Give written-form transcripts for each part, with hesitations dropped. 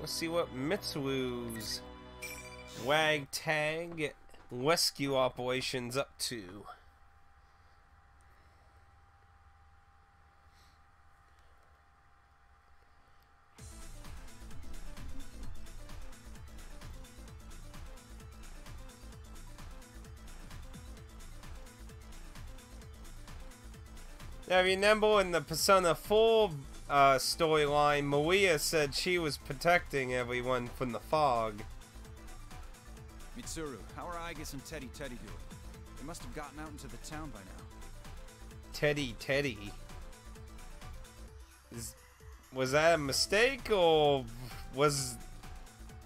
Let's see what Mitsuru's Wagtag rescue operation's up to. Now, remember in the Persona 4 storyline, Maria said she was protecting everyone from the fog. Mitsuru, how are Aigis and Teddy doing? They must have gotten out into the town by now. Teddy. Was that a mistake, or was...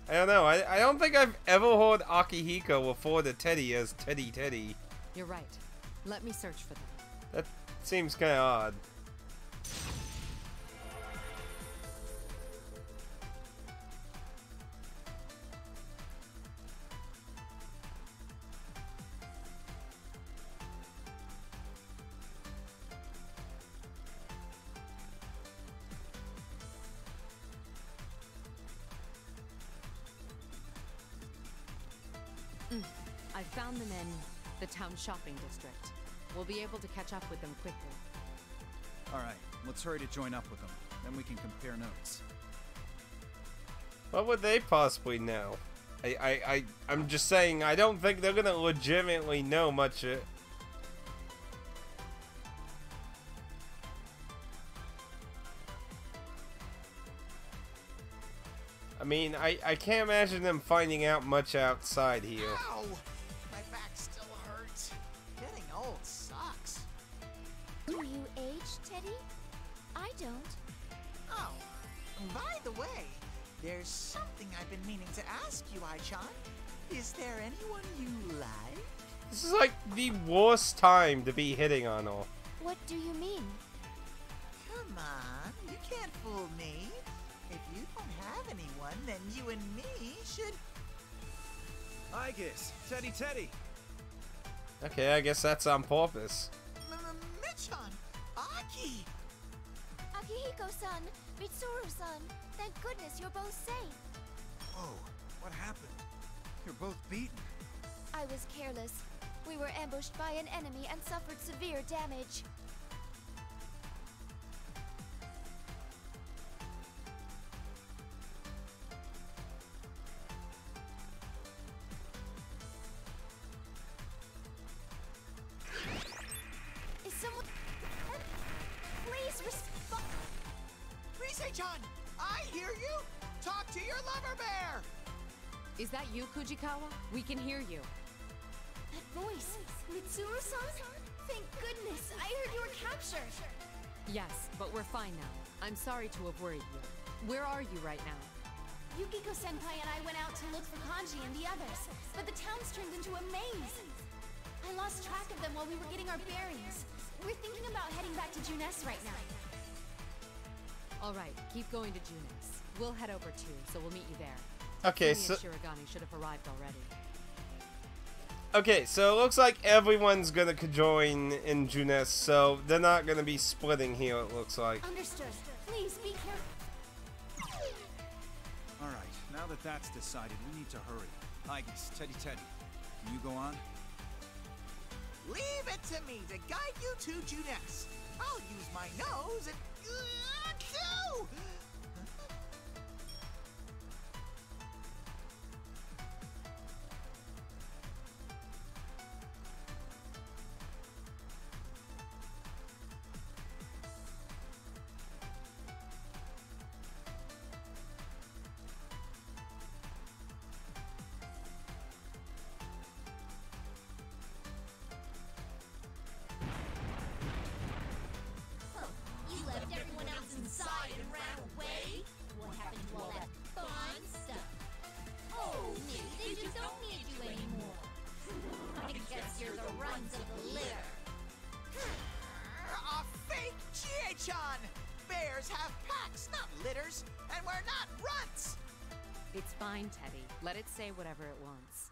I don't know. I don't think I've ever heard Akihiko refer to Teddy as Teddy. You're right. Let me search for them. That seems kind of odd. I found them in the town shopping district. We'll be able to catch up with them quickly. Alright, let's hurry to join up with them. Then we can compare notes. What would they possibly know? I'm just saying, I don't think they're gonna legitimately know much. I mean, I can't imagine them finding out much outside here. Ow! My back still hurts. Getting old sucks. Do you age, Teddy? I don't. Oh, by the way, there's something I've been meaning to ask you, Ai-chan. Is there anyone you like? This is like the worst time to be hitting on her. What do you mean? Come on, you can't fool me. If you don't have anyone, then you and me should... Aigis, Teddy. Okay, I guess that's on purpose. Michan! Aki! Akihiko-san, Mitsuru-san, thank goodness you're both safe. Whoa, what happened? You're both beaten. I was careless. We were ambushed by an enemy and suffered severe damage. Is someone... Please respond... Rise-chan! I hear you! Talk to your lover bear! Is that you, Kujikawa? We can hear you. That voice! Mitsuru-san? Thank goodness! I heard you were captured! Yes, but we're fine now. I'm sorry to have worried you. Where are you right now? Yukiko-senpai and I went out to look for Kanji and the others, but the town's turned into a maze. I lost track of them while we were getting our bearings. We're thinking about heading back to Junes right now. All right, keep going to Junes. We'll head over too, so we'll meet you there. Okay, Sumi so... and Shirogane should have arrived already. Okay, so it looks like everyone's gonna join in Junes, so they're not gonna be splitting here, it looks like. Understood. Please be careful. Alright, now that that's decided, we need to hurry. Aigis, Teddy, can you go on? Leave it to me to guide you to Junes. I'll use my nose and... Achoo! You left everyone else inside and ran away? What happened to all that fun stuff? Oh, maybe they just don't need you anymore. I guess you're the runs of the litter. A fake Chie-chan! Bears have packs, not litters, and we're not runts! It's fine, Teddy. Let it say whatever it wants.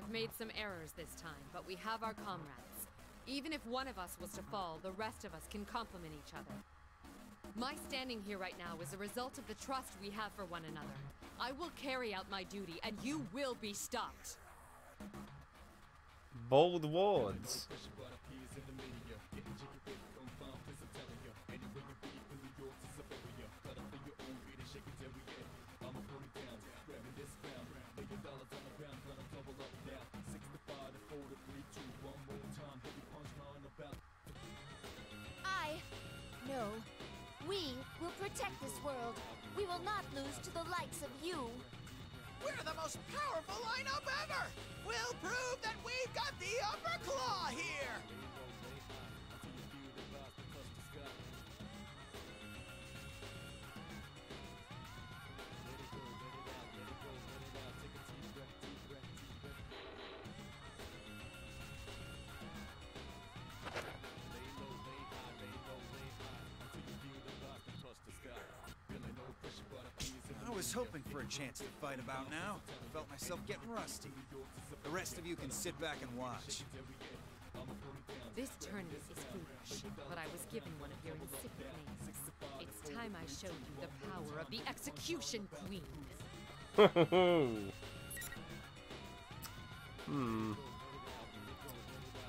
I've made some errors this time, but we have our comrades. Even if one of us was to fall, the rest of us can complement each other. My standing here right now is a result of the trust we have for one another. I will carry out my duty, and you will be stopped. Bold words. No. We will protect this world. We will not lose to the likes of you. We're the most powerful lineup ever! We'll prove that we've got the upper claw here! I was hoping for a chance to fight about now. Felt myself getting rusty. The rest of you can sit back and watch. This tournament is foolish, but I was given one of your insipid names. It's time I showed you the power of the Execution Queen.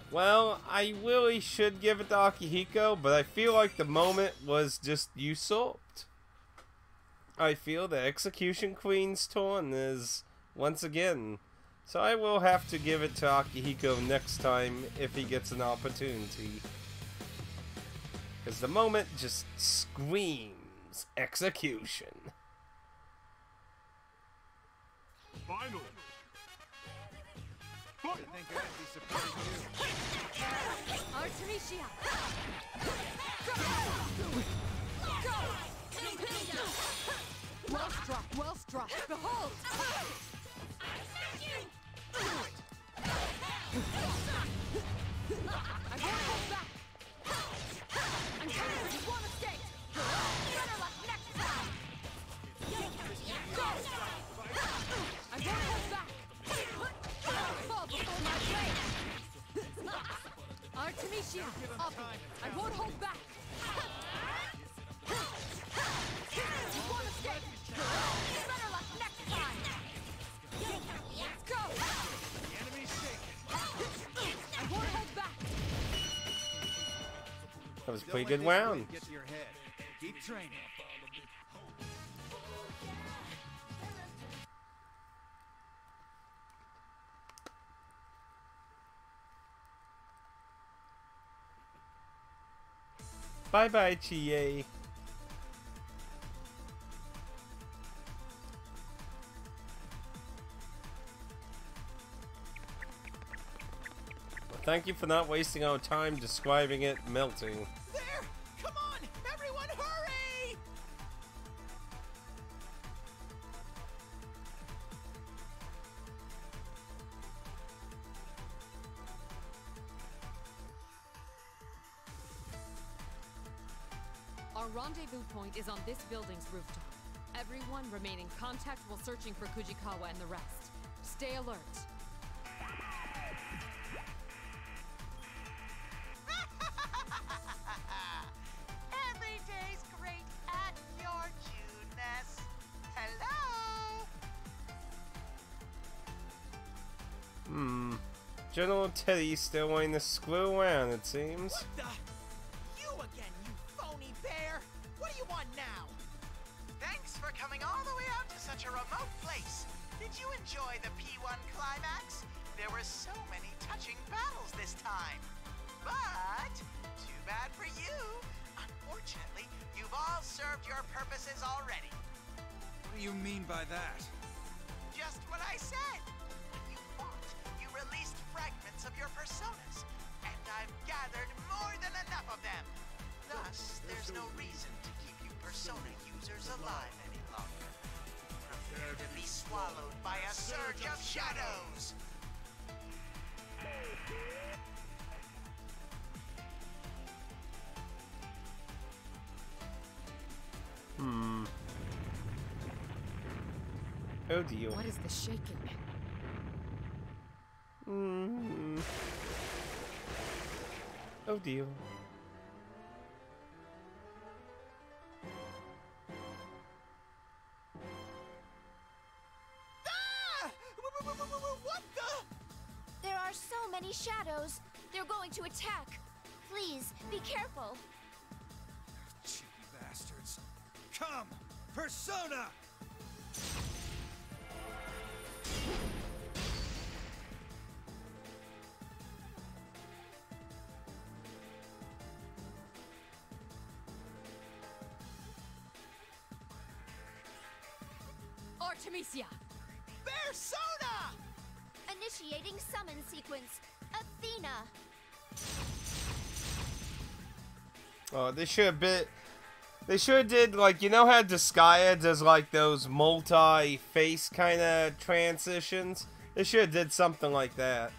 Well, I really should give it to Akihiko, but I feel like the moment was just usurped. I feel the Execution Queen's turn is once again. So I will have to give it to Akihiko next time if he gets an opportunity. Because the moment just screams execution. Finally! I think I'd be supporting you. Artemisia! Well struck, well struck. Behold! I won't hold back. I'm coming. You won't escape. Better luck next time. Go! I won't hold back. Fall before my blade. Artemisia, up. I won't hold back. You won't escape. Better luck next time. Go! The enemy's shaken. I won't hold back. That was a Don't pretty let good this round. weight get to your head. Keep training. Bye bye, Chie. Thank you for not wasting our time describing it melting. There! Come on! Everyone hurry! Our rendezvous point is on this building's rooftop. Everyone remain in contact while searching for Kujikawa and the rest. Stay alert. Every day's great at your June-ness. Hello! General Teddy still wanting to screw around, it seems. What the? You again, you phony bear! What do you want now? Thanks for coming all the way out to such a remote place. Did you enjoy the P1 climax? There were so many touching battles this time. But, too bad for you. Unfortunately, you've all served your purposes already. What do you mean by that? Just what I said. When you fought, you released fragments of your personas, and I've gathered more than enough of them. Thus, there's no reason to keep you persona users alive any longer. Prepare to be swallowed by a surge of shadows. Oh dear. What is the shaking? Oh dear. Ah! What the? There are so many shadows. They're going to attack. Please, be careful. Cheeky bastards. Come! Persona! Artemisia! Persona! Initiating summon sequence. Athena. Oh, they should have been. They should have did, like, you know how Disgaea does, like, those multi-face kind of transitions? They should have did something like that.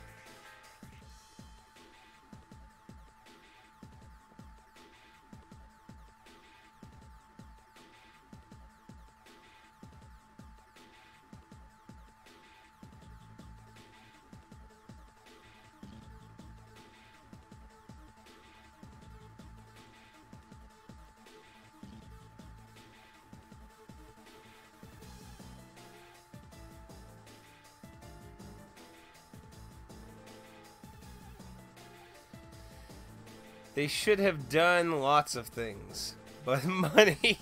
They should have done lots of things, but money.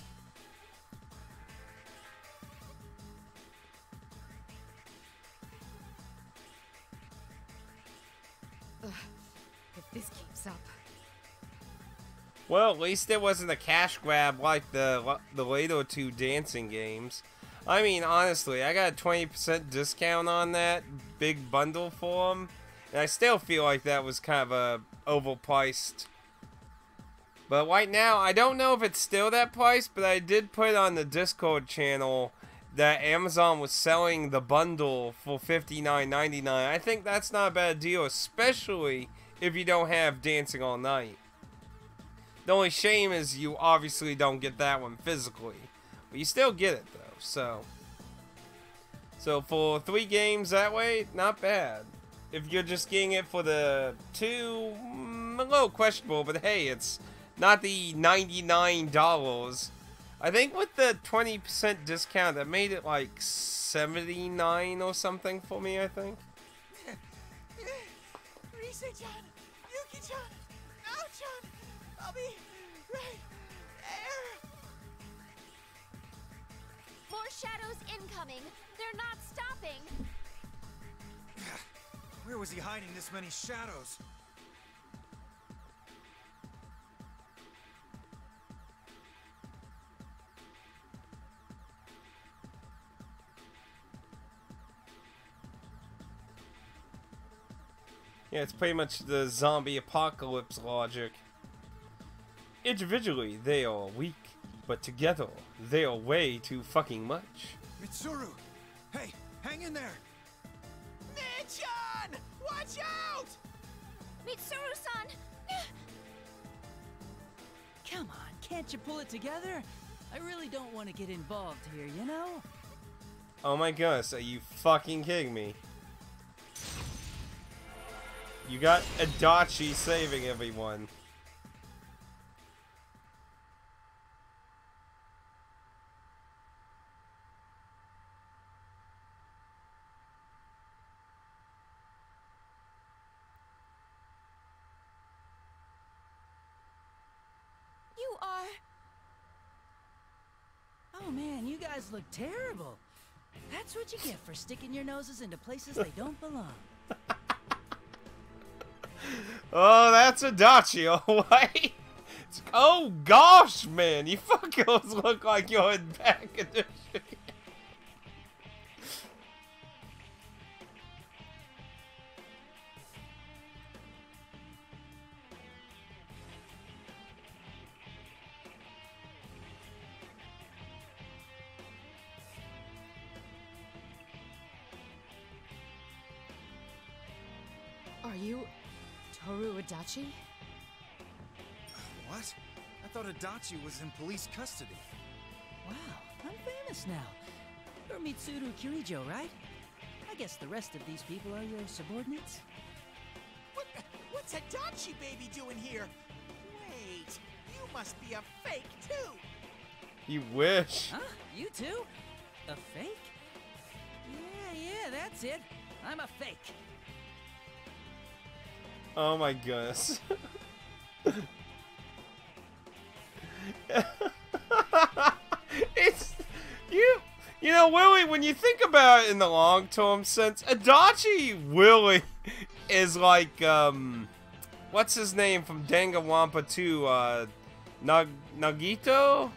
If this keeps up. Well, at least it wasn't a cash grab like the later two dancing games. I mean, honestly, I got a 20% discount on that big bundle for them, and I still feel like that was kind of a overpriced. But right now, I don't know if it's still that price, but I did put on the Discord channel that Amazon was selling the bundle for $59.99. I think that's not a bad deal, especially if you don't have Dancing All Night. The only shame is you obviously don't get that one physically, but you still get it though. So for 3 games that way, not bad. If you're just getting it for the 2, a little questionable, but hey, it's not the $99. I think with the 20% discount, that made it like $79 or something for me, I think. Risa-chan, Yuki-chan, Nao-chan, I'll be right there. More shadows incoming. They're not stopping. Where was he hiding this many shadows? Yeah, it's pretty much the zombie apocalypse logic. Individually, they are weak, but together, they are way too fucking much. Mitsuru! Hey, hang in there! Nichan! Watch out! Mitsuru-san! Come on, can't you pull it together? I really don't want to get involved here, you know? Oh my goodness, are you fucking kidding me? You got Adachi saving everyone. You are... Oh man, you guys look terrible. That's what you get for sticking your noses into places they don't belong. Oh, that's Adachi, alright? Oh gosh, man, you fuckers look like you're in back edition. Are you Toru Adachi? What? I thought Adachi was in police custody. Wow, I'm famous now. You're Mitsuru Kirijo, right? I guess the rest of these people are your subordinates? What's Adachi baby doing here? Wait, you must be a fake too. You wish. Huh? You too? A fake? Yeah, that's it. I'm a fake. Oh my goodness. It's you know, Willie, when you think about it in the long-term sense, Adachi really is like what's his name from Danganronpa 2? Nagito?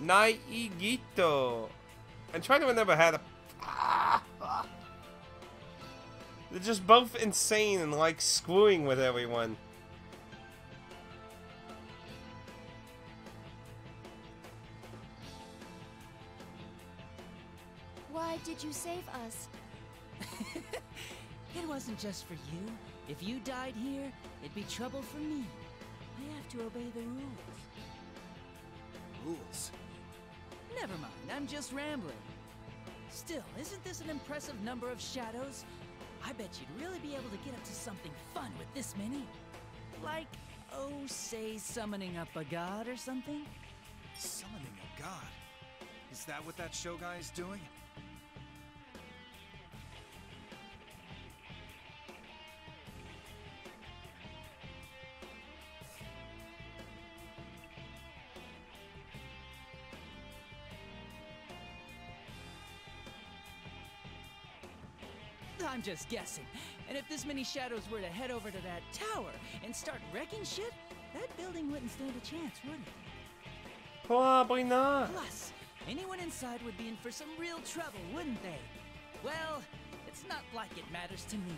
Naigito. I'm trying to remember how to. They're just both insane and like screwing with everyone. Why did you save us? It wasn't just for you. If you died here, it'd be trouble for me. I have to obey the rules. Rules? Never mind, I'm just rambling. Still, isn't this an impressive number of shadows? I bet you'd really be able to get up to something fun with this many. Like, oh, say summoning up a god or something? Summoning a god? Is that what that show guy is doing? I'm just guessing. And if this many shadows were to head over to that tower and start wrecking shit, that building wouldn't stand a chance, would it? Probably not. Plus, anyone inside would be in for some real trouble, wouldn't they? Well, it's not like it matters to me.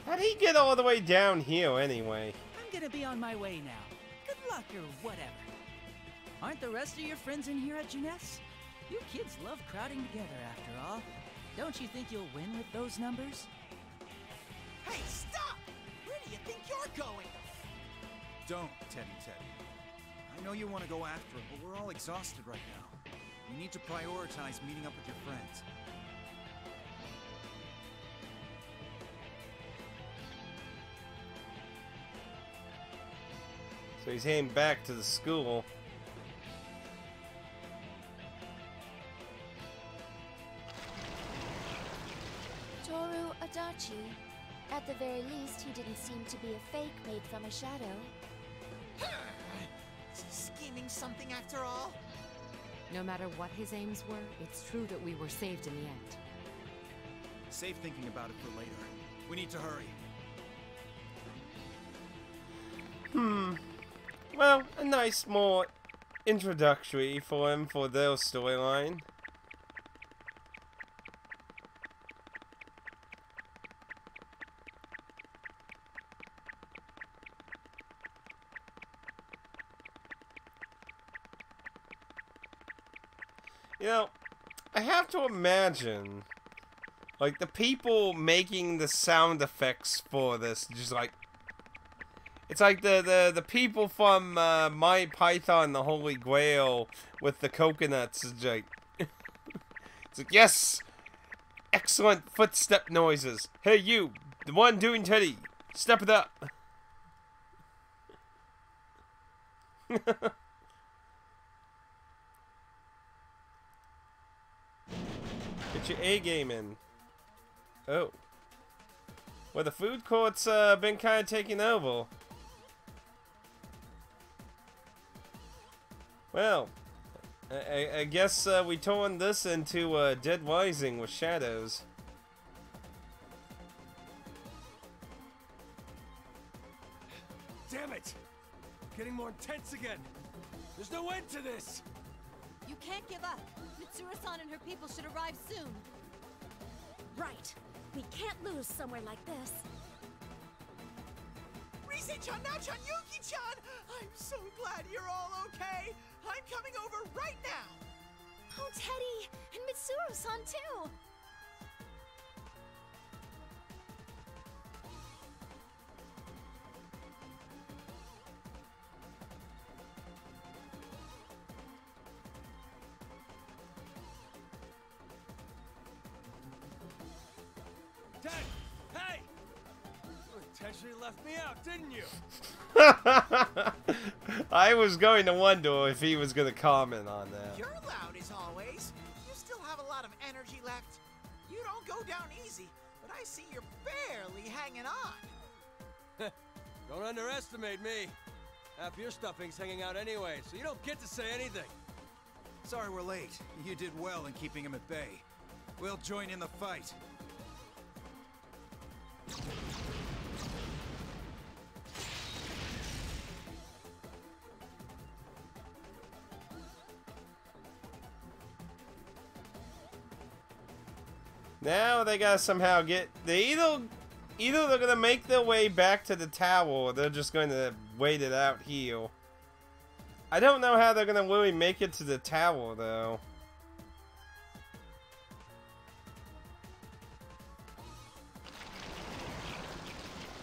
How'd he get all the way down here anyway? I'm gonna be on my way now. Good luck or whatever. Aren't the rest of your friends in here at Jeunesse? You kids love crowding together after all. Don't you think you'll win with those numbers? Hey, stop! Where do you think you're going? Don't, Teddy. I know you want to go after him, but we're all exhausted right now. You need to prioritize meeting up with your friends. So he's heading back to the school. Toru Adachi. At the very least, he didn't seem to be a fake made from a shadow. Is he scheming something after all? No matter what his aims were, it's true that we were saved in the end. Save thinking about it for later. We need to hurry. Well, a nice more introductory for him for their storyline. You know, I have to imagine, like, the people making the sound effects for this, just like, it's like the people from My Python, the Holy Grail, with the coconuts, it's like, it's like, yes, excellent footstep noises. Hey you, the one doing Teddy, step it up. Get your A game in. Oh. Well, the food court's been kind of taking over. Well, I guess we turned this into Dead Rising with shadows. Damn it! Getting more intense again. There's no end to this. You can't give up. Mitsuru-san and her people should arrive soon. Right. We can't lose somewhere like this. Rise-chan, Now-chan, Yuki-chan! I'm so glad you're all okay! I'm coming over right now! Oh, Teddy! And Mitsuru-san, too! Ted! Hey! You intentionally left me out, didn't you? I was going to wonder if he was going to comment on that. You're loud as always. You still have a lot of energy left. You don't go down easy, but I see you're barely hanging on. Don't underestimate me. Half your stuffing's hanging out anyway, so you don't get to say anything. Sorry we're late. You did well in keeping him at bay. We'll join in the fight. Now they gotta somehow get... Either they're gonna make their way back to the tower, or they're just going to wait it out here. I don't know how they're gonna really make it to the tower, though.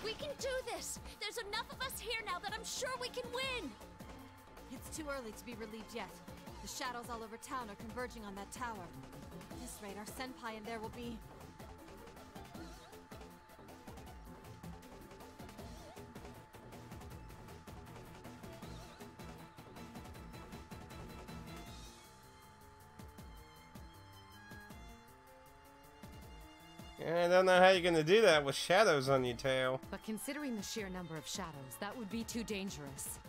We can do this! There's enough of us here now that I'm sure we can win! It's too early to be relieved yet. The shadows all over town are converging on that tower. At this rate, our senpai in there will be... I don't know how you're gonna do that with shadows on your tail. But considering the sheer number of shadows, that would be too dangerous.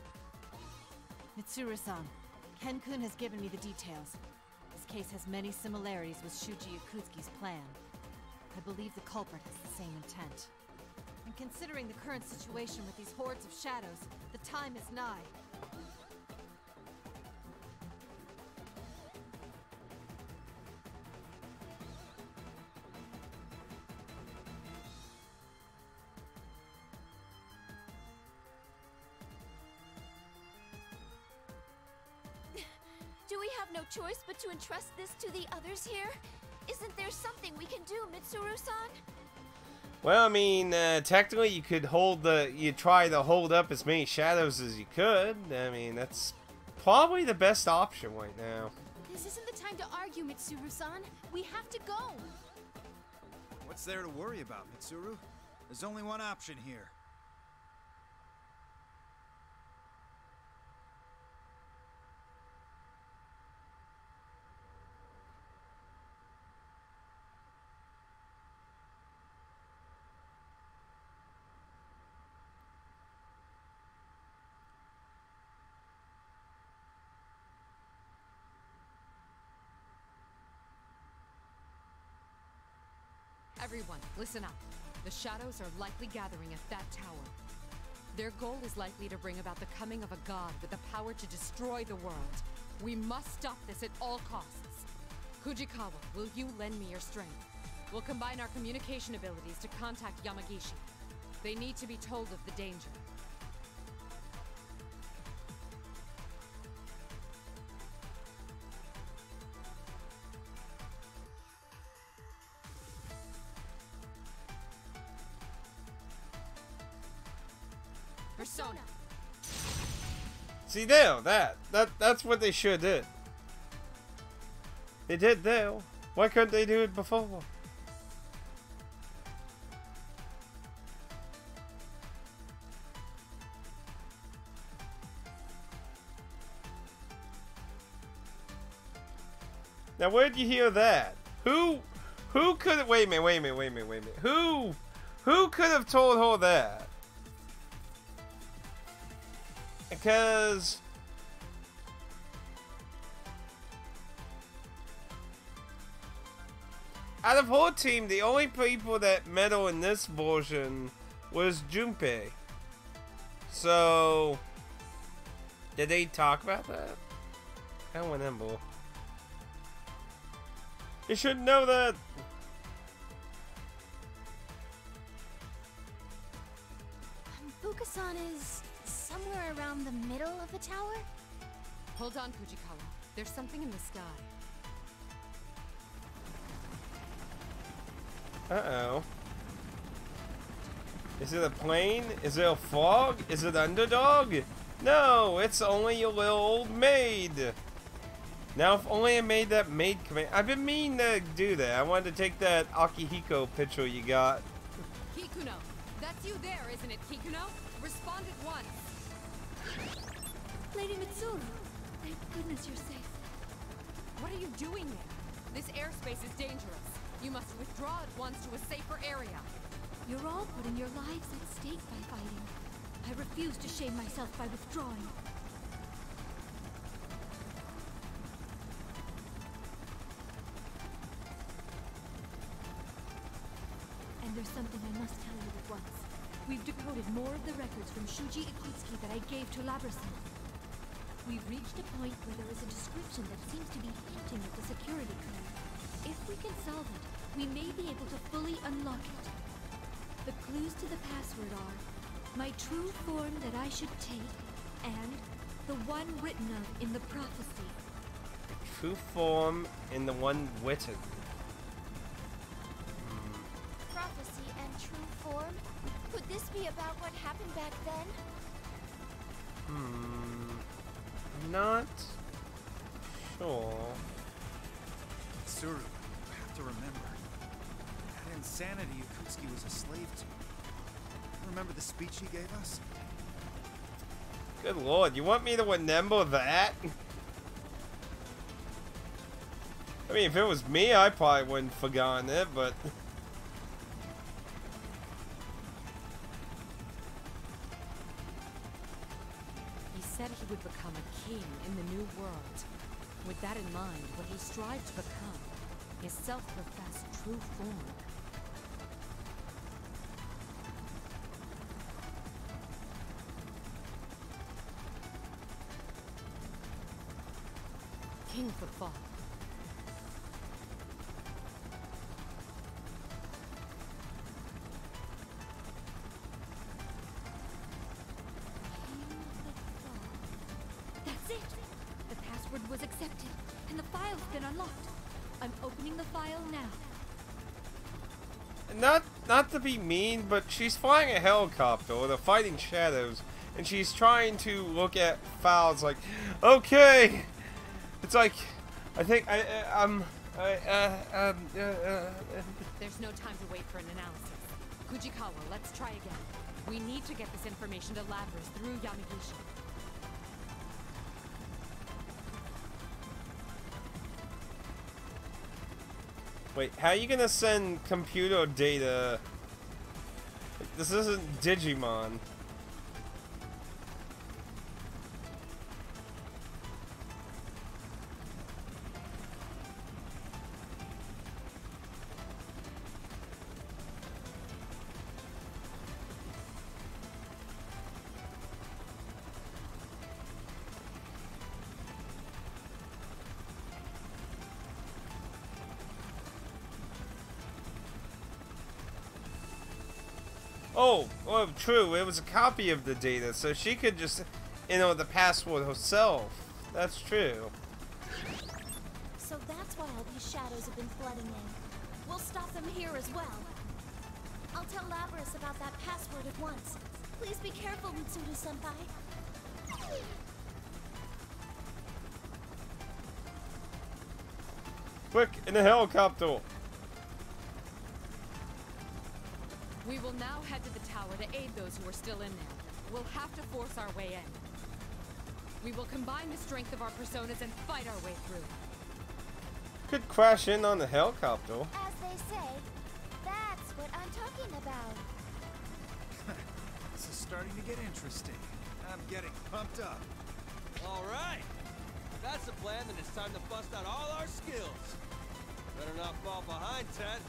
Mitsuru-san, Ken-kun has given me the details. This case has many similarities with Shuji Yakutsuki's plan. I believe the culprit has the same intent. And considering the current situation with these hordes of shadows, the time is nigh. Do we have no choice but to entrust this to the others here? Isn't there something we can do, Mitsuru-san? Well, I mean, technically you could try to hold up as many shadows as you could. I mean, that's probably the best option right now. This isn't the time to argue, Mitsuru-san. We have to go. What's there to worry about, Mitsuru? There's only one option here. Everyone, listen up. The shadows are likely gathering at that tower. Their goal is likely to bring about the coming of a god with the power to destroy the world. We must stop this at all costs. Fujikawa, will you lend me your strength? We'll combine our communication abilities to contact Yamagishi. They need to be told of the danger. Persona! See there, that's what they should did. They did there. Why couldn't they do it before? Now where'd you hear that? Who could have, wait a minute. Who could have told her that? Because out of her team, the only people that medal in this version was Junpei. So, did they talk about that? I don't remember. You should know that. Fukasan is somewhere around the middle of the tower? Hold on, Fujikawa. There's something in the sky. Uh-oh. Is it a plane? Is it a fog? Is it underdog? No, it's only your little old maid. Now, if only I made that maid command. I've been meaning to do that. I wanted to take that Akihiko picture you got. Kikuno, that's you there, isn't it, Kikuno? Respond at once. Lady Mitsuru, thank goodness you're safe. What are you doing there? This airspace is dangerous. You must withdraw at once to a safer area. You're all putting your lives at stake by fighting. I refuse to shame myself by withdrawing. And there's something I must tell you at once. We've decoded more of the records from Shuji Ikutsuki that I gave to Labrasan. We've reached a point where there is a description that seems to be hinting at the security code. If we can solve it, we may be able to fully unlock it. The clues to the password are my true form that I should take, and the one written of in the prophecy. True form in the one written. Prophecy and true form? Could this be about what happened back then? Not sure. Tsuru, you have to remember. That insanity Ikutsuki was a slave to. Remember the speech he gave us? Good lord, you want me to remember that? I mean, if it was me, I probably wouldn't have forgotten it, but... He said he would become a king in the new world. With that in mind, what he strived to become, his self-professed true form. King Football. That's it! The password was accepted, and the file's been unlocked. I'm opening the file now. Not to be mean, but she's flying a helicopter, they're fighting shadows, and she's trying to look at files like, okay! It's like, I think, There's no time to wait for an analysis. Fujikawa, let's try again. We need to get this information to Labras through Yamagishi. Wait, how are you gonna send computer data? This isn't Digimon. Oh, true. It was a copy of the data, so she could just, the password herself. That's true. So that's why all these shadows have been flooding in. We'll stop them here as well. I'll tell Labras about that password at once. Please be careful, Mitsuru-senpai. Quick, in the helicopter! We will now head to the tower to aid those who are still in there. We'll have to force our way in. We will combine the strength of our personas and fight our way through. Could crash in on the helicopter. As they say, that's what I'm talking about. This is starting to get interesting. I'm getting pumped up. Alright! If that's the plan, then it's time to bust out all our skills. Better not fall behind, Ted.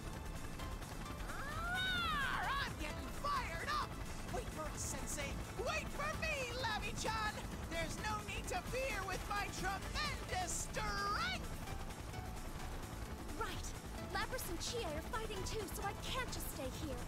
I'm getting fired up! Wait for us, Sensei! Wait for me, Lavi-chan! There's no need to fear with my tremendous strength! Right. Labras and Chie are fighting too, so I can't just stay here.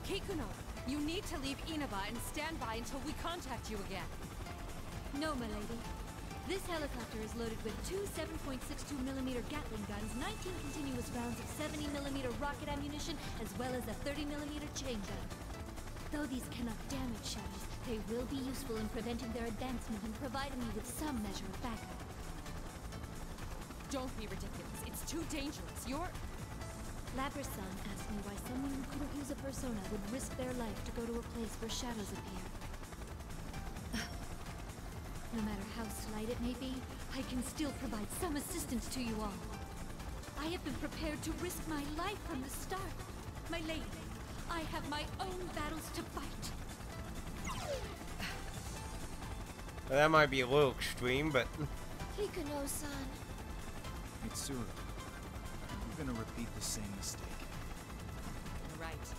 Kikuno, you need to leave Inaba and stand by until we contact you again. No, my lady. This helicopter is loaded with two 7.62mm Gatling guns, 19 continuous rounds of 70mm rocket ammunition, as well as a 30mm chain gun. Though these cannot damage shadows, they will be useful in preventing their advancement and providing me with some measure of backup. Don't be ridiculous. It's too dangerous. You're... Lapper-san asked me why someone who couldn't use a persona would risk their life to go to a place where shadows appear. No matter how slight it may be, I can still provide some assistance to you all. I have been prepared to risk my life from the start. My lady, I have my own battles to fight. Well, that might be a little extreme, but... Hikuno-san. Mitsuru, you're gonna repeat the same mistake. You're right.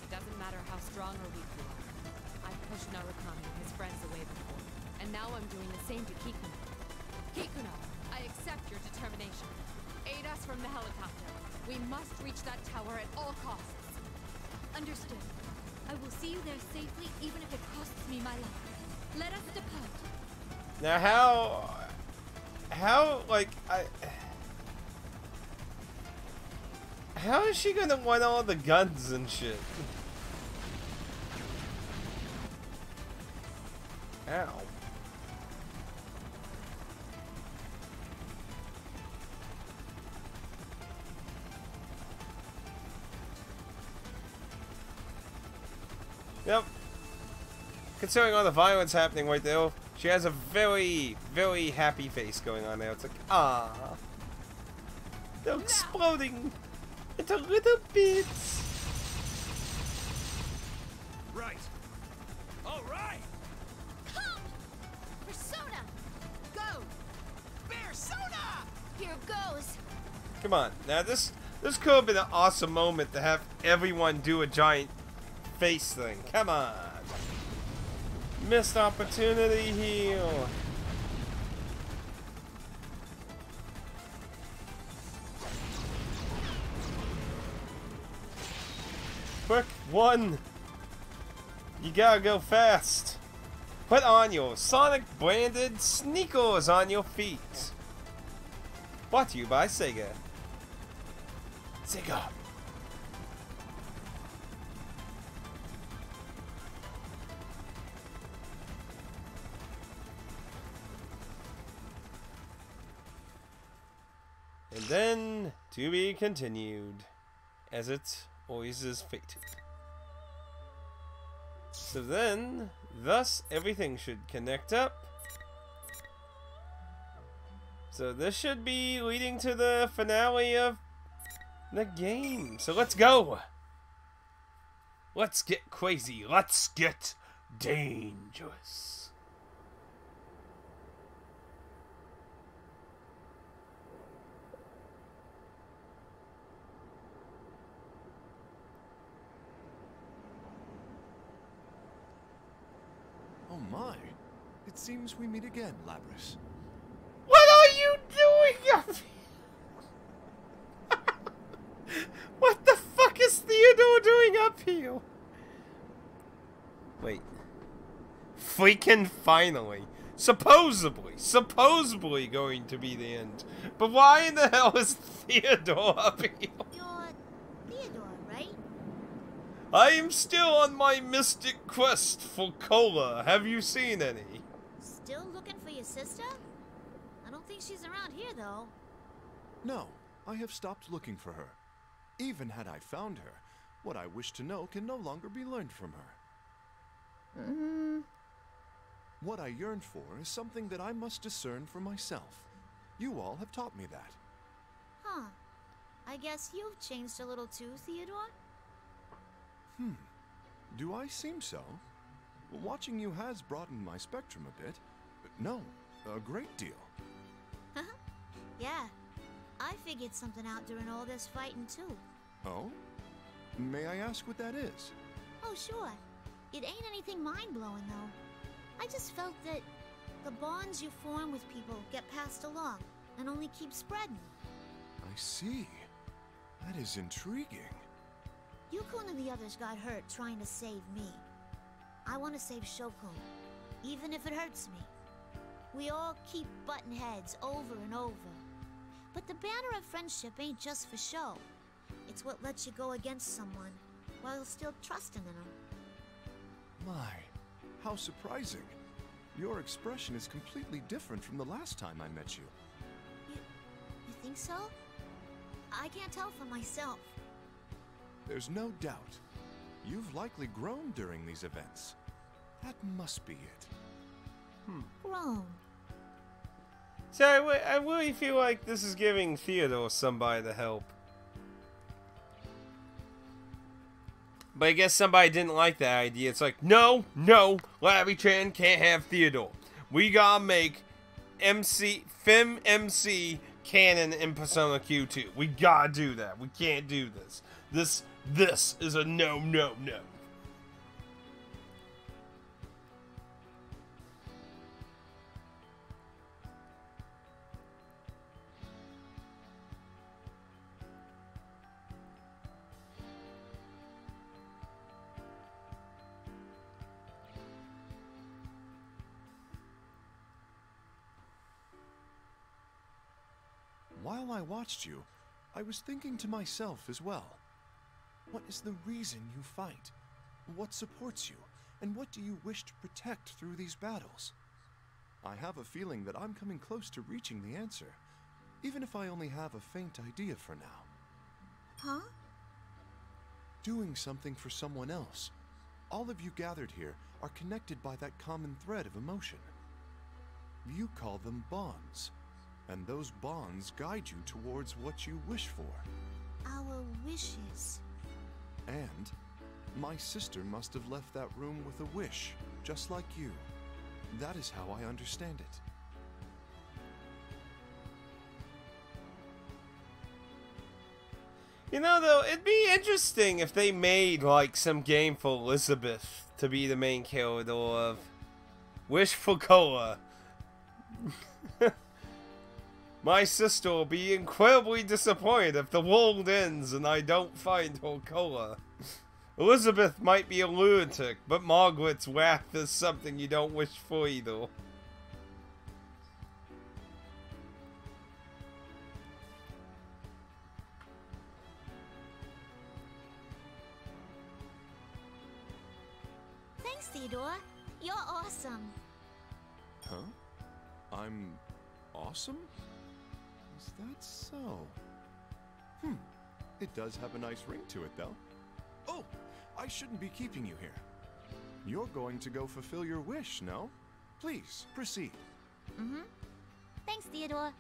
It doesn't matter how strong or weak you are. I've pushed Narukami and his friends away before. And now I'm doing the same to Kikuno. Kikuno, I accept your determination. Aid us from the helicopter. We must reach that tower at all costs. Understood. I will see you there safely, even if it costs me my life. Let us depart. Now how is she gonna want all the guns and shit? Ow. Yep. Considering all the violence happening right there, she has a very, very happy face going on there. It's like, ah, they're exploding into little bits. Right. All right. Come! Persona! Go! Persona! Here goes! Come on, now this could have been an awesome moment to have everyone do a giant face thing. Come on. Missed opportunity here. Quick, one. You gotta go fast. Put on your Sonic branded sneakers on your feet. Brought to you by Sega. Sega. And then, to be continued, as it always is fated. So then, thus, everything should connect up. So this should be leading to the finale of the game. So let's go! Let's get crazy. Let's get dangerous. Oh my. It seems we meet again, Lapras. What are you doing up here? What the fuck is Theodore doing up here? Wait. Freaking finally. Supposedly going to be the end. But why in the hell is Theodore up here? You're Theodore, right? I am still on my mystic quest for cola. Have you seen any? Still looking for your sister? I don't think she's around here, though. No, I have stopped looking for her. Even had I found her, what I wish to know can no longer be learned from her. What I yearn for is something that I must discern for myself. You all have taught me that. Huh. I guess you've changed a little too, Theodore? Do I seem so? Watching you has broadened my spectrum a bit. No, a great deal. Yeah. I figured something out during all this fighting, too. Oh? May I ask what that is? Oh, sure. It ain't anything mind-blowing, though. I just felt that the bonds you form with people get passed along and only keep spreading. I see. That is intriguing. Yukun and the others got hurt trying to save me. I want to save Shokun, even if it hurts me. We all keep butting heads over and over. But the banner of friendship ain't just for show. It's what lets you go against someone while still trusting in them. My, how surprising. Your expression is completely different from the last time I met you. You think so? I can't tell for myself. There's no doubt. You've likely grown during these events. That must be it. Grown. So I really feel like this is giving Theodore somebody to help. But I guess somebody didn't like that idea. It's like, no, Labby-chan can't have Theodore. We gotta make Fem MC canon in Persona Q2. We gotta do that. We can't do this. This is a no. While I watched you, I was thinking to myself as well. What is the reason you fight? What supports you? And what do you wish to protect through these battles? I have a feeling that I'm coming close to reaching the answer, even if I only have a faint idea for now. Huh? Doing something for someone else. All of you gathered here are connected by that common thread of emotion. You call them bonds. And those bonds guide you towards what you wish for. Our wishes. And my sister must have left that room with a wish, just like you. That is how I understand it. You know, though, it'd be interesting if they made, like, some game for Elizabeth to be the main character of Wish for Cola. My sister will be incredibly disappointed if the world ends and I don't find her cola. Elizabeth might be a lunatic, but Margaret's wrath is something you don't wish for either. Thanks, Theodore. You're awesome. Huh? I'm awesome? Is that so? It does have a nice ring to it, though. Oh, I shouldn't be keeping you here. You're going to go fulfill your wish, no? Please, proceed. Thanks, Theodore.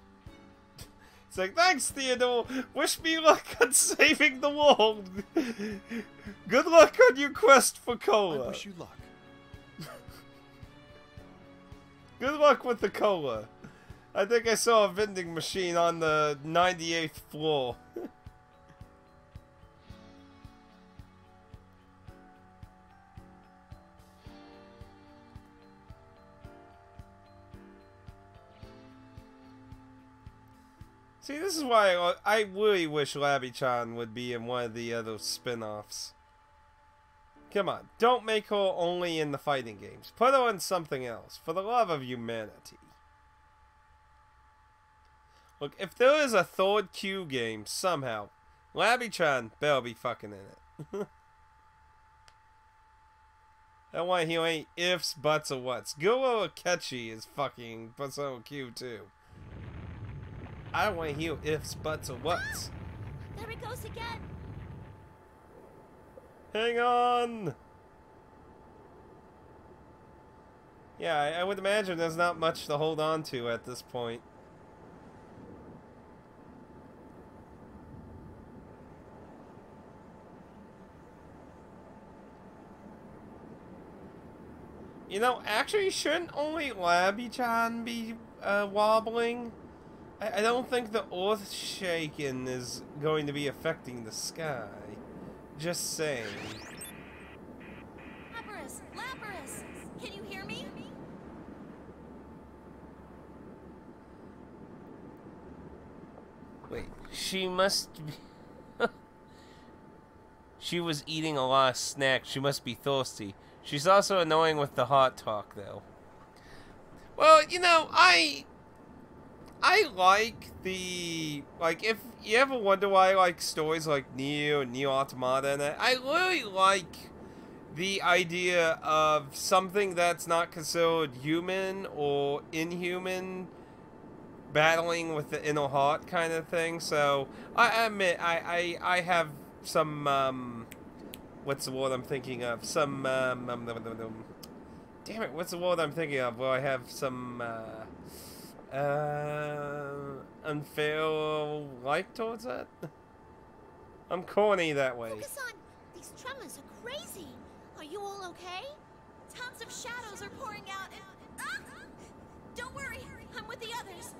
It's like, thanks, Theodore. Wish me luck on saving the world. Good luck on your quest for cola. I wish you luck. Good luck with the cola. I think I saw a vending machine on the 98th floor. See, this is why I really wish Labby-chan would be in one of the other spin-offs. Come on, don't make her only in the fighting games. Put her in something else, for the love of humanity. Look, if there is a third Q game, somehow, Labby-chan better be fucking in it. I don't want to hear any ifs, buts, or whats. Guro Akechi is fucking Persona Q too. I don't want to hear ifs, buts, or whats. There it goes again. Hang on! Yeah, I would imagine there's not much to hold on to at this point. You know, actually, shouldn't only Labby-chan be wobbling? I don't think the earth shaking is going to be affecting the sky. Just saying. Lapras! Can you hear me? Wait, she must be... She was eating a lot of snacks. She must be thirsty. She's also annoying with the hot talk, though. Well, But you know, I like the, like, if you ever wonder why I like stories like Neo and Neo Automata, and I really like the idea of something that's not considered human or inhuman battling with the inner heart kind of thing. So I admit I have some what's the word I'm thinking of? Some damn it, what's the word I'm thinking of? Well, I have some unfair like towards that. I'm corny that way. Focus on. These tremors are crazy. Are you all okay? Tons of shadows are pouring out and... Ah! Don't worry, I'm with the others.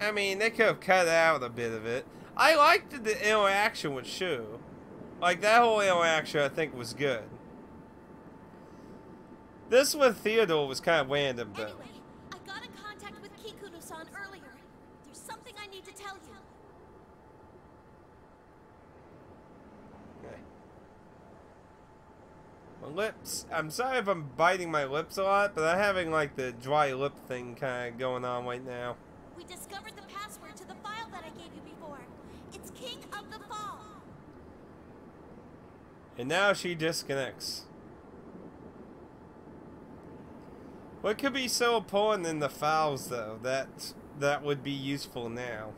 I mean, they could have cut out a bit of it. I liked the interaction with Shu. Like, that whole interaction I think was good. This with Theodore was kind of random, though. Anyway, I got in contact with Kikuno-san earlier. There's something I need to tell you. Okay. My lips. I'm sorry if I'm biting my lips a lot, but I'm having, like, the dry lip thing kind of going on right now. We discovered the password to the file that I gave you before. It's King of the Fall. And now she disconnects. What could be so important in the files, though, that would be useful now?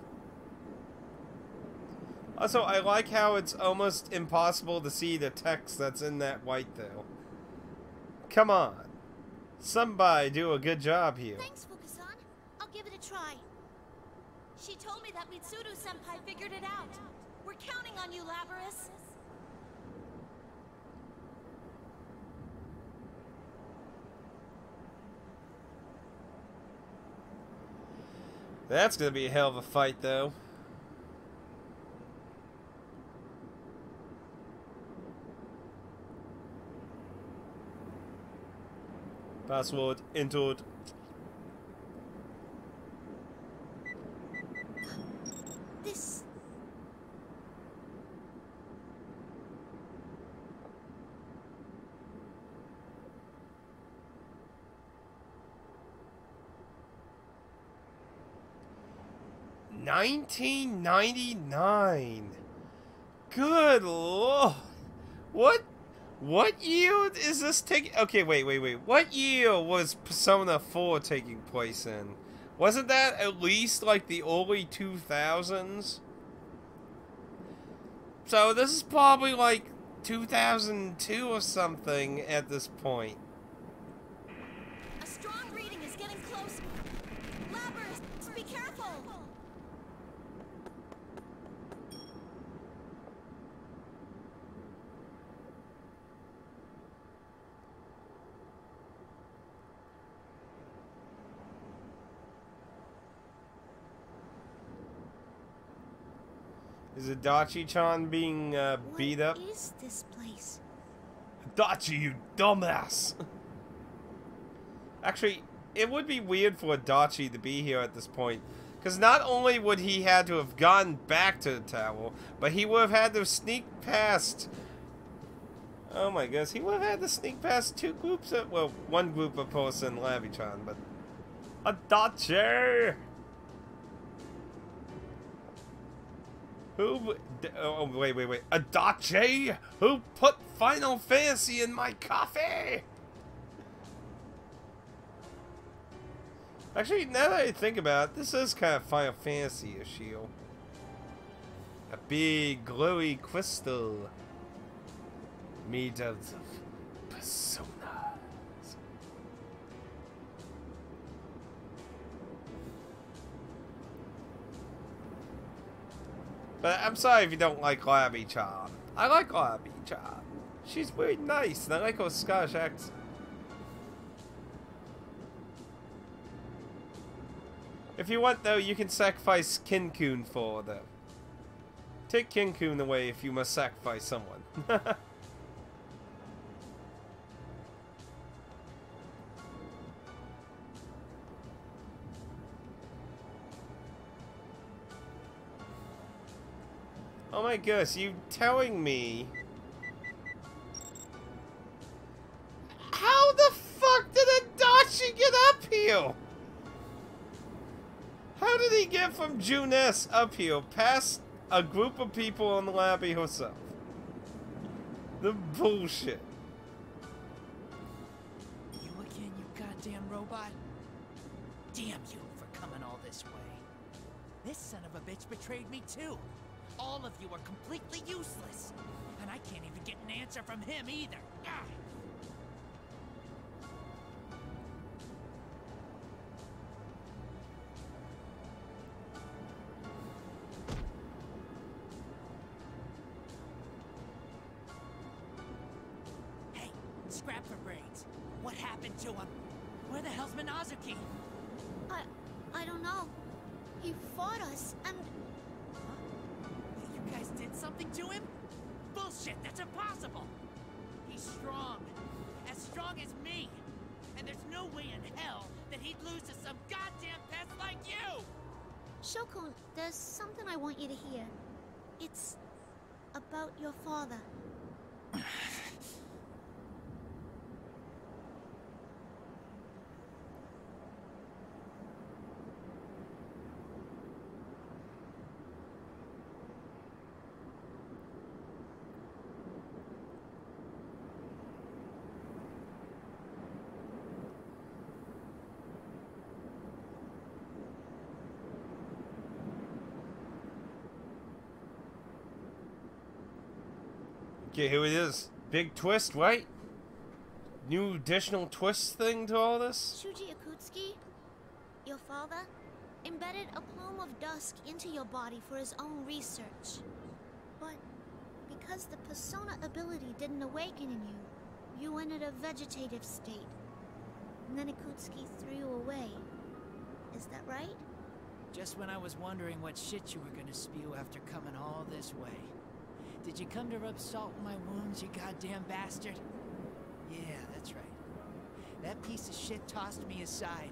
Also, I like how it's almost impossible to see the text that's in that white, though. Come on. Somebody do a good job here. Thanks, Fukusan. I'll give it a try. She told me that Mitsuru-senpai figured it out. We're counting on you, Labrys. That's gonna be a hell of a fight, though. Password entered. This... $19.99. Good lord. What year is this taking? Okay, wait. What year was Persona 4 taking place in? Wasn't that at least like the early 2000s? So this is probably like 2002 or something at this point. A strong reading is getting close. Labrys, be careful. Is Adachi-chan being beat up? What is this place? Adachi, you dumbass! Actually, it would be weird for Adachi to be here at this point. Because not only would he had to have gone back to the tower, but he would have had to sneak past... Oh my goodness, he would have had to sneak past two groups of... Well, one group of person, Labi-chan, but... Adachi! Who... Oh, wait. Adachi? Who put Final Fantasy in my coffee? Actually, now that I think about it, this is kind of Final Fantasy-ish. A big, glowy crystal made out of personas. But I'm sorry if you don't like Labi-chan. I like Labi-chan. She's very nice, and I like her Scottish accent. If you want, though, you can sacrifice Kinkun for, though. Take Kinkun away if you must sacrifice someone. Oh my goodness, you telling me... How the fuck did Adachi get up here? How did he get from Junes up here, past a group of people on the lobby herself? The bullshit. You again, you goddamn robot? Damn you for coming all this way. This son of a bitch betrayed me too. All of you are completely useless. And I can't even get an answer from him either. Ah! Hey, scrap for brains. What happened to him? Where the hell's Minazuki? I don't know. He fought us, and... You guys did something to him? Bullshit, that's impossible! He's strong. As strong as me. And there's no way in hell that he'd lose to some goddamn pest like you! Shokun, there's something I want you to hear. It's about your father. Okay, here it is. Big twist, right? New additional twist thing to all this? Shuji Akutsuki, your father, embedded a plume of dusk into your body for his own research. But because the persona ability didn't awaken in you, you entered a vegetative state. And then Akutsuki threw you away. Is that right? Just when I was wondering what shit you were gonna spew after coming all this way. Did you come to rub salt in my wounds, you goddamn bastard? Yeah, that's right. That piece of shit tossed me aside.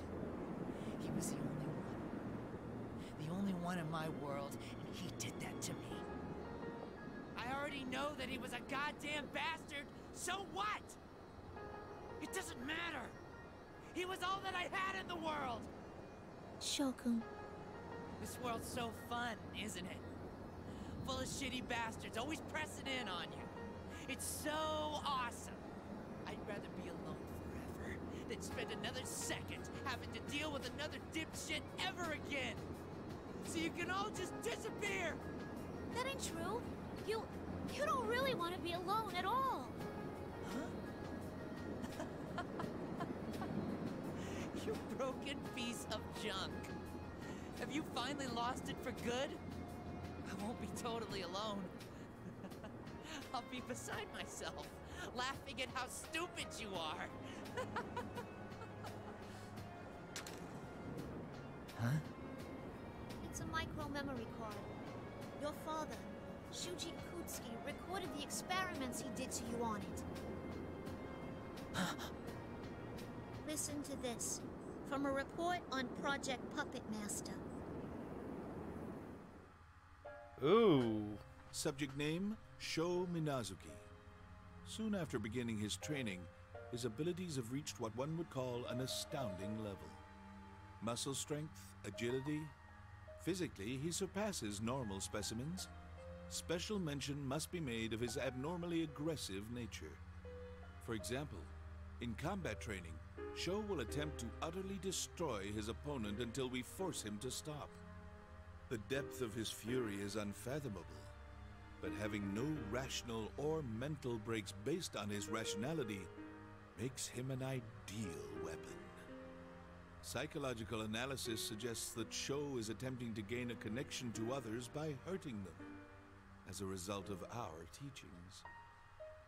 He was the only one. The only one in my world, and he did that to me. I already know that he was a goddamn bastard, so what? It doesn't matter. He was all that I had in the world. Shokun. This world's so fun, isn't it? Full of shitty bastards, always pressing in on you. It's so awesome. I'd rather be alone forever than spend another second having to deal with another dipshit ever again. So you can all just disappear. That ain't true. You don't really want to be alone at all. Huh? You broken piece of junk. Have you finally lost it for good? I won't be totally alone. I'll be beside myself, laughing at how stupid you are. Huh? It's a micro-memory card. Your father, Shuji Akutsuki, recorded the experiments he did to you on it. Listen to this, from a report on Project Puppet Master. Ooh. Subject name, Sho Minazuki. Soon after beginning his training, his abilities have reached what one would call an astounding level. Muscle strength, agility. Physically, he surpasses normal specimens. Special mention must be made of his abnormally aggressive nature. For example, in combat training, Sho will attempt to utterly destroy his opponent until we force him to stop. The depth of his fury is unfathomable, but having no rational or mental breaks based on his rationality makes him an ideal weapon. Psychological analysis suggests that Sho is attempting to gain a connection to others by hurting them, as a result of our teachings.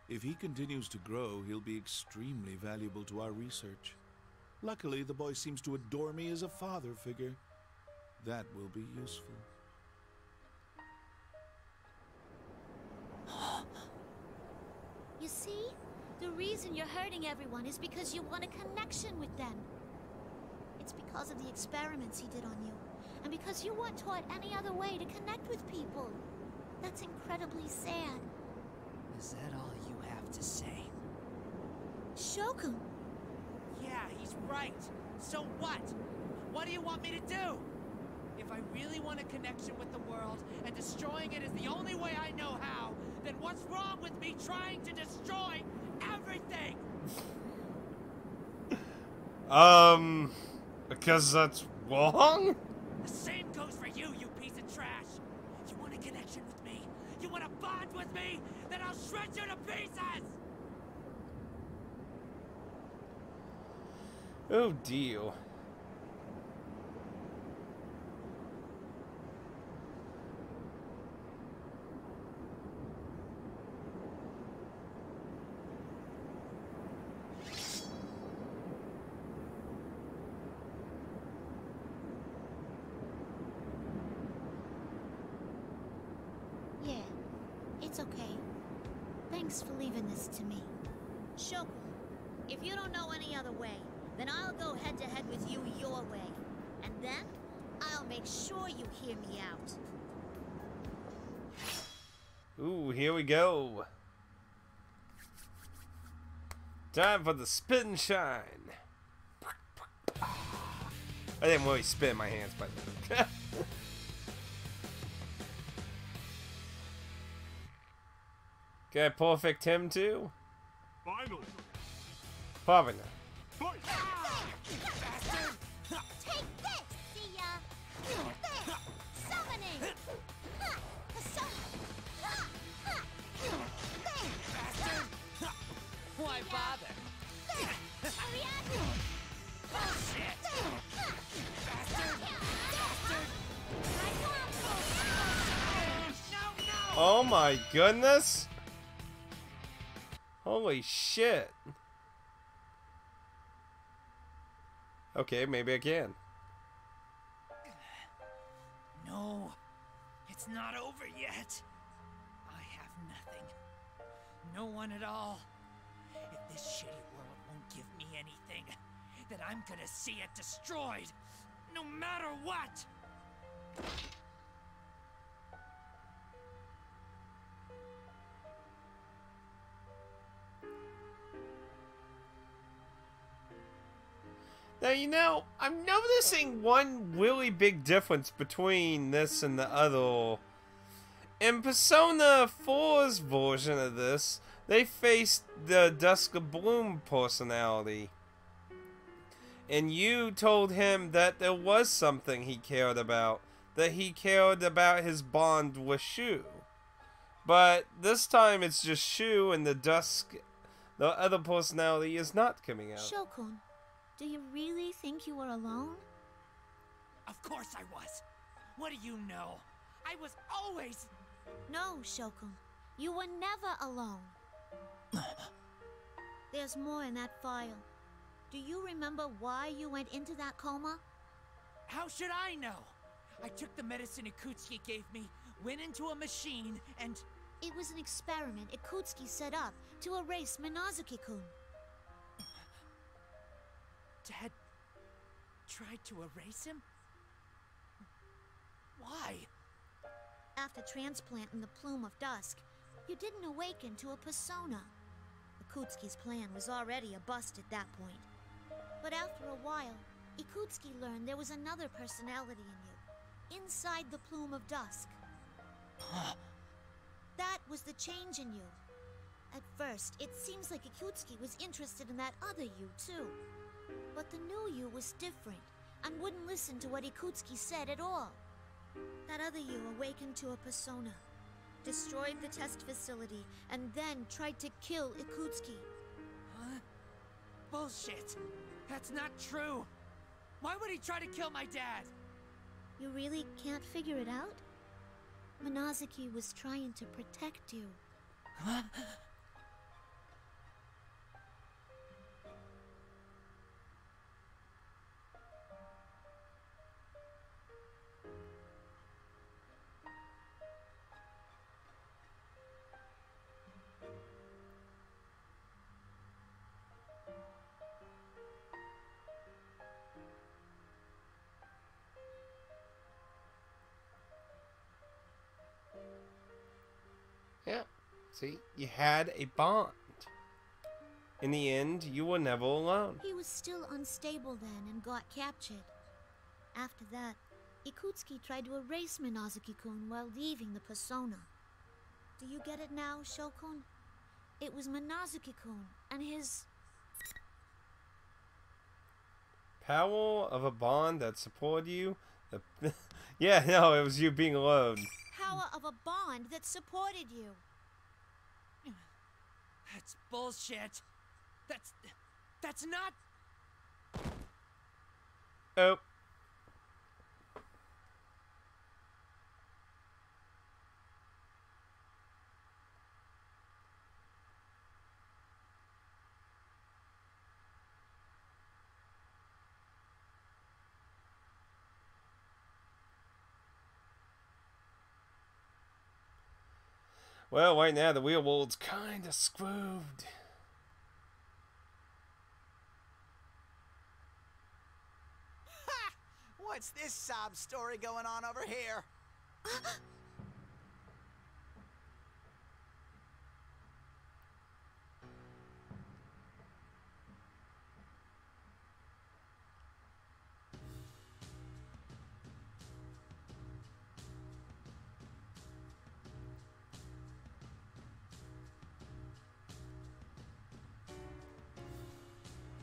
If he continues to grow, he'll be extremely valuable to our research. Luckily, the boy seems to adore me as a father figure. That will be useful. You see? The reason you're hurting everyone is because you want a connection with them. It's because of the experiments he did on you, and because you weren't taught any other way to connect with people. That's incredibly sad. Is that all you have to say? Shokun! Yeah, he's right. So what? What do you want me to do? If I really want a connection with the world, and destroying it is the only way I know how, then what's wrong with me trying to destroy everything? Because that's wrong? The same goes for you, you piece of trash. You want a connection with me? You want to bond with me? Then I'll shred you to pieces! Oh, deal. Yeah, it's okay. Thanks for leaving this to me. Shokun, if you don't know any other way, then I'll go head-to-head with you your way. And then, I'll make sure you hear me out. Ooh, here we go. Time for the spit and shine. I didn't really spit in my hands, but can I perfect him too? Finally. Probably not. Fight! Take this! See ya! There! Summoning! Persona! There! Why bother? There! Ariadne! Bullshit! Oh my goodness! Holy shit! Okay, maybe I can. No, it's not over yet. I have nothing. No one at all. If this shitty world won't give me anything, then I'm gonna see it destroyed, no matter what! Now, you know, I'm noticing one really big difference between this and the other. In Persona 4's version of this, they faced the Dusk of Bloom personality. And you told him that there was something he cared about. That he cared about his bond with Shu. But this time it's just Shu, and the other personality is not coming out. Shokun, do you really think you were alone? Of course I was. What do you know? I was always... No, Shokun. You were never alone. There's more in that file. Do you remember why you went into that coma? How should I know? I took the medicine Ikutsuki gave me, went into a machine, and... It was an experiment Ikutsuki set up to erase Minazuki-kun. Dad tried to erase him? Why? After transplanting the Plume of Dusk, you didn't awaken to a persona. Ikutsuki's plan was already a bust at that point. But after a while, Ikutsuki learned there was another personality in you, inside the Plume of Dusk. That was the change in you. At first, it seems like Ikutsuki was interested in that other you, too. But the new you was different, and wouldn't listen to what Ikutsuki said at all. That other you awakened to a persona, destroyed the test facility, and then tried to kill Ikutsuki. Huh? Bullshit! That's not true! Why would he try to kill my dad? You really can't figure it out? Minazuki was trying to protect you. Huh? See, you had a bond. In the end, you were never alone. He was still unstable then and got captured. After that, Ikutsuki tried to erase Minazuki-kun while leaving the persona. Do you get it now, Shokun? It was Minazuki-kun and his... Power of a bond that supported you? Yeah, no, it was you being alone. Power of a bond that supported you. That's bullshit. That's not... Oh. Well, right now the real world's kinda screwed. Ha! What's this sob story going on over here?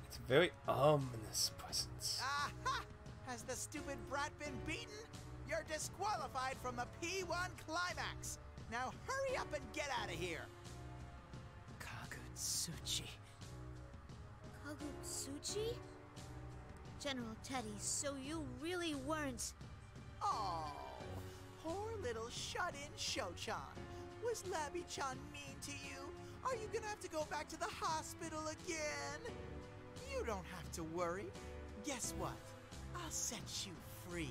It's a very ominous presence. Aha! Has the stupid brat been beaten? You're disqualified from the P1 climax. Now hurry up and get out of here. Kagutsuchi. Kagutsuchi? General Teddy, so you really weren't... Oh, poor little shut-in Sho-chan. Was Labby-chan mean to you? Are you gonna have to go back to the hospital again? You don't have to worry. Guess what? I'll set you free.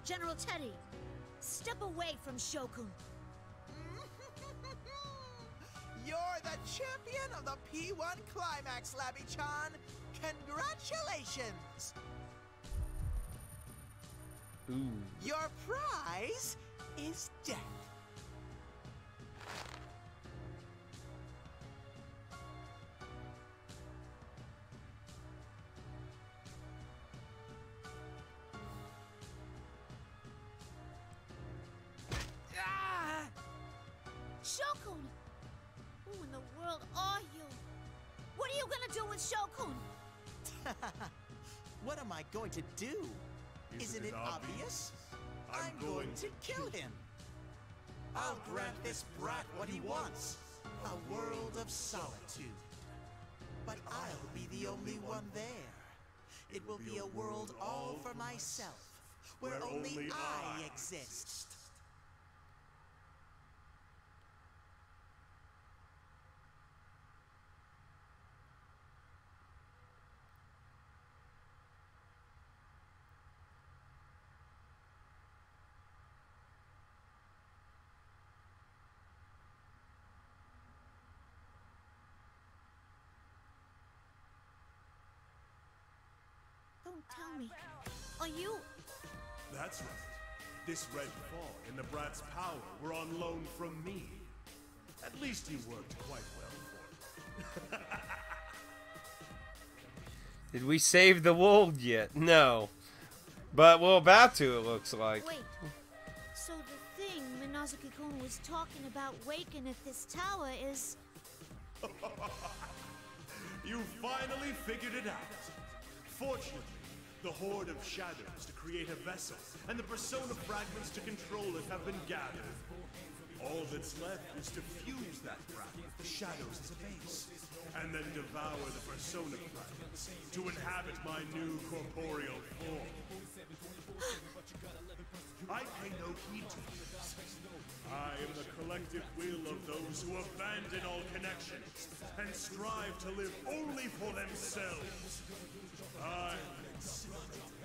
General Teddy, step away from Shokun. You're the champion of the P1 Climax, Labby-chan. Congratulations! Ooh. Your prize is death. Shokun! Who in the world are you? What are you gonna do with Shokun? What am I going to do? Isn't it obvious? I'm going to kill him. I'll grant this brat what he wants. A world of solitude. But I'll be the only one there. It will be a world all for myself, where only I exist. Don't tell me. Are you... That's right. This red fall and the brat's power were on loan from me. At least you worked quite well for it. Did we save the world yet? No. But we're about to, it looks like. Wait. So the thing Minazuki-kun was talking about waking at this tower is... You finally figured it out. Fortunately, the Horde of Shadows to create a vessel and the Persona fragments to control it have been gathered. All that's left is to fuse that fragment with the Shadows as a base, and then devour the Persona fragments to inhabit my new corporeal form. I pay no heed to this. I am the collective will of those who abandon all connections and strive to live only for themselves. I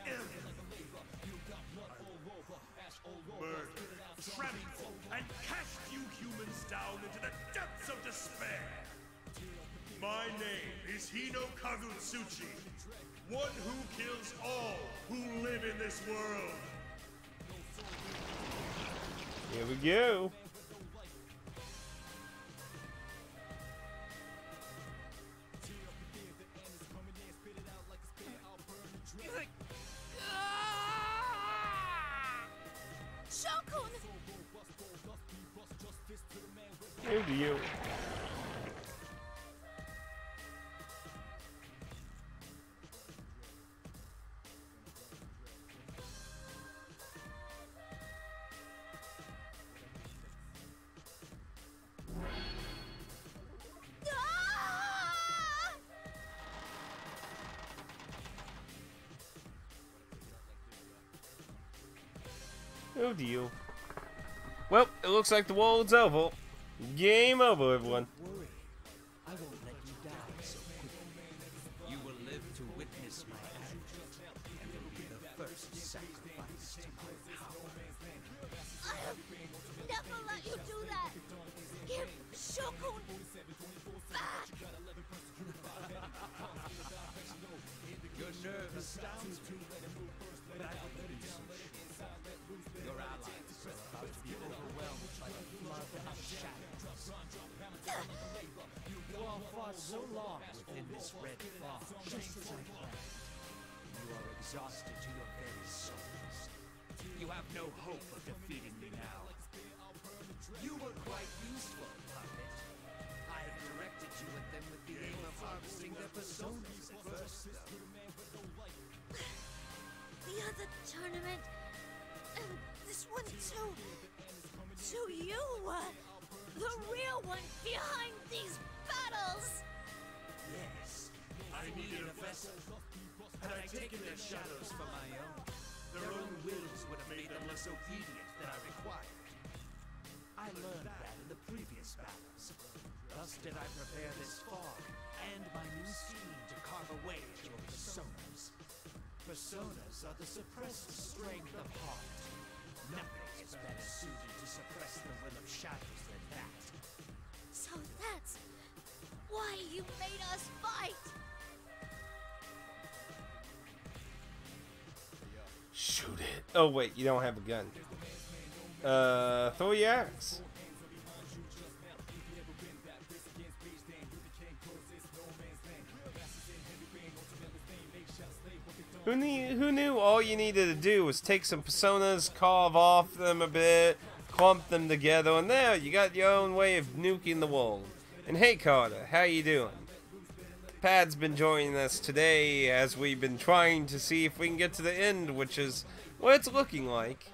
am murder, trample, and cast you humans down into the depths of despair. My name is Hino Kagutsuchi, one who kills all who live in this world. Here we go. Oh dear. Oh deal. Well, it looks like the world's over. Game over, everyone. Don't worry. I won't let you die so quickly. You will live to witness my attitude, and will be the first sacrifice to my power. I'll never let you do that! Give Shokun back! Your nerve astounds me, but I believe you. Your allies are about to be overwhelmed by the flood of shadows. You all fought so long within this red fog, just as I planned. You are exhausted to your very souls. You have no hope of defeating me now. You were quite useful, puppet. I have directed you at them with the aim of harvesting their personas at first, though. The other tournament, and this one too. So you were the real one behind these battles! Yes, I needed a vessel. Had I taken their shadows for my own, their own wills would have made them less obedient than I required. I learned that in the previous battles. Thus did I prepare this fog and my new scheme to carve away at your personas. Personas are the suppressed strength of heart. Nothing is better suited to suppress the will of shadows than that. So that's why you made us fight! Shoot it. Oh wait, you don't have a gun. Throw your axe. Who knew all you needed to do was take some personas, carve off them a bit, clump them together, and there, you got your own way of nuking the world. And hey Carter, how you doing? Pad's been joining us today as we've been trying to see if we can get to the end, which is what it's looking like.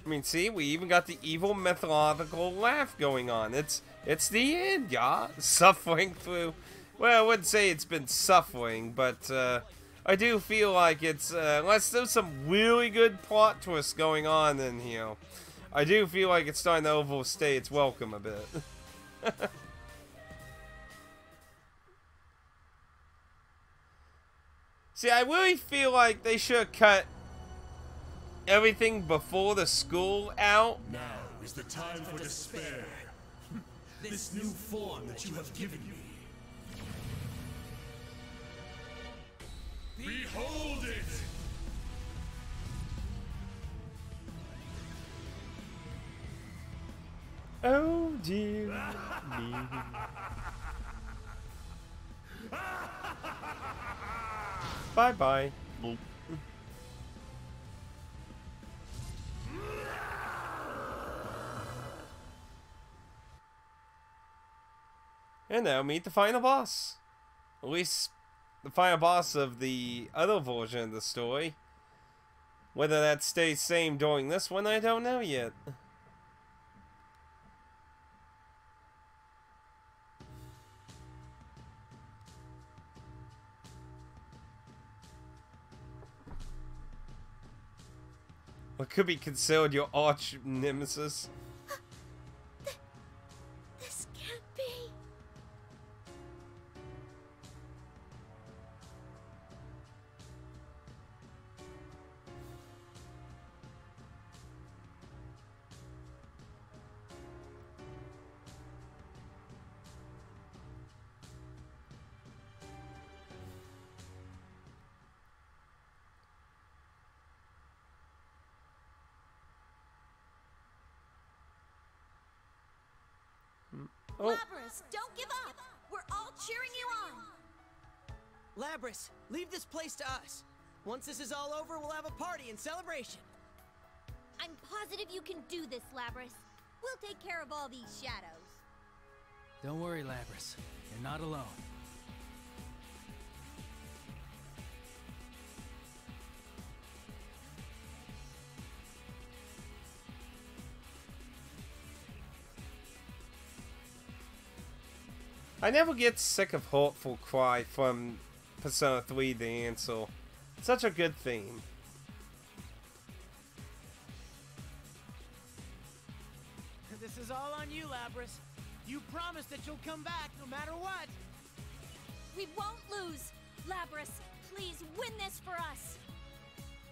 I mean, see, we even got the evil mythological laugh going on. It's the end, y'all. Suffering through. Well, I wouldn't say it's been suffering, but I do feel like it's unless there's some really good plot twists going on in here, I do feel like it's starting to overstay its welcome a bit. See, I really feel like they should have cut everything before the school out. Now is the time for despair. This new form that you have given me. Behold it! Oh dear me. Bye bye. And now meet the final boss. At least the final boss of the other version of the story. Whether that stays same during this one, I don't know yet. What could be considered your arch nemesis? This can't be. Oh. Labrys, don't give up! We're all cheering you on! Labrys, leave this place to us. Once this is all over, we'll have a party and celebration. I'm positive you can do this, Labrys. We'll take care of all these shadows. Don't worry, Labrys. You're not alone. I never get sick of Hurtful Cry from Persona 3 The Ansel. Such a good theme. This is all on you, Labrys. You promised that you'll come back no matter what. We won't lose. Labrys, please win this for us.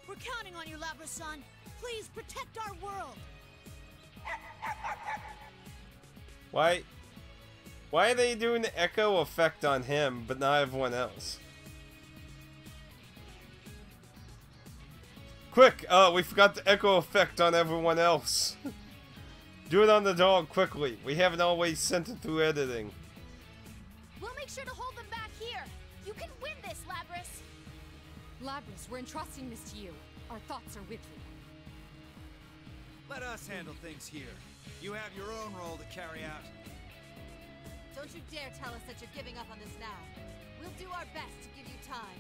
We're counting on you, Labrys-san. Please protect our world. Why are they doing the echo effect on him, but not everyone else? Quick! Oh, we forgot the echo effect on everyone else. Do it on the dog quickly. We haven't always sent it through editing. We'll make sure to hold them back here. You can win this, Labrys. Labrys, we're entrusting this to you. Our thoughts are with you. Let us handle things here. You have your own role to carry out. Don't you dare tell us that you're giving up on this now. We'll do our best to give you time.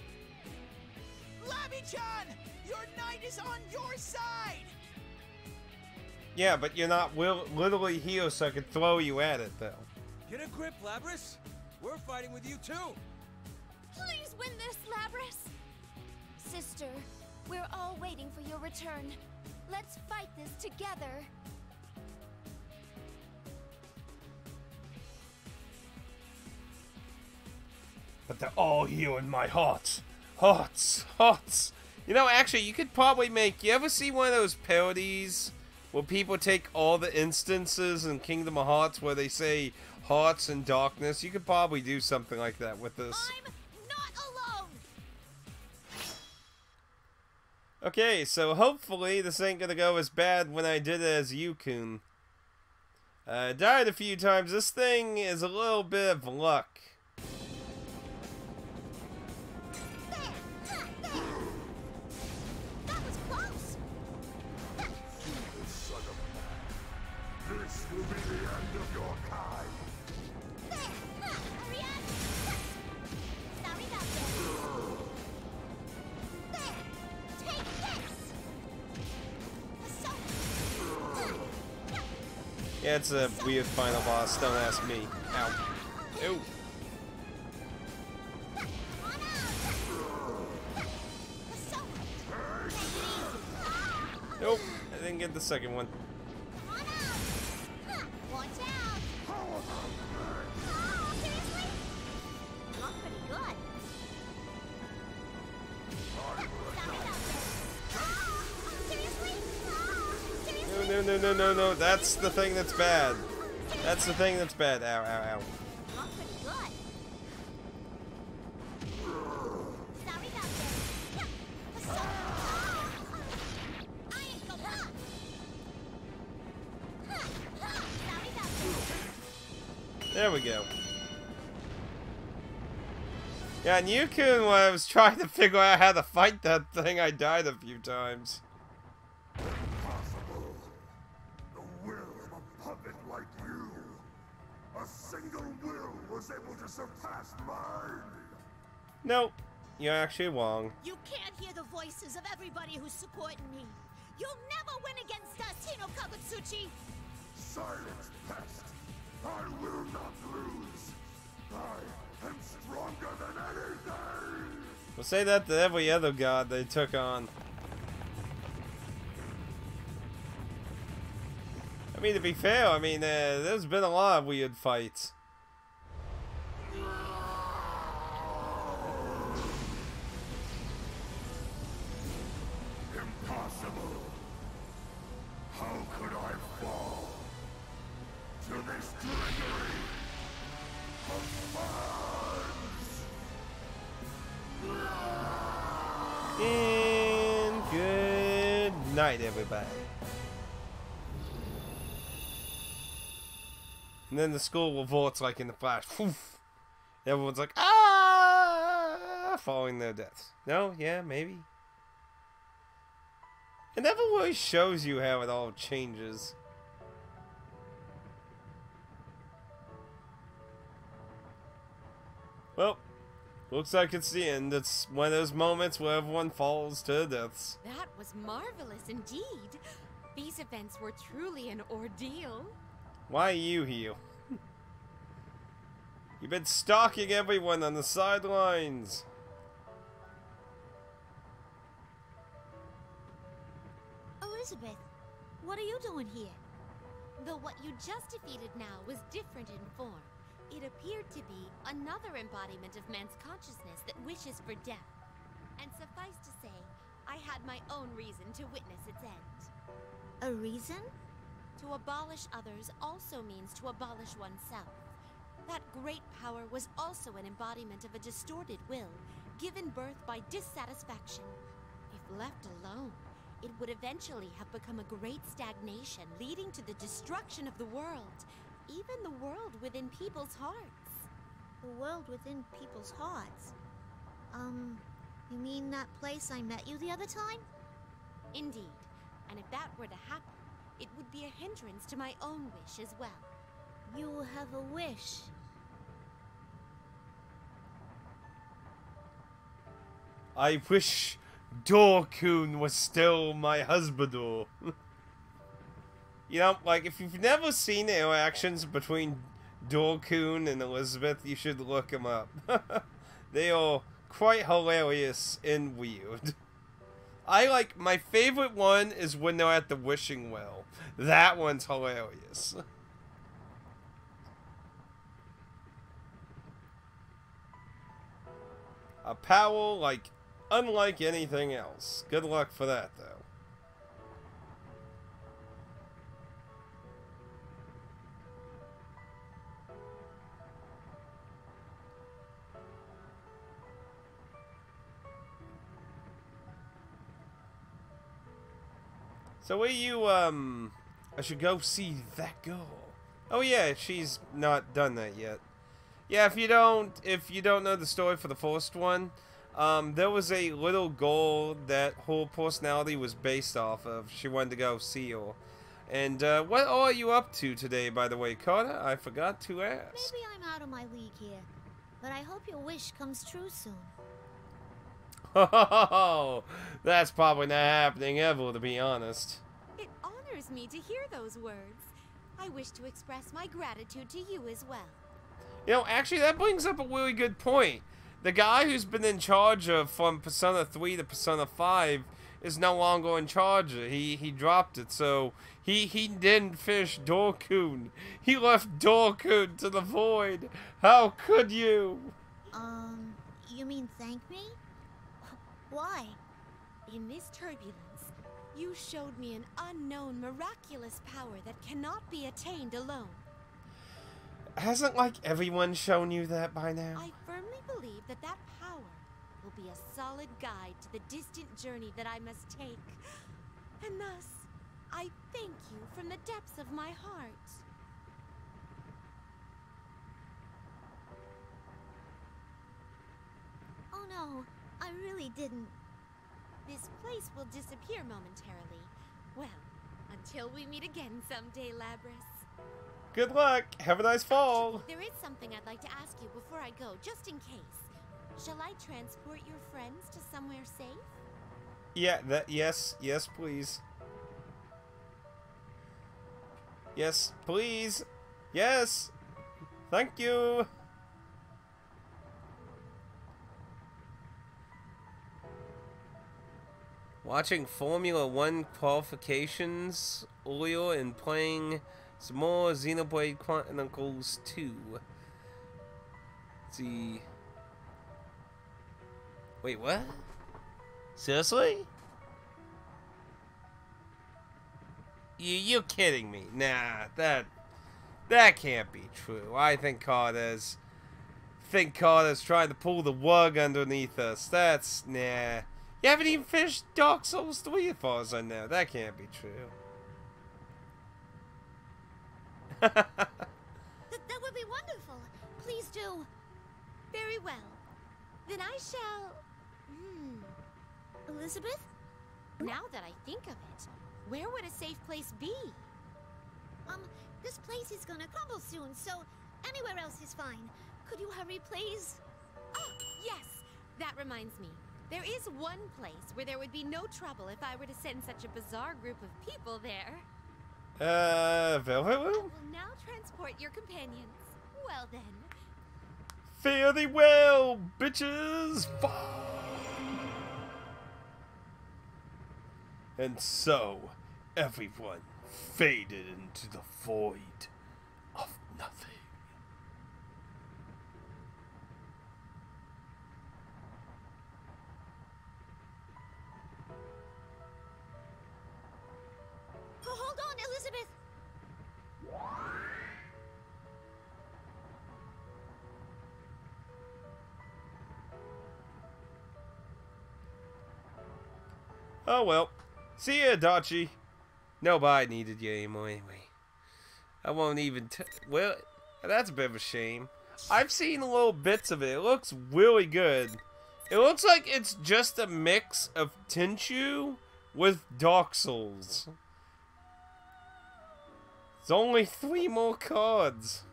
Labby-chan! Your knight is on your side! Yeah, but you're not literally here so I could throw you at it, though. Get a grip, Labrys. We're fighting with you, too. Please win this, Labrys. Sister, we're all waiting for your return. Let's fight this together. But they're all here in my heart. Hearts. You know, actually, you could probably make... You ever see one of those parodies where people take all the instances in Kingdom of Hearts where they say hearts and darkness? You could probably do something like that with this. I'm not alone! Okay, so hopefully this ain't gonna go as bad when I did it as Yukun. Died a few times. This thing is a little bit of luck. This will be the end of your kind. Hurry up! Sorry about this. Take this! Yeah, it's a weird final boss. Don't ask me. Ow. Ew. Nope, I didn't get the second one. Watch out! Oh, seriously? Not pretty good. Sorry about this. Seriously? Seriously? No. That's the thing that's bad. That's the thing that's bad. Ow. Not pretty good. Sorry about this. I ain't gonna run. Sorry about this. There we go. Yeah, and Yukun, when I was trying to figure out how to fight that thing, I died a few times. Impossible. The will of a puppet like you. A single will was able to surpass mine. Nope, you're actually wrong. You can't hear the voices of everybody who's supporting me. You'll never win against us, Hino Kagutsuchi! Silence, pest. I will not lose. I am stronger than anything. We'll say that to every other god they took on. I mean, to be fair, I mean, there's been a lot of weird fights. Impossible. How could I fall to this trickery of fans? And good night, everybody. And then the school revolts like in the Flash. Poof. Everyone's like, ah! following their deaths. No? Yeah, maybe. It never really shows you how it all changes. Well, looks like it's the end. It's one of those moments where everyone falls to their deaths. That was marvelous indeed. These events were truly an ordeal. Why are you here? You've been stalking everyone on the sidelines. Elizabeth, what are you doing here? Though what you just defeated now was different in form, it appeared to be another embodiment of man's consciousness that wishes for death. And suffice to say, I had my own reason to witness its end. A reason? To abolish others also means to abolish oneself. That great power was also an embodiment of a distorted will, given birth by dissatisfaction. If left alone, it would eventually have become a great stagnation, leading to the destruction of the world, even the world within people's hearts. The world within people's hearts? You mean that place I met you the other time? Indeed, and if that were to happen, it would be a hindrance to my own wish as well. You have a wish. I wish Dorkun was still my husband. You know, like, if you've never seen the interactions between Dorkun and Elizabeth, you should look them up. They are quite hilarious and weird. My favorite one is when they're at the wishing well. That one's hilarious. A power, unlike anything else. Good luck for that, though. So where you, I should go see that girl. Oh yeah, she's not done that yet. Yeah, if you don't know the story for the first one, there was a little girl that whole personality was based off of. She wanted to go see her. And, what are you up to today, by the way, Carter? I forgot to ask. Maybe I'm out of my league here, but I hope your wish comes true soon. Oh, that's probably not happening ever, to be honest. It honors me to hear those words. I wish to express my gratitude to you as well. You know, actually, that brings up a really good point. The guy who's been in charge of from Persona 3 to Persona 5 is no longer in charge. He dropped it, so he didn't finish Dorkun. He left Dorkun to the void. How could you? You mean thank me? Why? In this turbulence, you showed me an unknown, miraculous power that cannot be attained alone. Hasn't, everyone shown you that by now? I firmly believe that that power will be a solid guide to the distant journey that I must take. And thus, I thank you from the depths of my heart. Oh no, I really didn't. This place will disappear momentarily. Well, until we meet again someday, Labrys. Good luck. Have a nice fall. There is something I'd like to ask you before I go, just in case. Shall I transport your friends to somewhere safe? Yeah, yes, please. Yes, please. Yes. Thank you. Watching Formula 1 qualifications earlier and playing some more Xenoblade Chronicles 2. Let's see. Wait, what? Seriously? You're kidding me. Nah, that can't be true. I think Carter's trying to pull the rug underneath us. That's, nah. You haven't even finished Dark Souls 3 as far as I know. That can't be true. That would be wonderful. Please do. Very well. Then I shall... Elizabeth? Now that I think of it, where would a safe place be? This place is gonna crumble soon, so anywhere else is fine. Could you hurry, please? Oh, yes! That reminds me. There is one place where there would be no trouble if I were to send such a bizarre group of people there. Velvet Room? I will now transport your companions. Well then. Fare thee well, bitches! And so, everyone faded into the void of nothing. Oh, hold on, Elizabeth! Oh well. See ya, Dachi. Nobody needed you anymore anyway. I won't even well, that's a bit of a shame. I've seen little bits of it. It looks really good. It looks like it's just a mix of Tenchu with Dark Souls. It's only 3 more cards.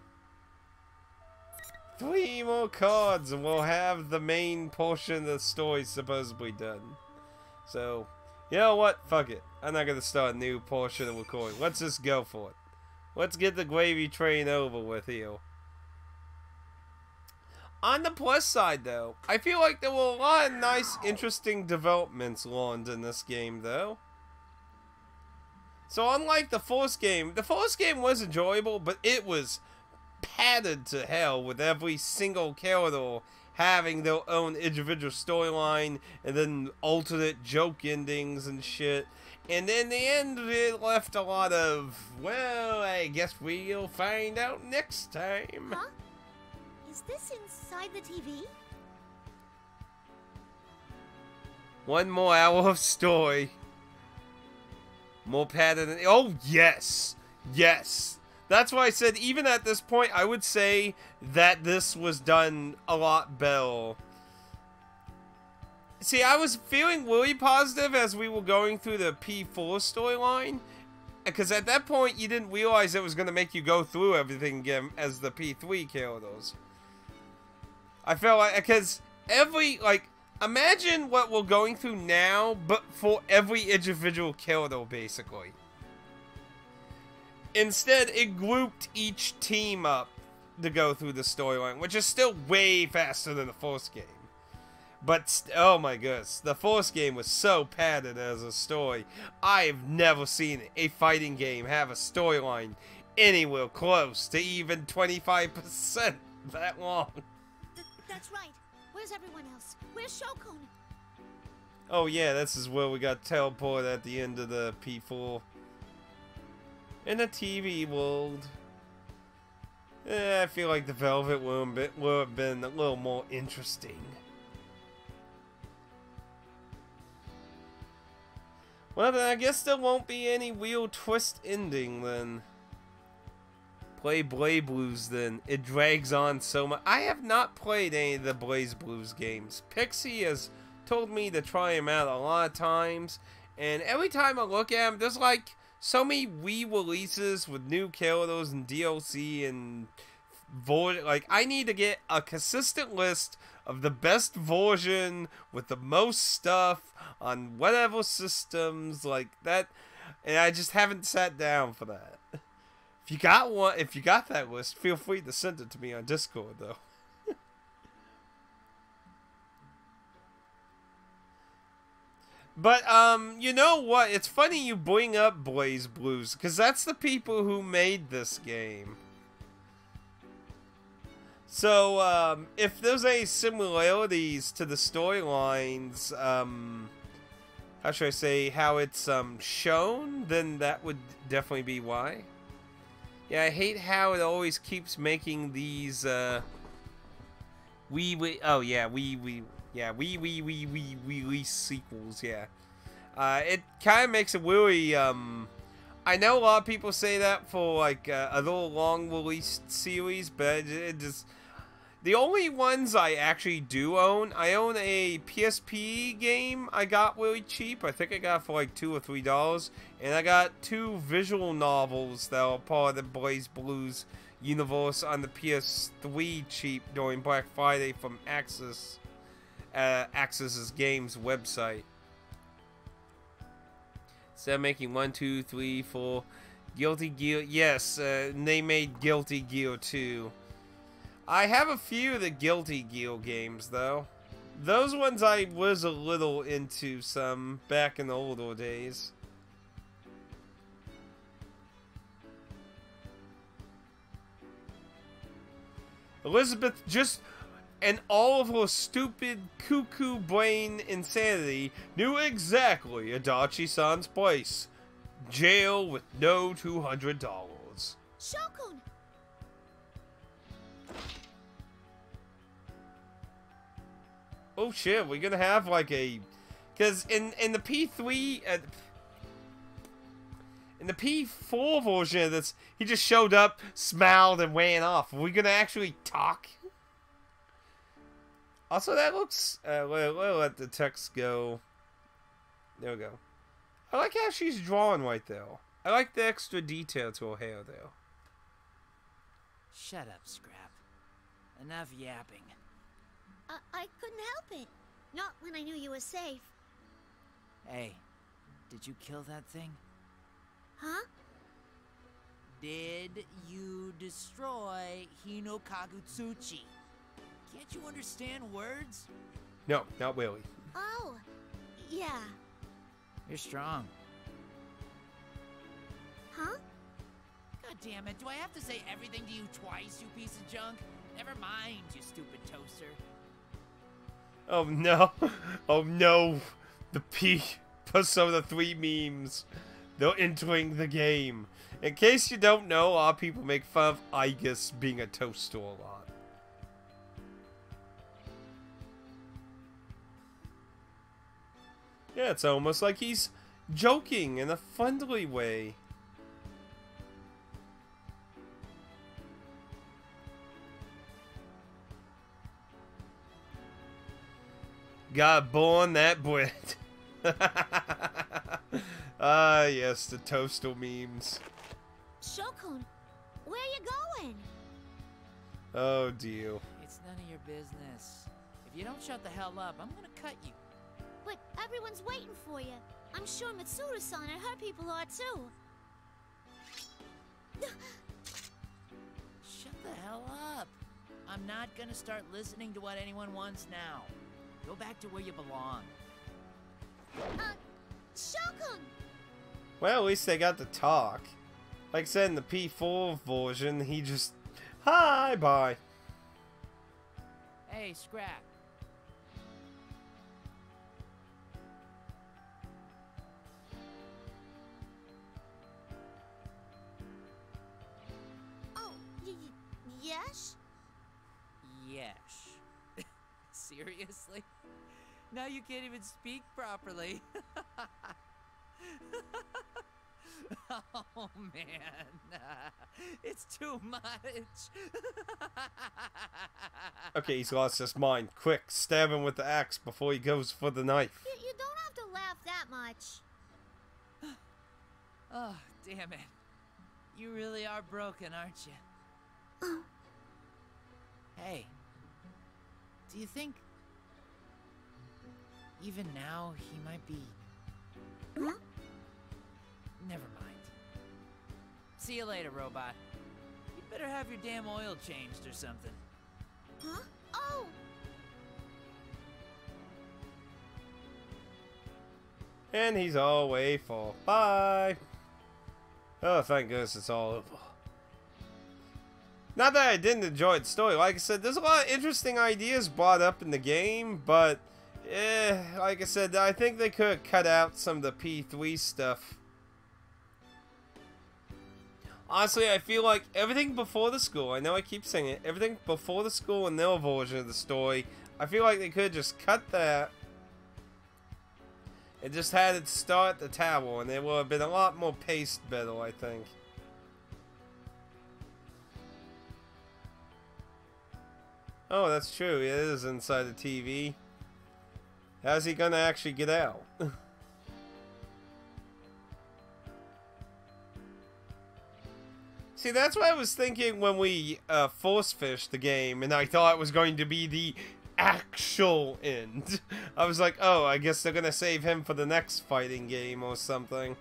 3 more cards and we'll have the main portion of the story supposedly done. So, you know what? Fuck it. I'm not gonna start a new portion of recording. Let's just go for it. Let's get the gravy train over with here. On the plus side, though, I feel like there were a lot of nice, interesting developments launched in this game, though. So unlike the first game was enjoyable, but it was padded to hell with every single character having their own individual storyline, and then alternate joke endings and shit. And in the end, it left a lot of, well, I guess we'll find out next time. Huh? Is this inside the TV? 1 more hour of story. More padded than... Oh, yes! Yes! That's why I said, even at this point, I would say that this was done a lot better. See, I was feeling really positive as we were going through the P4 storyline. Because at that point, you didn't realize it was going to make you go through everything again as the P3 characters. I felt like... Because every... Like, imagine what we're going through now, but for every individual character, basically. Instead, it grouped each team up to go through the storyline, which is still way faster than the first game. But, oh my goodness, the first game was so padded as a story. I've never seen a fighting game have a storyline anywhere close to even 25% that long. That's right. Where's everyone else? Where's Shokun? Oh yeah, this is where we got teleported at the end of the P4. In the TV world. I feel like the Velvet Room would have been a little more interesting. Well then, I guess there won't be any real twist ending then. Play Blaze Blues then. It drags on so much. I have not played any of the Blaze Blues games. Pixie has told me to try them out a lot of times. And every time I look at them, there's like so many re-releases with new characters and DLC and like, I need to get a consistent list of the best version with the most stuff on whatever systems like that, and I just haven't sat down for that. If you got that list, feel free to send it to me on Discord though. But, you know what? It's funny you bring up Blaze Blues, because that's the people who made this game. So, if there's any similarities to the storylines, how should I say, how it's, shown, then that would definitely be why. Yeah, I hate how it always keeps making these, release sequels, yeah. It kind of makes it really, I know a lot of people say that for, like, other long release series, but it just, The only ones I actually do own, I own a PSP game I got really cheap. I think I got it for like $2 or $3. And I got 2 visual novels that are part of the Blaze Blues universe on the PS3 cheap during Black Friday from Axis. Axis's Games website. Instead of making 1, 2, 3, 4... Guilty Gear... Yes, they made Guilty Gear 2. I have a few of the Guilty Gear games, though. Those ones I was a little into some back in the older days. Elizabeth just, and all of her stupid cuckoo brain insanity, knew exactly Adachi-san's place. Jail with no $200. Shokun! Oh shit, we're gonna have like a... Because in the P3... in the P4 version of this, he just showed up, smiled, and ran off. Are we gonna actually talk? Also, that looks... we'll let the text go. There we go. I like how she's drawn right there. I like the extra detail to her hair there. Shut up, Scrap. Enough yapping. I couldn't help it. Not when I knew you were safe. Hey, did you kill that thing? Huh? Did you destroy Hinokagutsuchi? Can't you understand words? No, not really. Oh, yeah. You're strong. Huh? God damn it, do I have to say everything to you twice, you piece of junk? Never mind, you stupid toaster. Oh no. Oh no. The Persona 3 memes. They're entering the game. In case you don't know, a lot of people make fun of Igus being a toaster a lot. Yeah, it's almost like he's joking in a friendly way. God born that bread. Ah, yes, the toaster memes. Shokun, where are you going? Oh, dear. It's none of your business. If you don't shut the hell up, I'm gonna cut you. But everyone's waiting for you. I'm sure Mitsuru-san and her people are too. Shut the hell up. I'm not gonna start listening to what anyone wants now. Go back to where you belong. Shokun! Well, at least they got to talk. Like I said, in the P4 version, he just... Hi, bye. Hey, Scrap. Oh, yes? Yes. Seriously? Now you can't even speak properly. Oh man, it's too much. Okay, he's lost his mind. Quick, stab him with the axe before he goes for the knife. You don't have to laugh that much. Oh, damn it. You really are broken, aren't you? Oh. Hey, do you think even now he might be... Huh? Never mind. See you later, robot. You better have your damn oil changed or something. Huh? Oh! And he's all way full. Bye! Oh, thank goodness it's all over. Not that I didn't enjoy the story. Like I said, there's a lot of interesting ideas brought up in the game, but... like I said, I think they could have cut out some of the P3 stuff. Honestly, I feel like everything before the school, I know I keep saying it, everything before the school and their version of the story, I feel like they could have just cut that and just had it start the tower, and it would have been a lot more paced better, I think. Oh, that's true. It is inside the TV. How's he gonna actually get out? See, that's what I was thinking when we force fished the game, and I thought it was going to be the actual end. I was like, oh, I guess they're gonna save him for the next fighting game or something.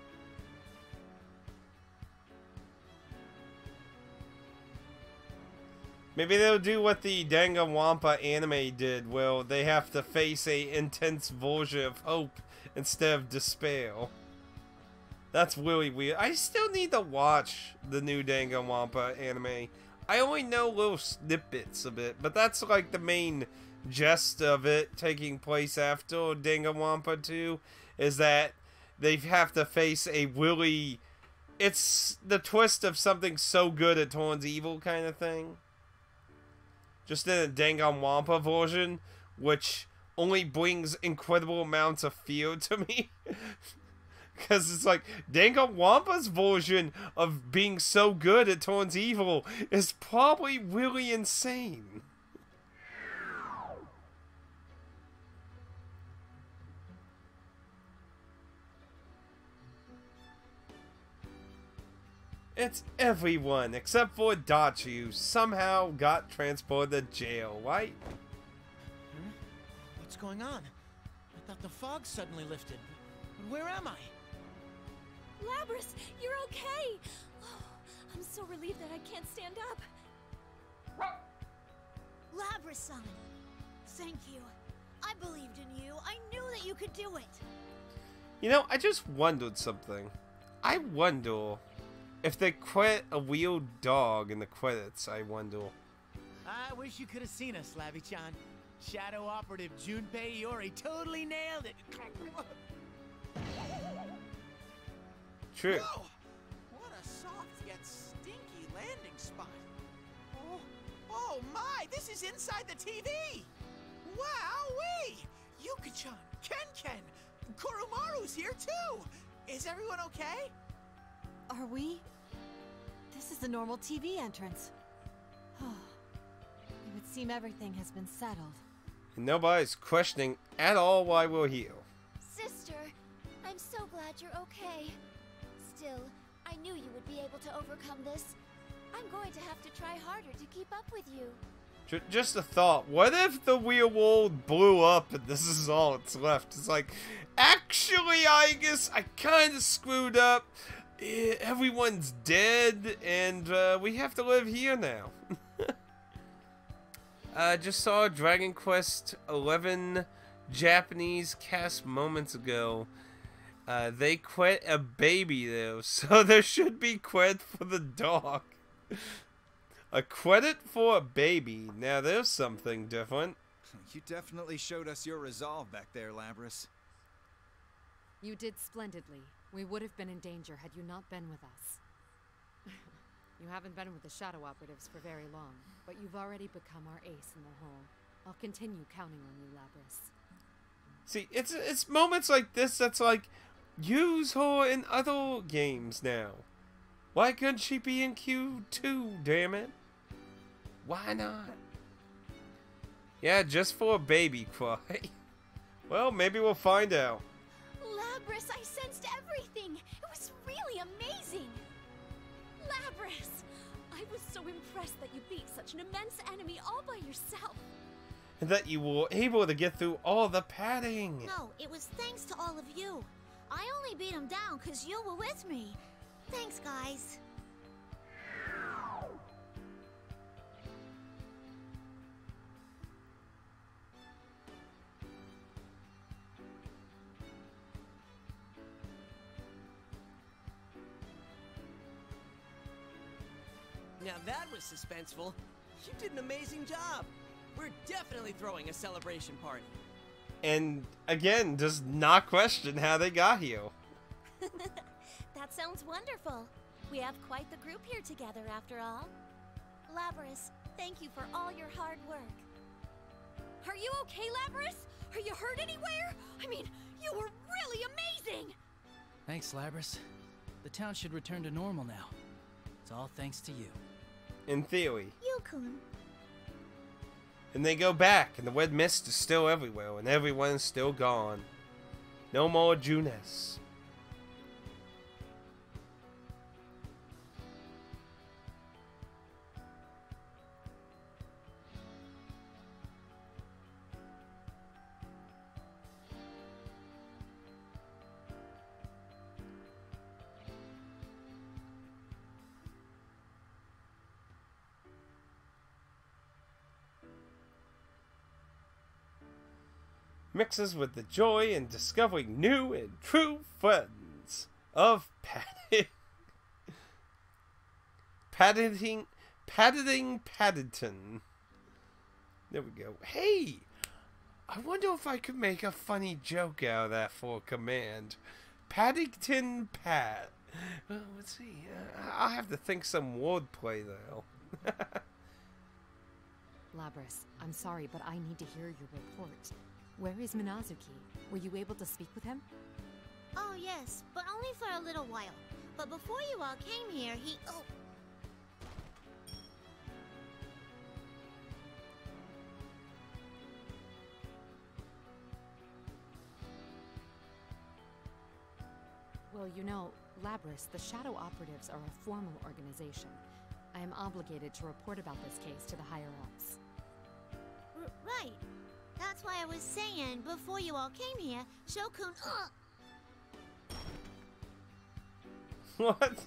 Maybe they'll do what the Danganronpa anime did, where they have to face a intense version of hope instead of despair. That's really weird. I still need to watch the new Danganronpa anime. I only know little snippets of it, but that's like the main gist of it taking place after Danganronpa 2, is that they have to face a really... It's the twist of something so good it turns evil kind of thing. Just in a Danganronpa version, which only brings incredible amounts of fear to me. Because it's like, Danganronpa's version of being so good it turns evil is probably really insane. It's everyone except for Dachi, who somehow got transported to jail, right? What's going on? I thought the fog suddenly lifted. But where am I? Labrys, you're okay! Oh, I'm so relieved that I can't stand up. Labrys-san, thank you. I believed in you. I knew that you could do it. You know, I just wondered something. I wonder if they credit a real dog in the credits, I wonder. I wish you could have seen us, Labby-chan. Shadow Operative Junpei Iori totally nailed it. True. Whoa! What a soft yet stinky landing spot. Oh my! This is inside the TV. Wowee! Yuka-chan, Ken, Koromaru's here too. Is everyone okay? Are we? This is a normal TV entrance. It would seem everything has been settled. And nobody's questioning at all why we're here. Sister, I'm so glad you're okay. Still, I knew you would be able to overcome this. I'm going to have to try harder to keep up with you. Just a thought. What if the real world blew up and this is all that's left? It's like, actually, I guess I kind of screwed up. Everyone's dead, and we have to live here now. Just saw Dragon Quest 11 Japanese cast moments ago. They quit a baby though, so there should be credit for the dog. A credit for a baby. Now there's something different. You definitely showed us your resolve back there, Labrys. You did splendidly. We would have been in danger had you not been with us. You haven't been with the Shadow Operatives for very long, but you've already become our ace in the hole. I'll continue counting on you, Labrys. See, it's moments like this that's like, use her in other games now. Why couldn't she be in Q2, damn it? Why not? Yeah, just for a baby cry. Well, maybe we'll find out. Labrys, I sensed everything. It was really amazing. Labrys, I was so impressed that you beat such an immense enemy all by yourself. And that you were able to get through all the padding. No, it was thanks to all of you. I only beat him down because you were with me. Thanks, guys. Now that was suspenseful. You did an amazing job. We're definitely throwing a celebration party. And again, does not question how they got here. That sounds wonderful. We have quite the group here together after all. Labrys, thank you for all your hard work. Are you okay, Labrys? Are you hurt anywhere? I mean, you were really amazing! Thanks, Labrys. The town should return to normal now. It's all thanks to you. In theory. Yukun. And they go back, and the red mist is still everywhere, and everyone is still gone. No more Junes. Mixes with the joy in discovering new and true friends of Paddington. There we go. Hey, I wonder if I could make a funny joke out of that for a command. Paddington Pat. Well, let's see. I'll have to think some wordplay though. Labras, I'm sorry, but I need to hear your report. Where is Minazuki? Were you able to speak with him? Oh, yes, but only for a little while. But before you all came here, he... Oh. Well, you know, Labras, the Shadow Operatives are a formal organization. I am obligated to report about this case to the higher-ups. Right. That's why I was saying, before you all came here, Shokun... What?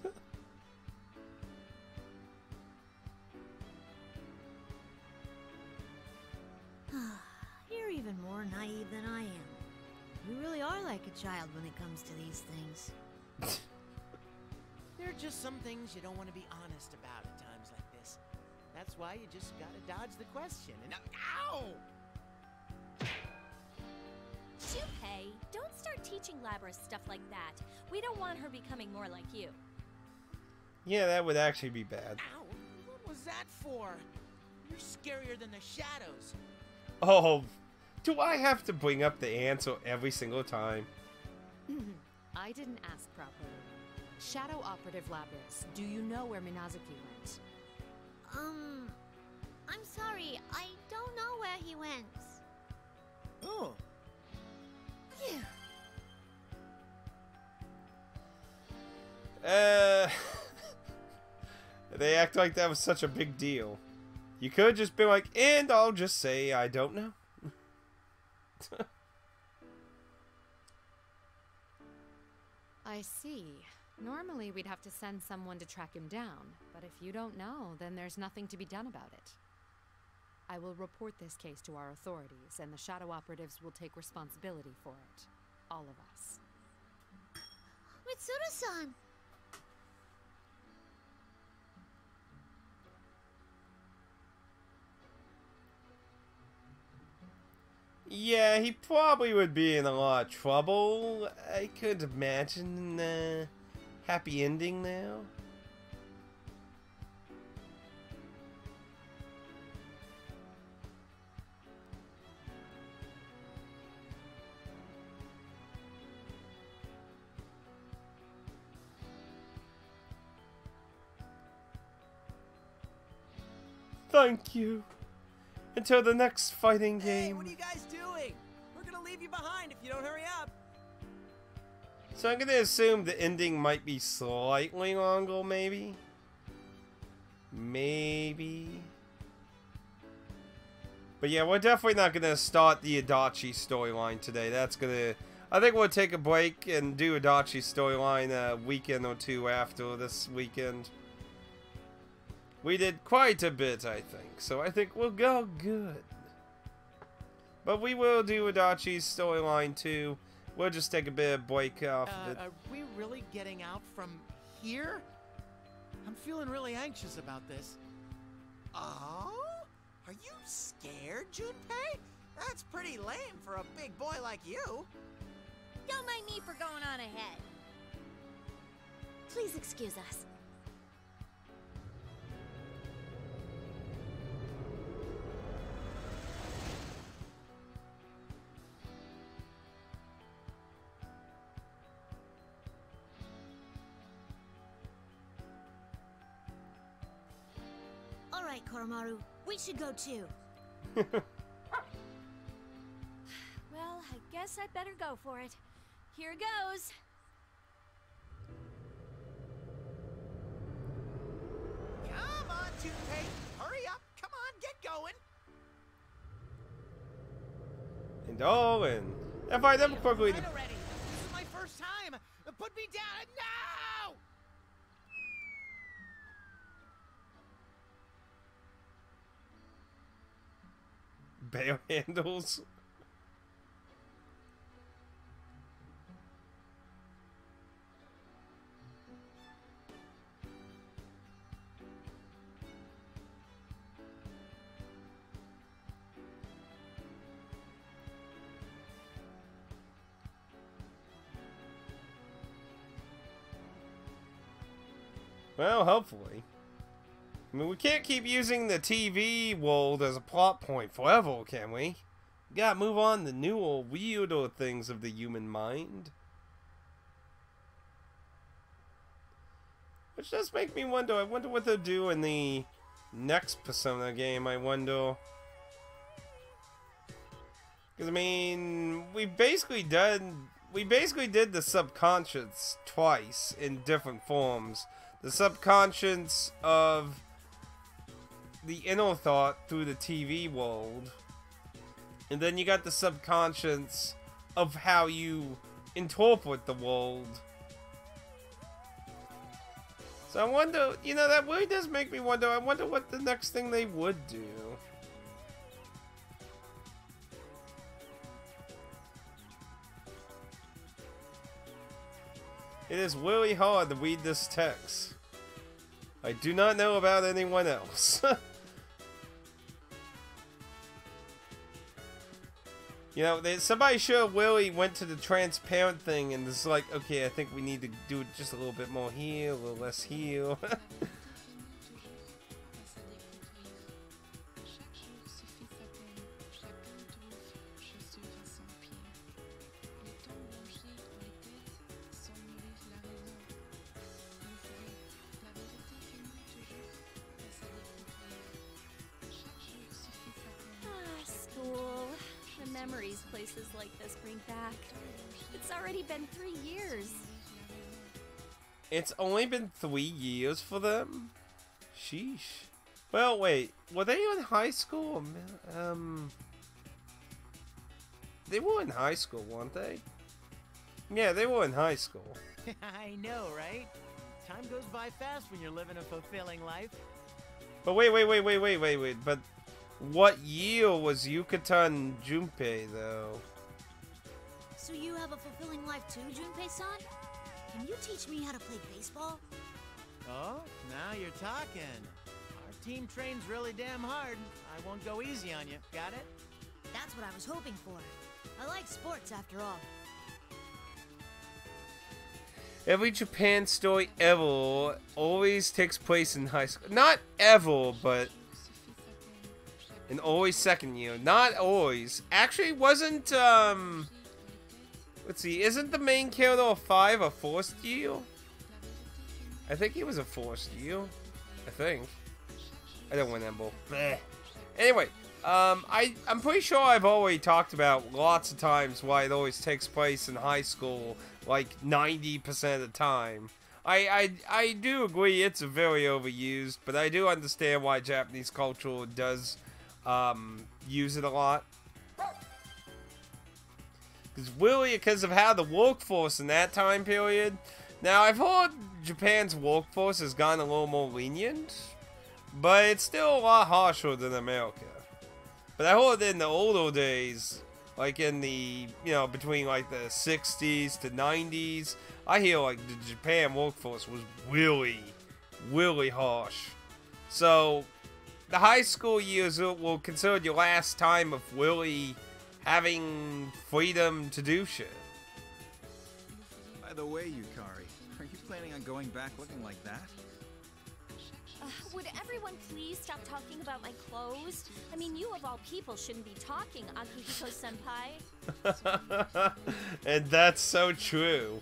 You're even more naive than I am. You really are like a child when it comes to these things. There are just some things you don't want to be honest about at times like this. That's why you just gotta dodge the question and... Ow! Junpei, don't start teaching Labras stuff like that. We don't want her becoming more like you. Yeah, that would actually be bad. Ow! What was that for? You're scarier than the shadows. Oh, do I have to bring up the answer every single time? I didn't ask properly. Shadow Operative Labras, do you know where Minazuki went? I'm sorry, I don't know where he went. Oh. Yeah. They act like that was such a big deal. You could just be like, and I'll just say I don't know. I see. Normally we'd have to send someone to track him down, but if you don't know, then there's nothing to be done about it. I will report this case to our authorities, and the Shadow Operatives will take responsibility for it. All of us. Mitsuru-san! Yeah, he probably would be in a lot of trouble. I could imagine a happy ending now. Thank you. Until the next fighting game. Hey, what are you guys doing? We're gonna leave you behind if you don't hurry up. So I'm gonna assume the ending might be slightly longer, maybe? Maybe? But yeah, we're definitely not gonna start the Adachi storyline today. That's gonna... I think we'll take a break and do Adachi storyline a weekend or two after this weekend. We did quite a bit, I think, so I think we'll go good. But we will do Adachi's storyline too. We'll just take a bit of break off of it. Are we really getting out from here? I'm feeling really anxious about this. Oh? Are you scared, Junpei? That's pretty lame for a big boy like you. Don't mind me for going on ahead. Please excuse us. Alright, Koromaru, we should go too. Well, I guess I'd better go for it. Here goes. Come on, Junpei. Hurry up. Come on, get going. And all in. If I never quickly. Right already. This is my first time. Put me down. No! Bail handles. Well, hopefully. I mean, we can't keep using the TV world as a plot point forever, can we? We gotta move on to newer, weirder things of the human mind. Which does make me wonder. I wonder what they'll do in the next Persona game, I wonder. Because, I mean, we basically did the subconscious twice in different forms. The subconscious of the inner thought through the TV world. And then you got the subconscious of how you interpret the world. So I wonder, you know, that really does make me wonder. I wonder what the next thing they would do. It is really hard to read this text. I do not know about anyone else. You know, somebody sure really went to the transparent thing and was like, okay, I think we need to do just a little bit more here, a little less here. School. The memories places like this bring back. It's already been 3 years. It's only been 3 years for them? Sheesh. Well, wait. Were they in high school? They were in high school, weren't they? Yeah, they were in high school. I know, right? Time goes by fast when you're living a fulfilling life. But wait. But what year was Yukata and Junpei, though? So you have a fulfilling life too, Junpei-san? Can you teach me how to play baseball? Oh, now you're talking. Our team trains really damn hard. I won't go easy on you. Got it? That's what I was hoping for. I like sports after all. Every Japan story ever always takes place in high school. Not ever, but in always second year. Not always. Actually, wasn't, let's see, isn't the main character of 5 a forced year? I think he was a forced year. I think. I don't remember. Bleh. Anyway, I'm pretty sure I've already talked about lots of times why it always takes place in high school, like 90% of the time. I do agree it's very overused, but I do understand why Japanese culture does use it a lot. Because really, because of how the workforce in that time period. Now, I've heard Japan's workforce has gotten a little more lenient, but it's still a lot harsher than America. But I heard in the older days, like in the, you know, between like the 60s to 90s, I hear like the Japan workforce was really, really harsh. So, the high school years were considered your last time of really having freedom to do shit. By the way, Yukari, are you planning on going back looking like that? Would everyone please stop talking about my clothes? I mean, you of all people shouldn't be talking, Akihiko-senpai. And that's so true.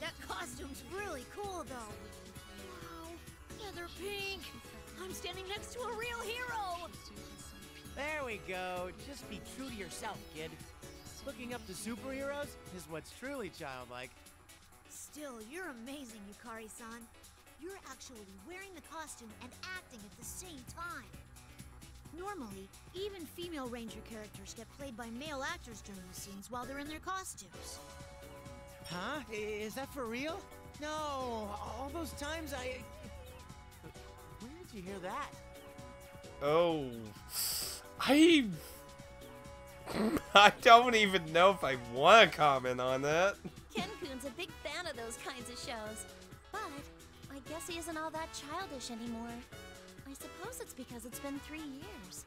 That costume's really cool, though. Wow, feather pink. I'm standing next to a real hero. There we go. Just be true to yourself, kid. Looking up to superheroes is what's truly childlike. Still, you're amazing, Yukari-san. You're actually wearing the costume and acting at the same time. Normally, even female ranger characters get played by male actors during the scenes while they're in their costumes. Huh? Is that for real? No, all those times Where did you hear that? Oh, I don't even know if I want to comment on that. Ken-kun's a big fan of those kinds of shows. But I guess he isn't all that childish anymore. I suppose it's because it's been 3 years.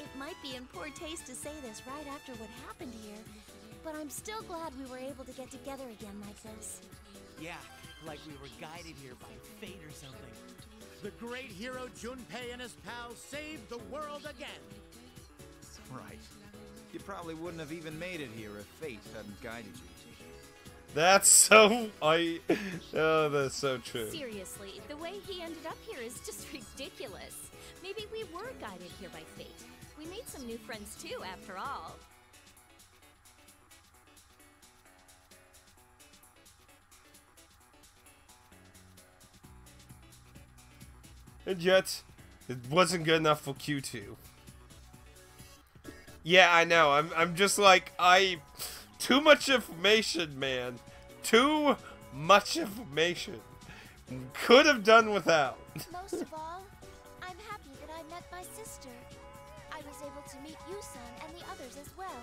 It might be in poor taste to say this right after what happened here, but I'm still glad we were able to get together again like this. Yeah, like we were guided here by fate or something. The great hero Junpei and his pals saved the world again. Right. You probably wouldn't have even made it here if fate hadn't guided you. That's so oh, that's so true. Seriously, the way he ended up here is just ridiculous. Maybe we were guided here by fate. We made some new friends too, after all. And yet, it wasn't good enough for Q2. Yeah, I know. I'm just like, too much information, man. Too much information. Could have done without. Most of all, I'm happy that I met my sister. I was able to meet Yusan and the others as well.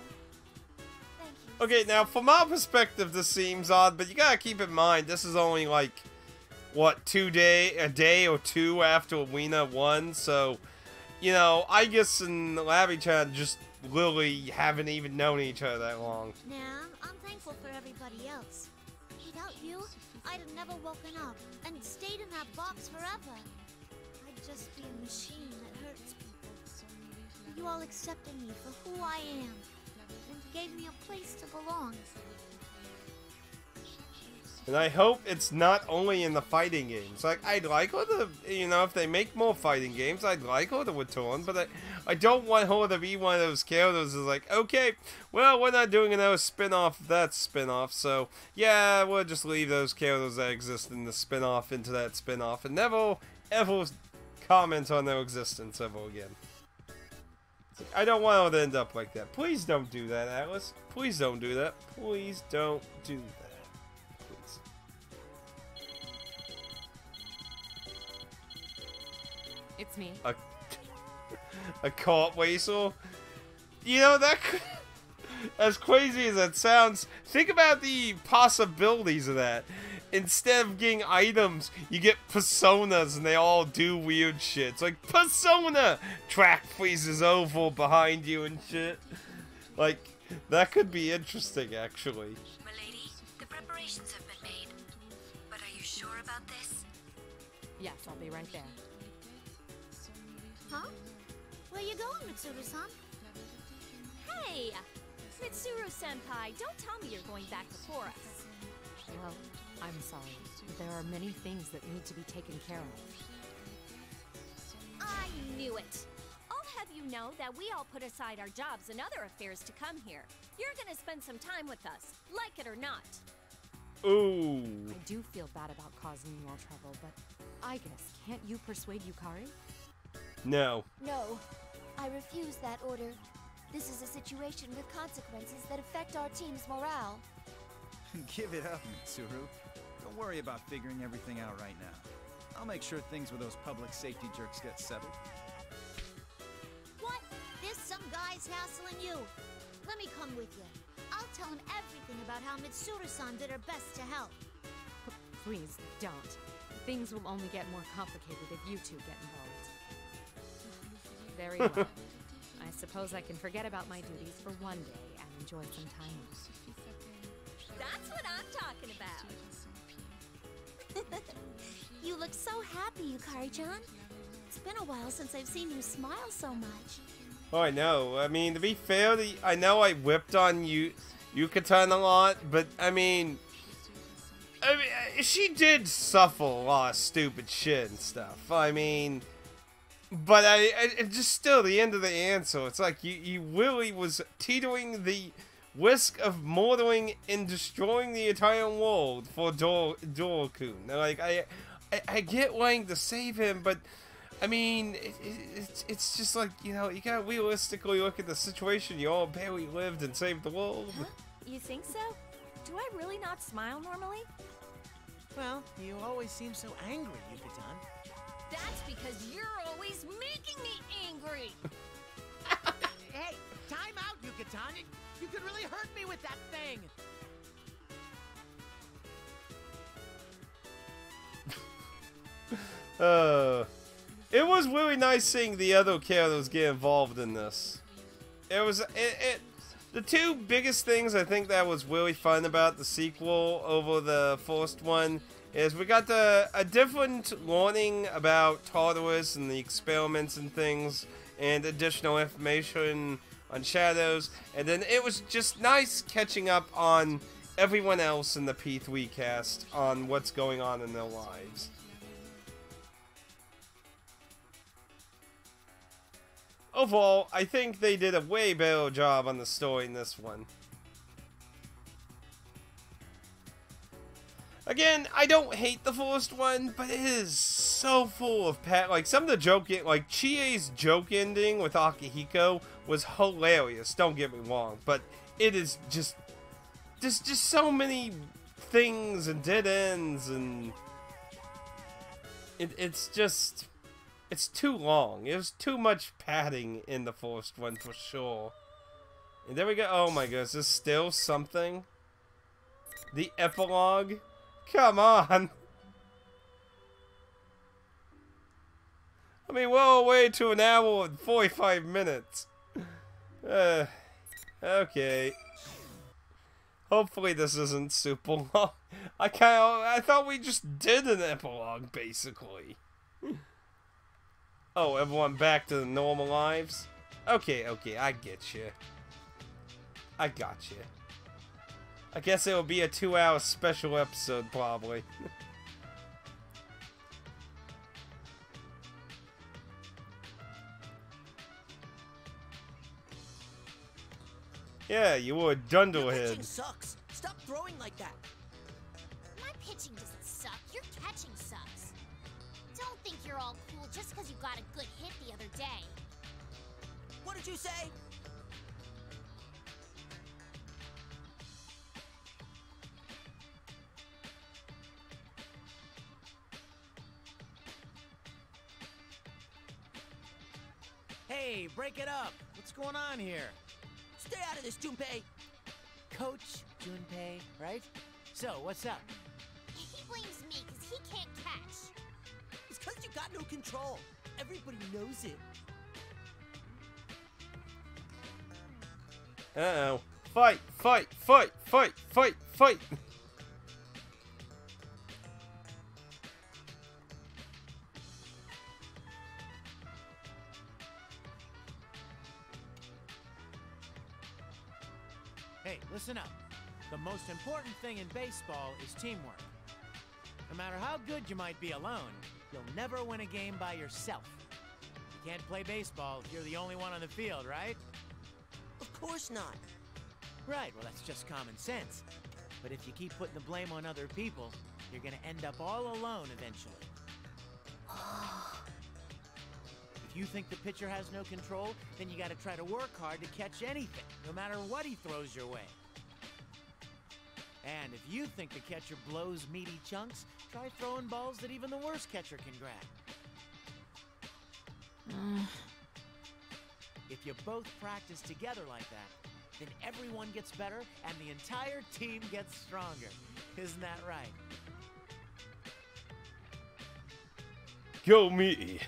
Thank you. Okay, now from our perspective, this seems odd, but you gotta keep in mind this is only like, what, a day or two after Wina won, so, you know, I guess and Labby-chan just literally haven't even known each other that long. Nah, I'm thankful for everybody else. Without you, I'd have never woken up and stayed in that box forever. I'd just be a machine that hurts people. You all accepted me for who I am and gave me a place to belong. And I hope it's not only in the fighting games. Like, I'd like her to, you know, if they make more fighting games, I'd like her to return, but I don't want her to be one of those characters who's like, okay, well, we're not doing another spin-off of that spin-off, so, yeah, we'll just leave those characters that exist in the spin-off into that spin-off, and never, ever comment on their existence ever again. I don't want her to end up like that. Please don't do that, Atlas. Please don't do that. Please don't do that. It's me. A cart whistle? You know, that could, as crazy as that sounds, think about the possibilities of that. Instead of getting items, you get personas and they all do weird shit. It's like, persona! Track freezes over behind you and shit. Like, that could be interesting, actually. Milady, the preparations have been made. But are you sure about this? Yes, I'll be right there. Huh? Where you going, Mitsuru-san? Hey! Mitsuru-senpai, don't tell me you're going back before us. Well, I'm sorry. There are many things that need to be taken care of. I knew it! I'll have you know that we all put aside our jobs and other affairs to come here. You're gonna spend some time with us, like it or not. Ooh. I do feel bad about causing you all trouble, but I guess, can't you persuade Yukari? No. No, I refuse that order. This is a situation with consequences that affect our team's morale. Give it up, Mitsuru. Don't worry about figuring everything out right now. I'll make sure things with those public safety jerks get settled. What? There's some guys hassling you. Let me come with you. I'll tell him everything about how Mitsuru-san did her best to help. Please, don't. Things will only get more complicated if you two get involved. Very well. I suppose I can forget about my duties for one day and enjoy some time off. That's what I'm talking about. You look so happy, Yukari-chan. It's been a while since I've seen you smile so much. Oh, I know. I mean, to be fair, I know I whipped on Yucatan a lot, but I mean, she did suffer a lot of stupid shit and stuff. I mean, But it's just still the end of the answer. It's like you really was teetering the risk of mortaling and destroying the entire world for Dorokun. Like I get wanting to save him, but I mean it's just like, you know, you gotta realistically look at the situation. You all barely lived and saved the world. Huh? You think so? Do I really not smile normally? Well, you always seem so angry, Yucatan. That's because you're always making me angry! Hey, time out, Yucatan! You could really hurt me with that thing! It was really nice seeing the other characters get involved in this. The two biggest things I think that was really fun about the sequel over the first one is we got a different learning about Tartarus and the experiments and things, and additional information on Shadows, and then it was just nice catching up on everyone else in the P3 cast on what's going on in their lives. Overall, I think they did a way better job on the story in this one. Again, I don't hate the first one, but it is so full of like some of the joke, like Chie's joke ending with Akihiko was hilarious. Don't get me wrong, but it is just there's just so many things and dead ends, and it's too long. There's too much padding in the first one for sure. And there we go. Oh my goodness, there's still something. The epilogue. Come on! I mean, we're all the way to an hour and 45 minutes. Okay. Hopefully this isn't super long. I thought we just did an epilogue, basically. Oh, everyone back to the normal lives? Okay, I get you. I got you. I guess it'll be a 2-hour special episode, probably. Yeah, you were a dunderhead. Your pitching sucks. Stop throwing like that. My pitching doesn't suck. Your catching sucks. Don't think you're all cool just because you got a good hit the other day. What did you say? Hey, break it up. What's going on here? Stay out of this, Junpei. Coach Junpei, right? So, what's up? He blames me because he can't catch. It's because you got no control. Everybody knows it. Uh-oh. Fight, fight, fight, fight, fight, fight! Hey, listen up. The most important thing in baseball is teamwork. No matter how good you might be alone, you'll never win a game by yourself. You can't play baseball if you're the only one on the field, right? Of course not. Right, well, that's just common sense. But if you keep putting the blame on other people, you're gonna end up all alone eventually. If you think the pitcher has no control, then you gotta try to work hard to catch anything, no matter what he throws your way. And if you think the catcher blows meaty chunks, try throwing balls that even the worst catcher can grab. If you both practice together like that, then everyone gets better and the entire team gets stronger. Isn't that right? Go me!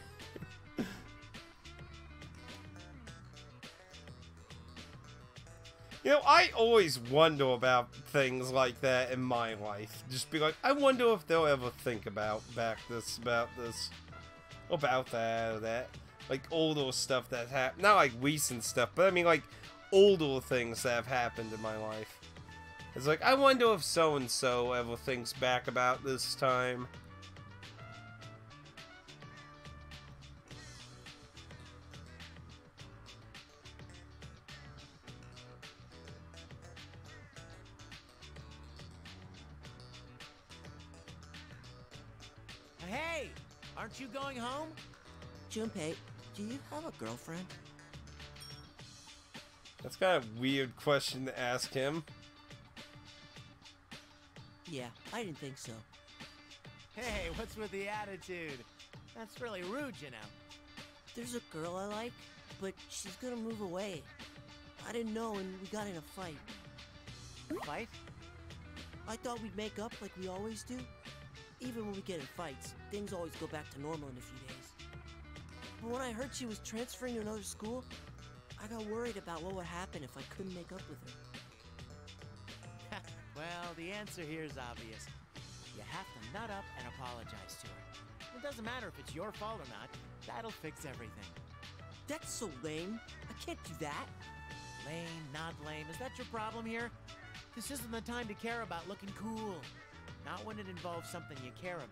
You know, I always wonder about things like that in my life. Just be like, I wonder if they'll ever think about that, or that. Like, older stuff that happened. Not like recent stuff, but I mean, like, older things that have happened in my life. It's like, I wonder if so-and-so ever thinks back about this time. hey! Aren't you going home? Junpei, do you have a girlfriend? That's kind of a weird question to ask him. Yeah, I didn't think so. Hey, what's with the attitude? That's really rude, you know. There's a girl I like, but she's gonna move away. I didn't know and we got in a fight. Fight? I thought we'd make up like we always do. Even when we get in fights, things always go back to normal in a few days. But when I heard she was transferring to another school, I got worried about what would happen if I couldn't make up with her. Well, the answer here is obvious. You have to nut up and apologize to her. It doesn't matter if it's your fault or not. That'll fix everything. That's so lame. I can't do that. Lame, not lame. Is that your problem here? This isn't the time to care about looking cool. Not when it involves something you care about.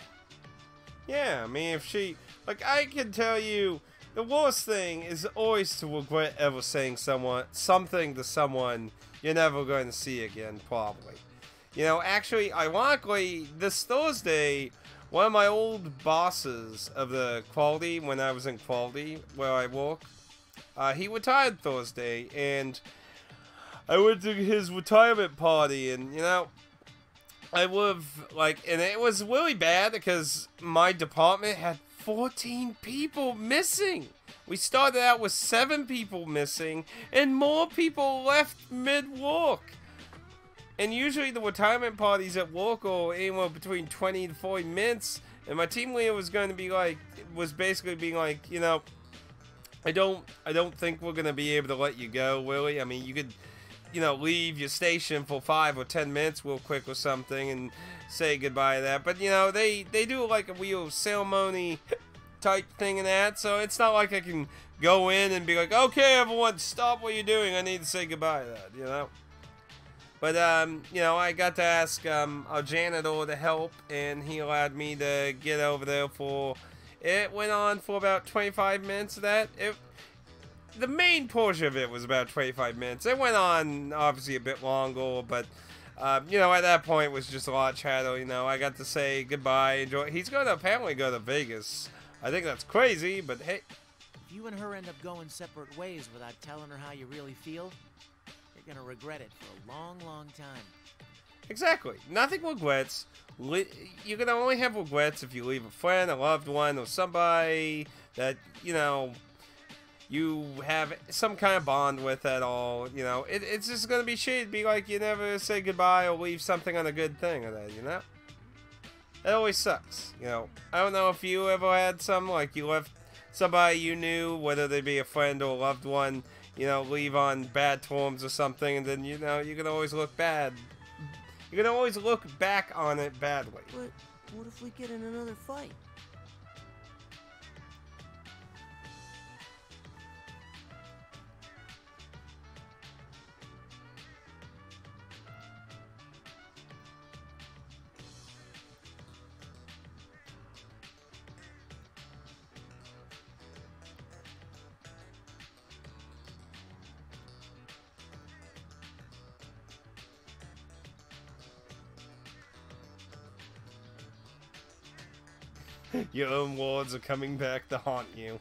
Yeah, I mean, if she... Like, I can tell you, the worst thing is always to regret ever saying something to someone you're never going to see again, probably. You know, actually, ironically, this Thursday, one of my old bosses of the quality, when I was in quality, where I work, he retired Thursday, and I went to his retirement party, and, you know, I live, like, and it was really bad because my department had 14 people missing. We started out with 7 people missing, and more people left mid-work. And usually the retirement parties at work are anywhere between 20 to 40 minutes, and my team leader was going to be like, was basically being like, you know, I don't think we're going to be able to let you go, really. I mean, you could, you know, leave your station for 5 or 10 minutes real quick or something and say goodbye to that. But, you know, they do like a real ceremony type thing and that, so it's not like I can go in and be like, okay, everyone, stop what you're doing. I need to say goodbye to that, you know? But, you know, I got to ask our janitor to help, and he allowed me to get over there for... It went on for about 25 minutes of that. The main portion of it was about 25 minutes. It went on, obviously, a bit longer, but, you know, at that point, it was just a lot of chatter, you know. I got to say goodbye, enjoy. He's going to apparently go to Vegas. I think that's crazy, but hey. If you and her end up going separate ways without telling her how you really feel, you're gonna regret it for a long, long time. Exactly. Nothing regrets. You're gonna only have regrets if you leave a friend, a loved one, or somebody that, you know, you have some kind of bond with at all. You know, it's just gonna be shitty to be like you never say goodbye or leave something on a good thing or that, you know? That always sucks, you know. I don't know if you ever had some, like you left somebody you knew, whether they be a friend or a loved one, you know, leave on bad terms or something, and then, you know, you can always look bad. You can always look back on it badly. But what if we get in another fight? Your own words are coming back to haunt you.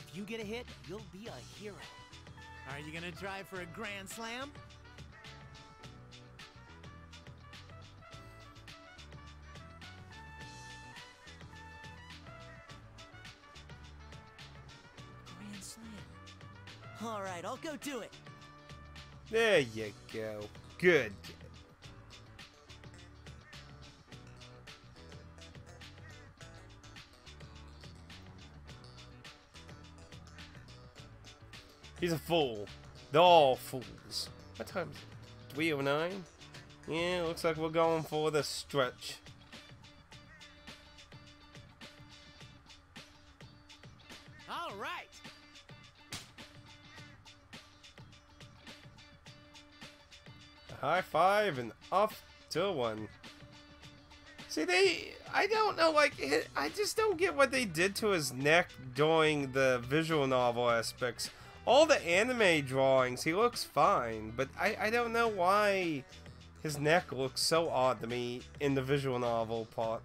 If you get a hit, you'll be a hero. Are you gonna try for a grand slam? Grand slam. All right, I'll go do it. There you go. Good. He's a fool. They're all fools. What time is it? 3:09? Yeah, looks like we're going for the stretch. All right. A high five and off to one. See, I don't know, like, I just don't get what they did to his neck during the visual novel aspects. All the anime drawings, he looks fine, but I don't know why his neck looks so odd to me in the visual novel part.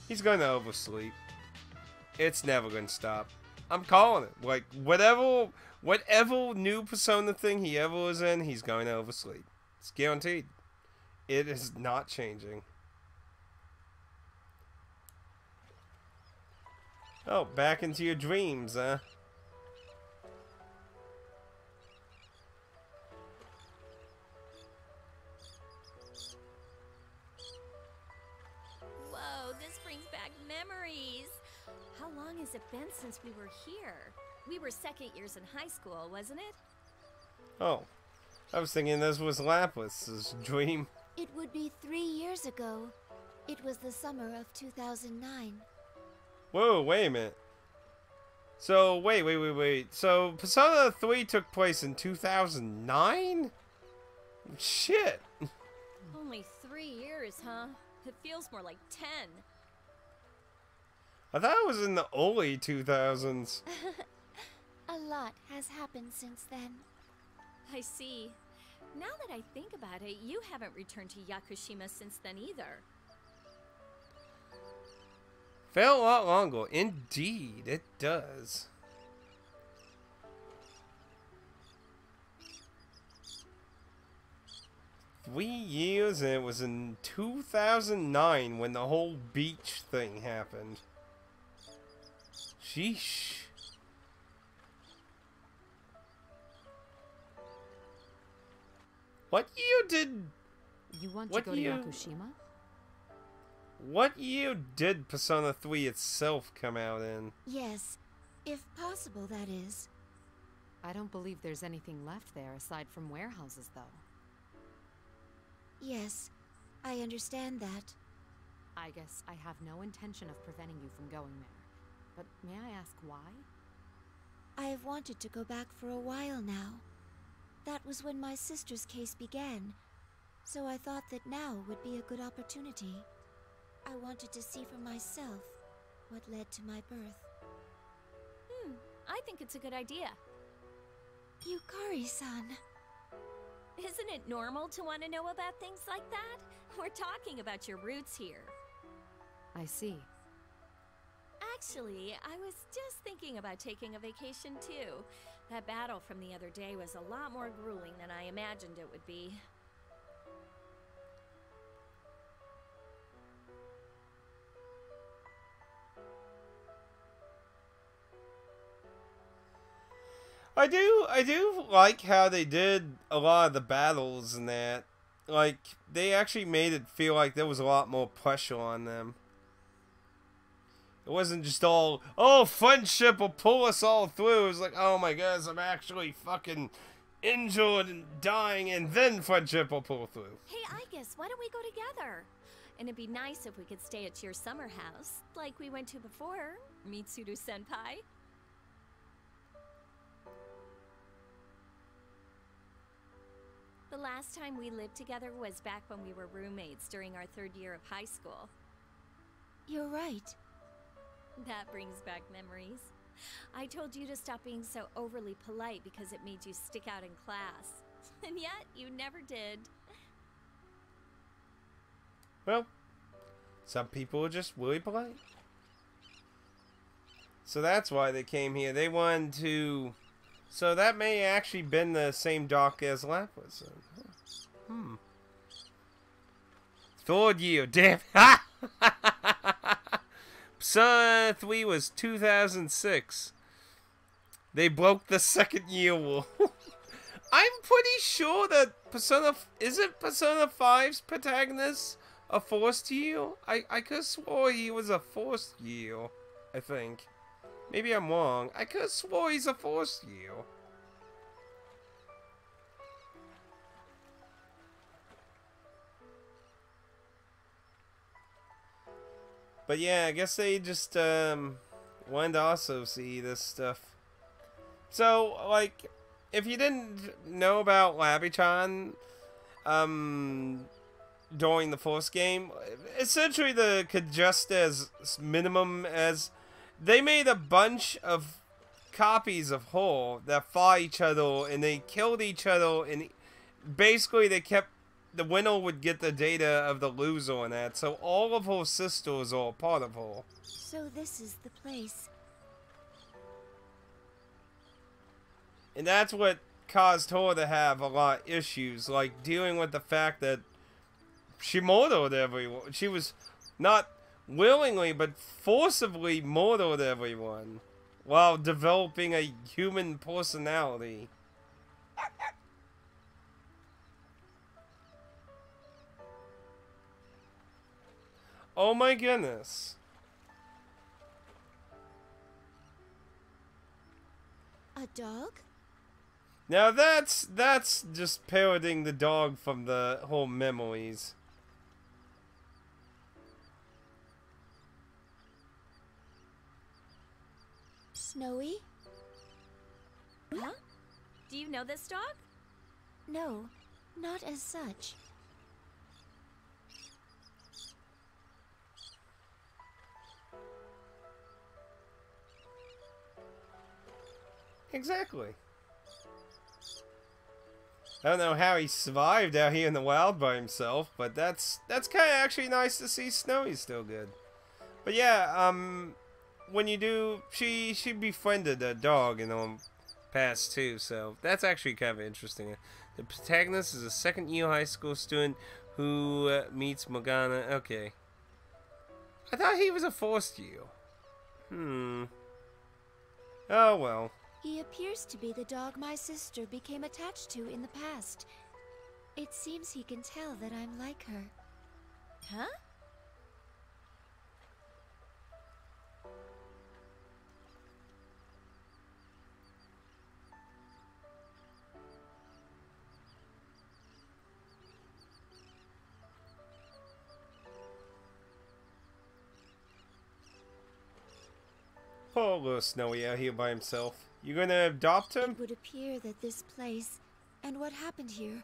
He's going to oversleep. It's never going to stop. I'm calling it. Like, whatever new Persona thing he ever was in, he's going to oversleep. It's guaranteed. It is not changing. Oh, back into your dreams, huh? Whoa, this brings back memories. How long has it been since we were here? We were second years in high school, wasn't it? Oh, I was thinking this was Lapis' dream. It would be 3 years ago. It was the summer of 2009. Whoa, wait a minute. So, wait. So, Persona 3 took place in 2009? Shit. Only 3 years, huh? It feels more like 10. I thought it was in the early 2000s. A lot has happened since then. I see. Now that I think about it, you haven't returned to Yakushima since then either. Felt a lot longer. Indeed, it does. Three years, and it was in 2009 when the whole beach thing happened. Sheesh. What year did... You want to go to Yakushima? What year did Persona 3 itself come out in? Yes, if possible, that is. I don't believe there's anything left there aside from warehouses, though. Yes, I understand that. I guess I have no intention of preventing you from going there. But may I ask why? I have wanted to go back for a while now. That was when my sister's case began, so I thought that now would be a good opportunity. I wanted to see for myself what led to my birth. I think it's a good idea. Yukari-san. Isn't it normal to want to know about things like that? We're talking about your roots here. I see. Actually, I was just thinking about taking a vacation too. That battle from the other day was a lot more grueling than I imagined it would be. I do like how they did a lot of the battles and that. Like, they actually made it feel like there was a lot more pressure on them. It wasn't just all, oh, friendship will pull us all through. It was like, oh my gosh, I'm actually fucking injured and dying, and then friendship will pull through. Hey, I guess, why don't we go together? And it'd be nice if we could stay at your summer house, like we went to before, Mitsuru-senpai. The last time we lived together was back when we were roommates during our 3rd year of high school. You're right. That brings back memories. I told you to stop being so overly polite because it made you stick out in class. And yet, you never did. Well, some people are just really polite. So that's why they came here. They wanted to... So that may actually been the same dock as Lapis. Third year, damn. Persona 3 was 2006. They broke the second year rule. I'm pretty sure that isn't Persona 5's protagonist a forced year? I could have swore he was a forced year, I think. Maybe I'm wrong. I could have swore he's a forced year. But yeah, I guess they just wanted to also see this stuff. So, like, if you didn't know about Labichan, during the first game, essentially the could just as minimum as they made a bunch of copies of her that fought each other and they killed each other, and basically they kept the winner would get the data of the loser on that, so all of her sisters are a part of her. So this is the place. And that's what caused her to have a lot of issues, like dealing with the fact that she murdered everyone. She was not willingly, but forcibly murdered everyone while developing a human personality. Oh my goodness. A dog? Now that's just parroting the dog from the whole memories. Snowy? Huh? Do you know this dog? No, not as such. Exactly. I don't know how he survived out here in the wild by himself, but that's kind of actually nice to see Snowy's still good. But yeah, when you do, she befriended a dog in the past too, so that's actually kind of interesting. The protagonist is a second-year high school student who meets Morgana. Okay. I thought he was a first year. Oh well. He appears to be the dog my sister became attached to in the past. It seems he can tell that I'm like her. Huh? Poor little Snowy out here by himself. You gonna adopt him? It would appear that this place, and what happened here,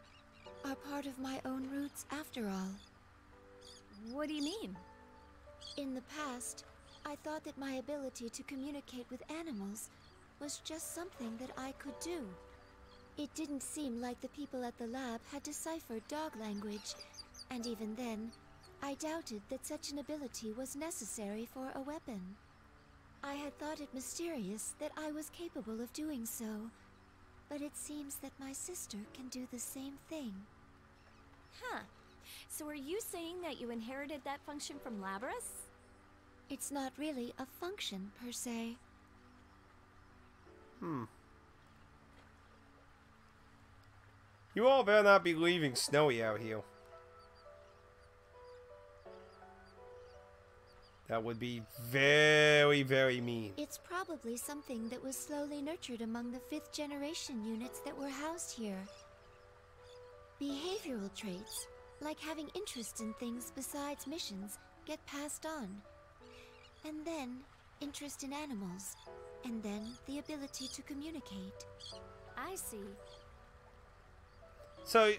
are part of my own roots after all. What do you mean? In the past, I thought that my ability to communicate with animals was just something that I could do. It didn't seem like the people at the lab had deciphered dog language, and even then, I doubted that such an ability was necessary for a weapon. I had thought it mysterious that I was capable of doing so, but it seems that my sister can do the same thing. Huh. So are you saying that you inherited that function from Labras? It's not really a function, per se. You all better not be leaving Snowy out here. That would be very, very mean. It's probably something that was slowly nurtured among the 5th generation units that were housed here. Behavioral traits, like having interest in things besides missions, get passed on. And then, interest in animals. And then, the ability to communicate. I see. So,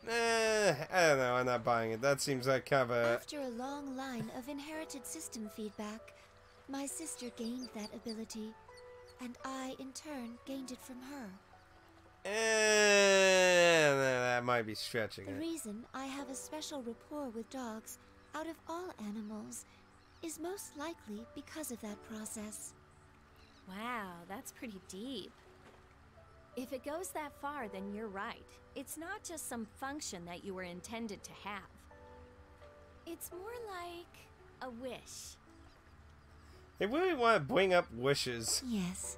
I don't know, I'm not buying it. That seems like kind of a... After a long line of inherited system feedback, my sister gained that ability, and I, in turn, gained it from her. That might be stretching The it. reason I have a special rapport with dogs, out of all animals, is most likely because of that process. Wow, that's pretty deep. If it goes that far, then you're right. It's not just some function that you were intended to have. It's more like a wish. They really want to bring up wishes. Yes.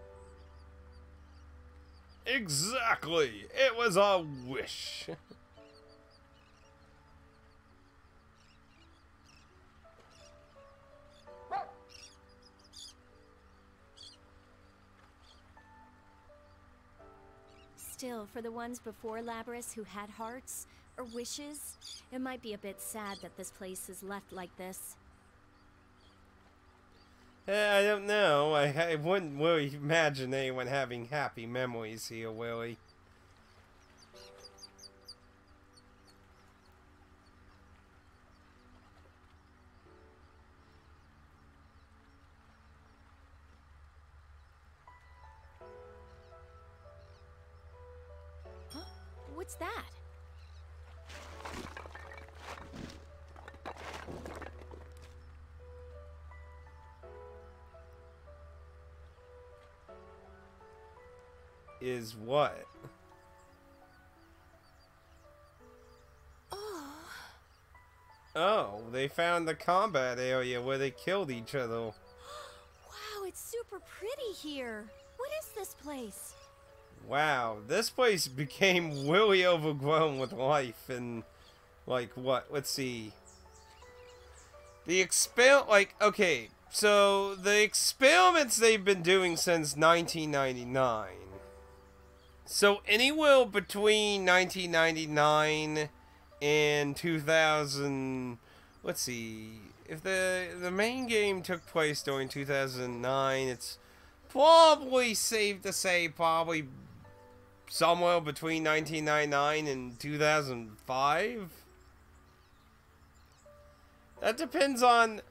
Exactly! It was a wish. Still, for the ones before Labras who had hearts or wishes, it might be a bit sad that this place is left like this. I don't know. I wouldn't really imagine anyone having happy memories here, Willie. Huh? What's that? Is what? Oh, they found the combat area where they killed each other. Wow, it's super pretty here. What is this place? Wow, this place became really overgrown with life and, like, what? Let's see. Okay, so the experiments they've been doing since 1999. So anywhere between 1999 and 2000, let's see, if the main game took place during 2009, it's probably safe to say probably somewhere between 1999 and 2005. That depends on, let's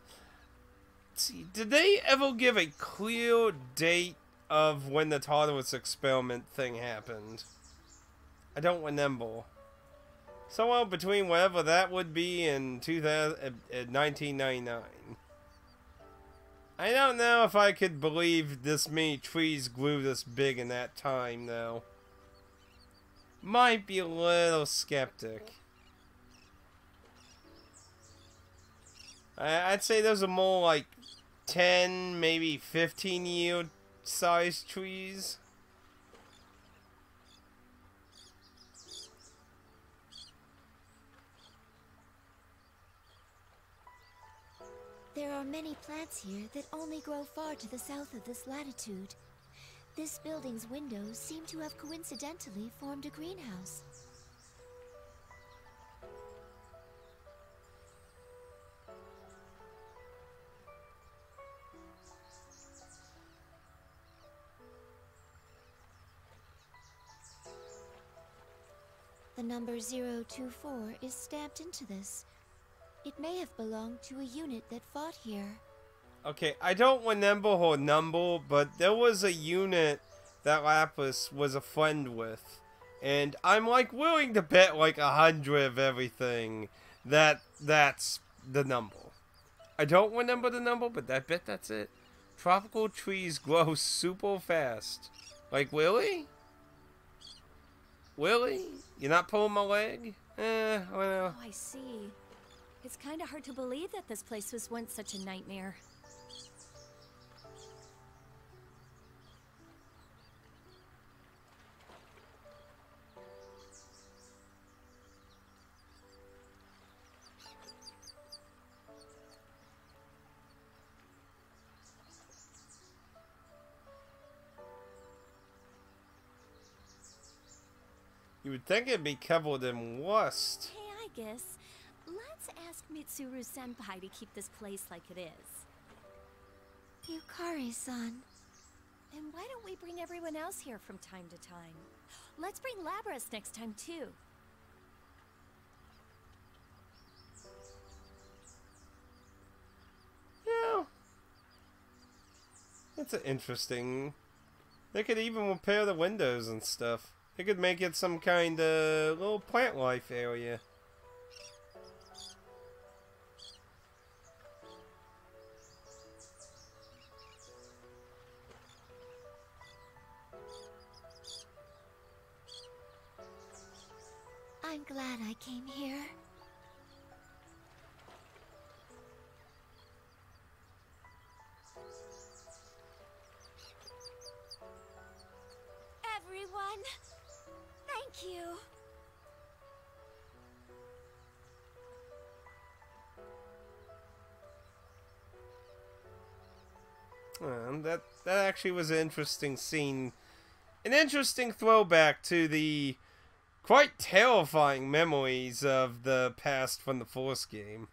see, did they ever give a clear date of when the Tartarus experiment thing happened? I don't remember. Somewhere between whatever that would be in 1999. I don't know if I could believe this many trees grew this big in that time, though. Might be a little skeptic. I'd say those are more like 10, maybe 15-year sized trees. There are many plants here that only grow far to the south of this latitude. This building's windows seem to have coincidentally formed a greenhouse. The number 024 is stamped into this. It may have belonged to a unit that fought here. Okay, I don't remember her number, but there was a unit that Lapis was a friend with. And I'm like willing to bet like 100 of everything that's the number. I don't remember the number, but I bet that's it. Tropical trees grow super fast. Like, really? Really? You're not pulling my leg? Well. Oh, I see. It's kind of hard to believe that this place was once such a nightmare. You would think it'd be covered in rust. Hey, I guess. Let's ask Mitsuru-senpai to keep this place like it is. Yukari-san. And why don't we bring everyone else here from time to time? Let's bring Labras next time, too. Yeah. That's an interesting... They could even repair the windows and stuff. They could make it some kind of little plant life area. I'm glad I came here. Everyone, thank you. That actually was an interesting scene. An interesting throwback to the quite terrifying memories of the past from the Force game.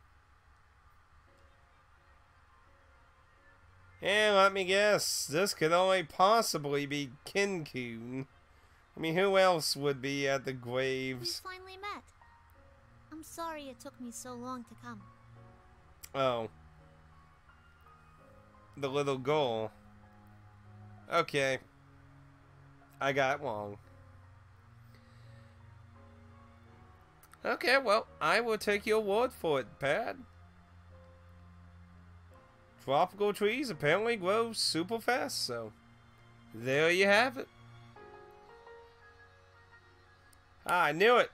And let me guess, this could only possibly be Kin-kun. I mean, who else would be at the We graves? finally met. I'm sorry it took me so long to come. Oh. The little girl. Okay. I got it wrong. Okay, well, I will take your word for it, Pat. Tropical trees apparently grow super fast, so there you have it. Ah, I knew it.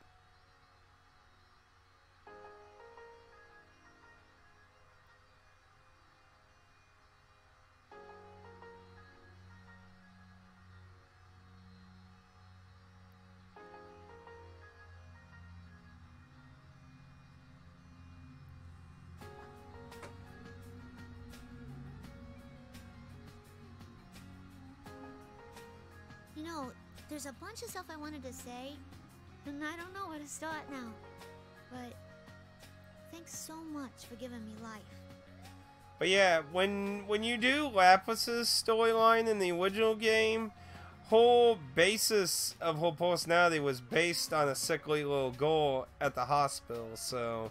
You know, there's a bunch of stuff I wanted to say, and I don't know where to start now. But thanks so much for giving me life. But yeah, when you do Lapis's storyline in the original game, whole basis of her personality was based on a sickly little girl at the hospital, so...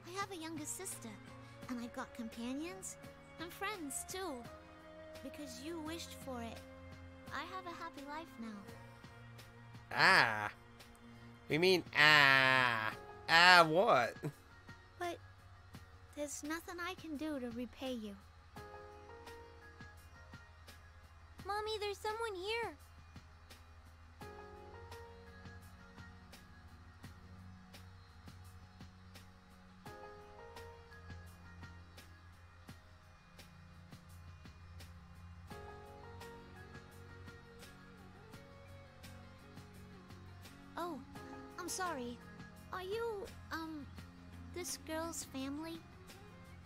I have a younger sister, and I've got companions and friends too. Because you wished for it, I have a happy life now. Ah. We mean, ah. Ah, what? But there's nothing I can do to repay you. Mommy, there's someone here. Oh, I'm sorry. Are you, this girl's family?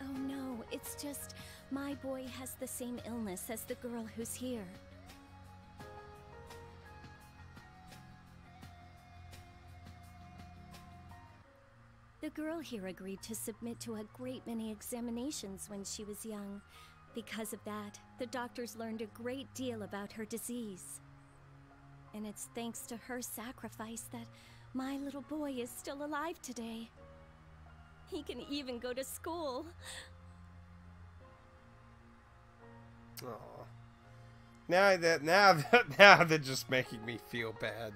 Oh no, it's just my boy has the same illness as the girl who's here. The girl here agreed to submit to a great many examinations when she was young. Because of that, the doctors learned a great deal about her disease. And it's thanks to her sacrifice that my little boy is still alive today. He can even go to school. Aw. Now they're just making me feel bad.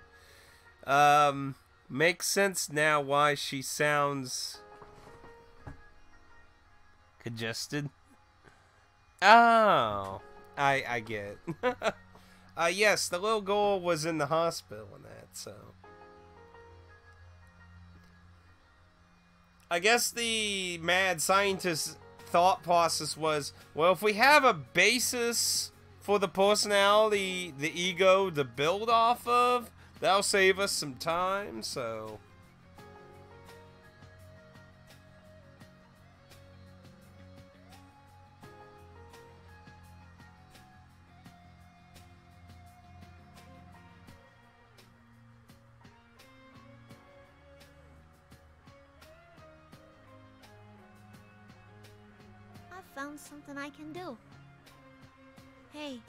Makes sense now why she sounds congested. Oh, I get it. Yes, the little girl was in the hospital and that, so. I guess the mad scientist's thought process was, well, if we have a basis for the personality, the ego to build off of, that'll save us some time, so. Found something I can do. Hey,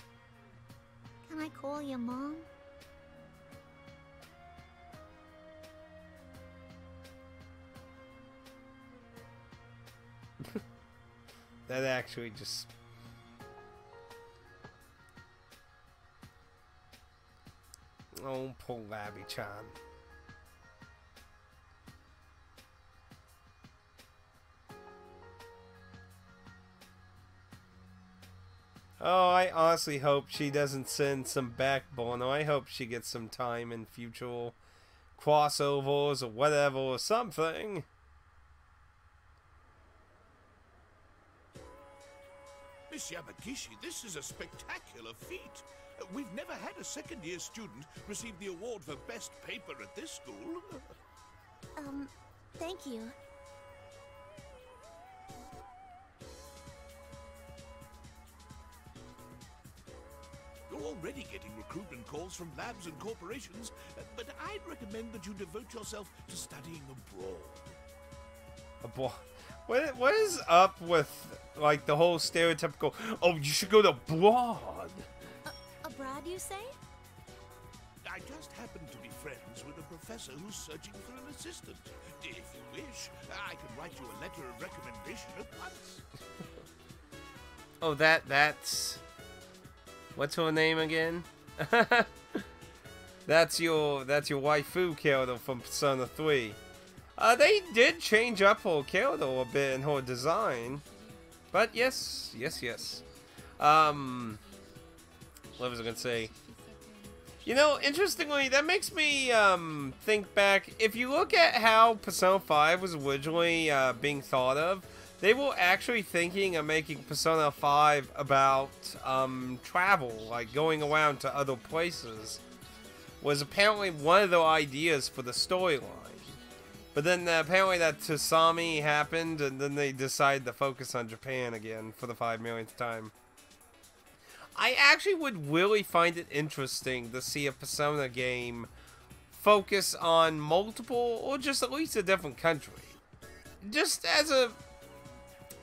can I call your mom? That actually just... Oh, poor Labby-chan. Oh, I honestly hope she doesn't send some backbone. I hope she gets some time in future crossovers or whatever or something. Miss Yamagishi, this is a spectacular feat. We've never had a second-year student receive the award for best paper at this school. Thank you. You're already getting recruitment calls from labs and corporations, but I'd recommend that you devote yourself to studying abroad. What is up with, like, the whole stereotypical, oh, you should go to abroad? Abroad, you say? I just happen to be friends with a professor who's searching for an assistant. If you wish, I can write you a letter of recommendation at once. Oh, that's... What's her name again? That's your waifu character from Persona 3. They did change up her character a bit in her design. But yes. What was I gonna say? You know, interestingly, that makes me think back. If you look at how Persona 5 was originally being thought of, they were actually thinking of making Persona 5 about travel, like going around to other places. Was apparently one of their ideas for the storyline. But then apparently that tsunami happened, and then they decided to focus on Japan again for the 5 millionth time. I actually would really find it interesting to see a Persona game focus on multiple, or just at least a different country. Just as a...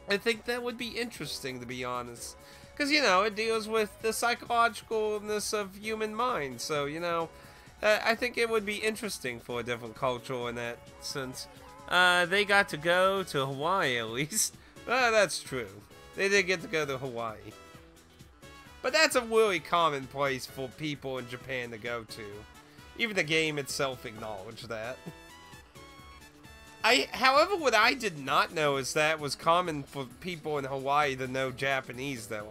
I think that would be interesting, to be honest. Because, you know, it deals with the psychologicalness of human mind. So, you know, I think it would be interesting for a different culture in that sense. They got to go to Hawaii, at least. That's true. They did get to go to Hawaii. But that's a really common place for people in Japan to go to. Even the game itself acknowledged that. However, what I did not know is that it was common for people in Hawaii to know Japanese, though.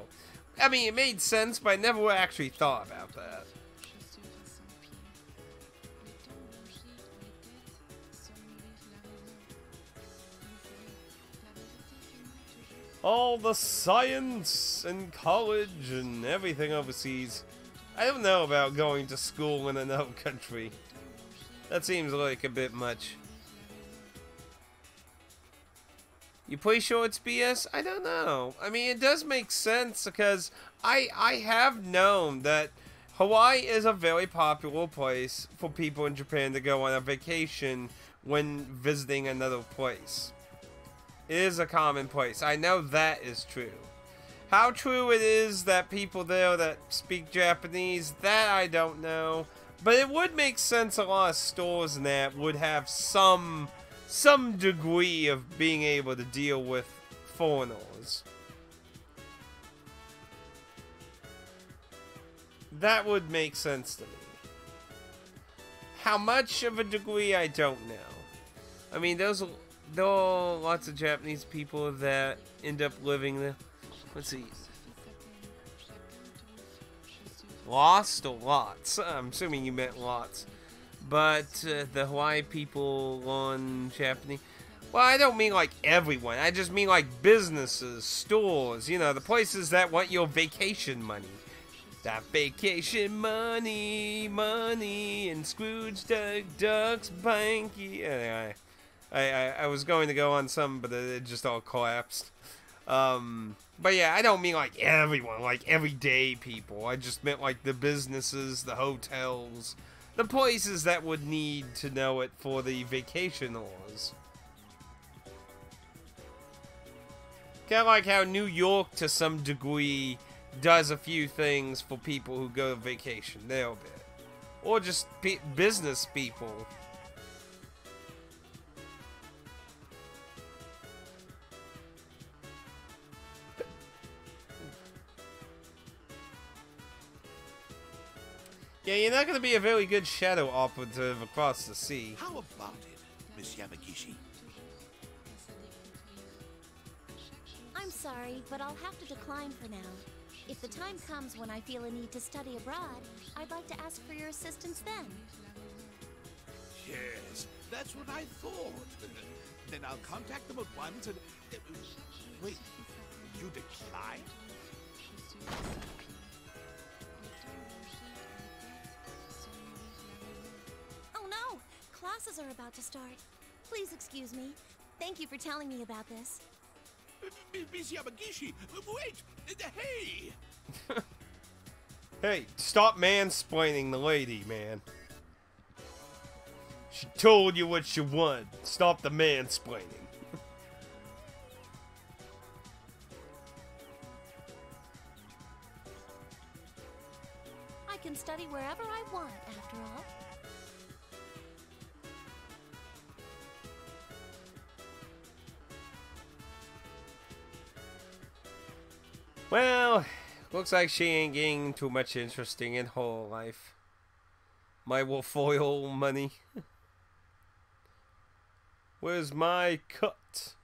I mean, it made sense, but I never actually thought about that. All the science and college and everything overseas. I don't know about going to school in another country. That seems like a bit much. You pretty sure it's BS? I don't know. I mean, it does make sense because I have known that Hawaii is a very popular place for people in Japan to go on a vacation when visiting another place. It is a common place. I know that is true. How true it is that people there that speak Japanese, that I don't know. But it would make sense a lot of stores in that would have some degree of being able to deal with foreigners. That would make sense to me. How much of a degree, I don't know. I mean, there are lots of Japanese people that end up living there. Let's see. Lost or lots? I'm assuming you meant lots. But the Hawaii people learn Japanese. Well, I don't mean like everyone. I just mean like businesses, stores, you know, the places that want your vacation money. That vacation money, and Scrooge Duck's Banky. Anyway, I was going to go on some, but it just all collapsed. But yeah, I don't mean like everyone, like everyday people. I just meant like the businesses, the hotels, the places that would need to know it for the vacationers. Kind of like how New York, to some degree, does a few things for people who go to vacation there a bit. Or just business people. Yeah, you're not going to be a very good shadow operative across the sea. How about it, Miss Yamagishi? I'm sorry, but I'll have to decline for now. If the time comes when I feel a need to study abroad, I'd like to ask for your assistance then. Yes, that's what I thought. Then I'll contact them at once and... wait, you decline? Oh no! Classes are about to start. Please excuse me. Thank you for telling me about this. Miss Yamagishi, wait! Hey! Hey, stop mansplaining the lady, man. She told you what you want. Stop the mansplaining. I can study wherever I want, after all. Well, looks like she ain't getting too much interesting in her life. My Wolfoil money. Where's my cut?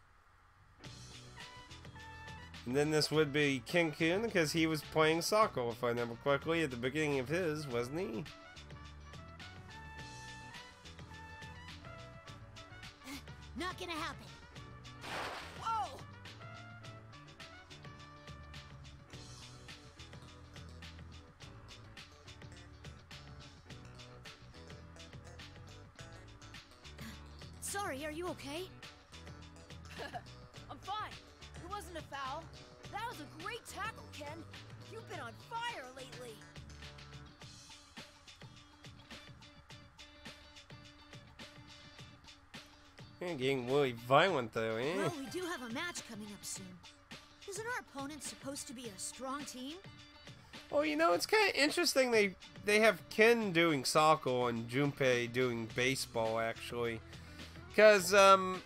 And then this would be King Kun, because he was playing soccer, if I remember correctly, at the beginning of his, wasn't he? Not gonna happen. Whoa! Sorry, are you okay? I'm fine. It wasn't a foul. That was a great tackle, Ken. You've been on fire lately. You're getting really violent though, eh? Well, we do have a match coming up soon. Isn't our opponent supposed to be a strong team? Well, you know, it's kind of interesting they have Ken doing soccer and Junpei doing baseball, actually. Because,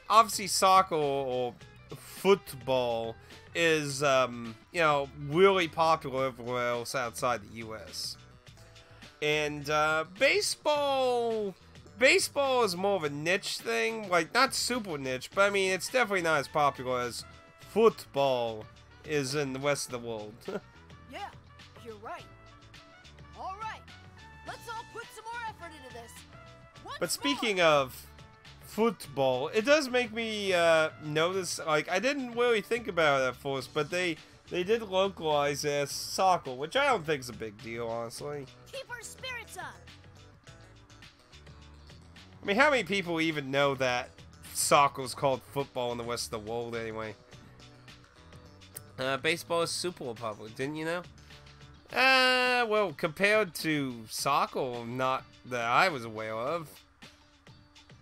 obviously soccer or football is, you know, really popular everywhere else outside the U.S. And, baseball is more of a niche thing. Like, not super niche, but I mean, it's definitely not as popular as football is in the rest of the world. Yeah, you're right. All right, let's all put some more effort into this. But speaking of football, it does make me notice, like, I didn't really think about it at first, but they did localize as soccer, which I don't think is a big deal, honestly. Keep our spirits up. I mean, how many people even know that soccer's called football in the rest of the world anyway? Baseball is super popular, didn't you know? Well, compared to soccer, not that I was aware of.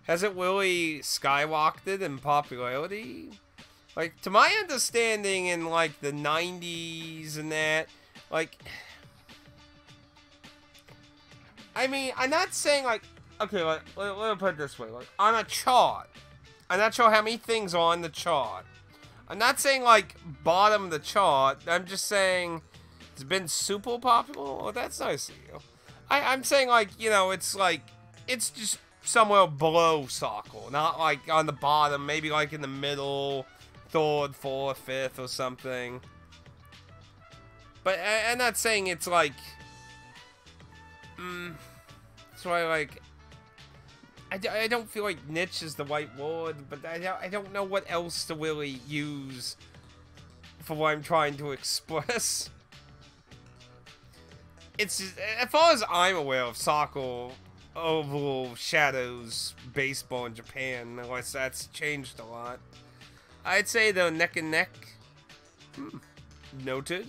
Has it really skyrocketed in popularity? Like, to my understanding, in, like, the 90s and that, like... I mean, I'm not saying, like... Okay, let me put it this way. Like, on a chart, I'm not sure how many things are on the chart. I'm not saying, like, bottom of the chart. I'm just saying it's been super popular. Well, that's nice of you. I'm saying, like, you know, it's, like, it's just somewhere below soccer. Not, like, on the bottom. Maybe, like, in the middle, third, fourth, fifth, or something. But I'm not saying it's, like... That's why, like... I don't feel like niche is the right word, but I don't know what else to really use for what I'm trying to express. It's just, as far as I'm aware of, soccer overall shadows baseball in Japan, unless that's changed a lot. I'd say they're neck and neck. Noted.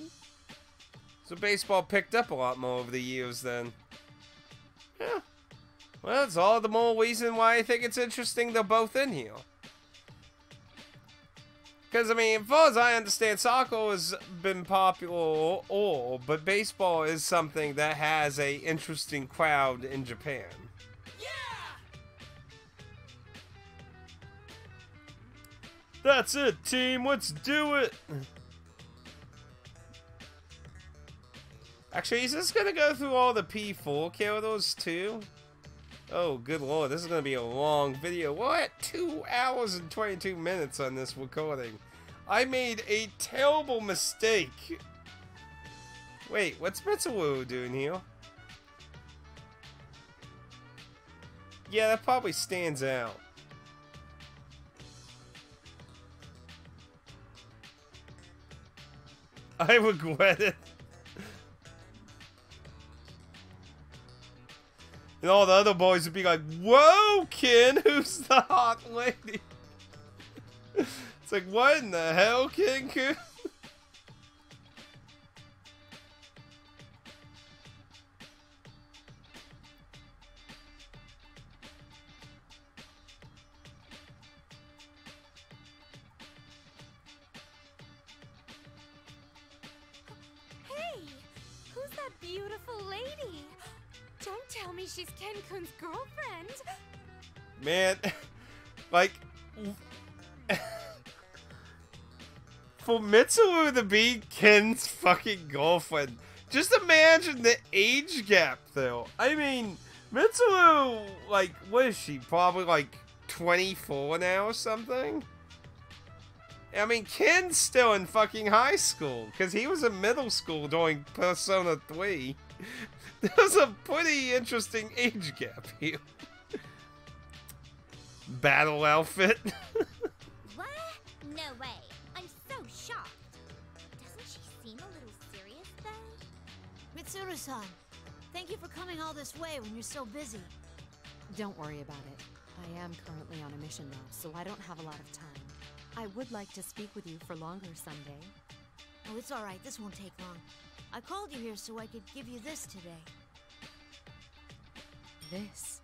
So baseball picked up a lot more over the years then. Yeah. Well, it's all the more reason why I think it's interesting they're both in here. Because, I mean, as far as I understand, soccer has been popular but baseball is something that has a interesting crowd in Japan. Yeah! That's it, team. Let's do it. Actually, is this going to go through all the P4 characters, too? Oh, good lord, this is going to be a long video. We're at 2 hours and 22 minutes on this recording. I made a terrible mistake. Wait, what's Mitsuwu doing here? Yeah, that probably stands out. I regret it. And all the other boys would be like, whoa, Ken, who's the hot lady? It's like, what in the hell, Ken? Hey, who's that beautiful lady? Don't tell me she's Ken-kun's girlfriend. Man, like, for Mitsuru to be Ken's fucking girlfriend, just imagine the age gap, though. I mean, Mitsuru, like, what is she? Probably, like, 24 now or something? I mean, Ken's still in fucking high school, because he was in middle school during Persona 3. There's a pretty interesting age gap here. Battle outfit. What? No way. I'm so shocked. Doesn't she seem a little serious, though? Mitsuru-san, thank you for coming all this way when you're so busy. Don't worry about it. I am currently on a mission now, so I don't have a lot of time. I would like to speak with you for longer someday. Oh, it's alright. This won't take long. I called you here so I could give you this today. This?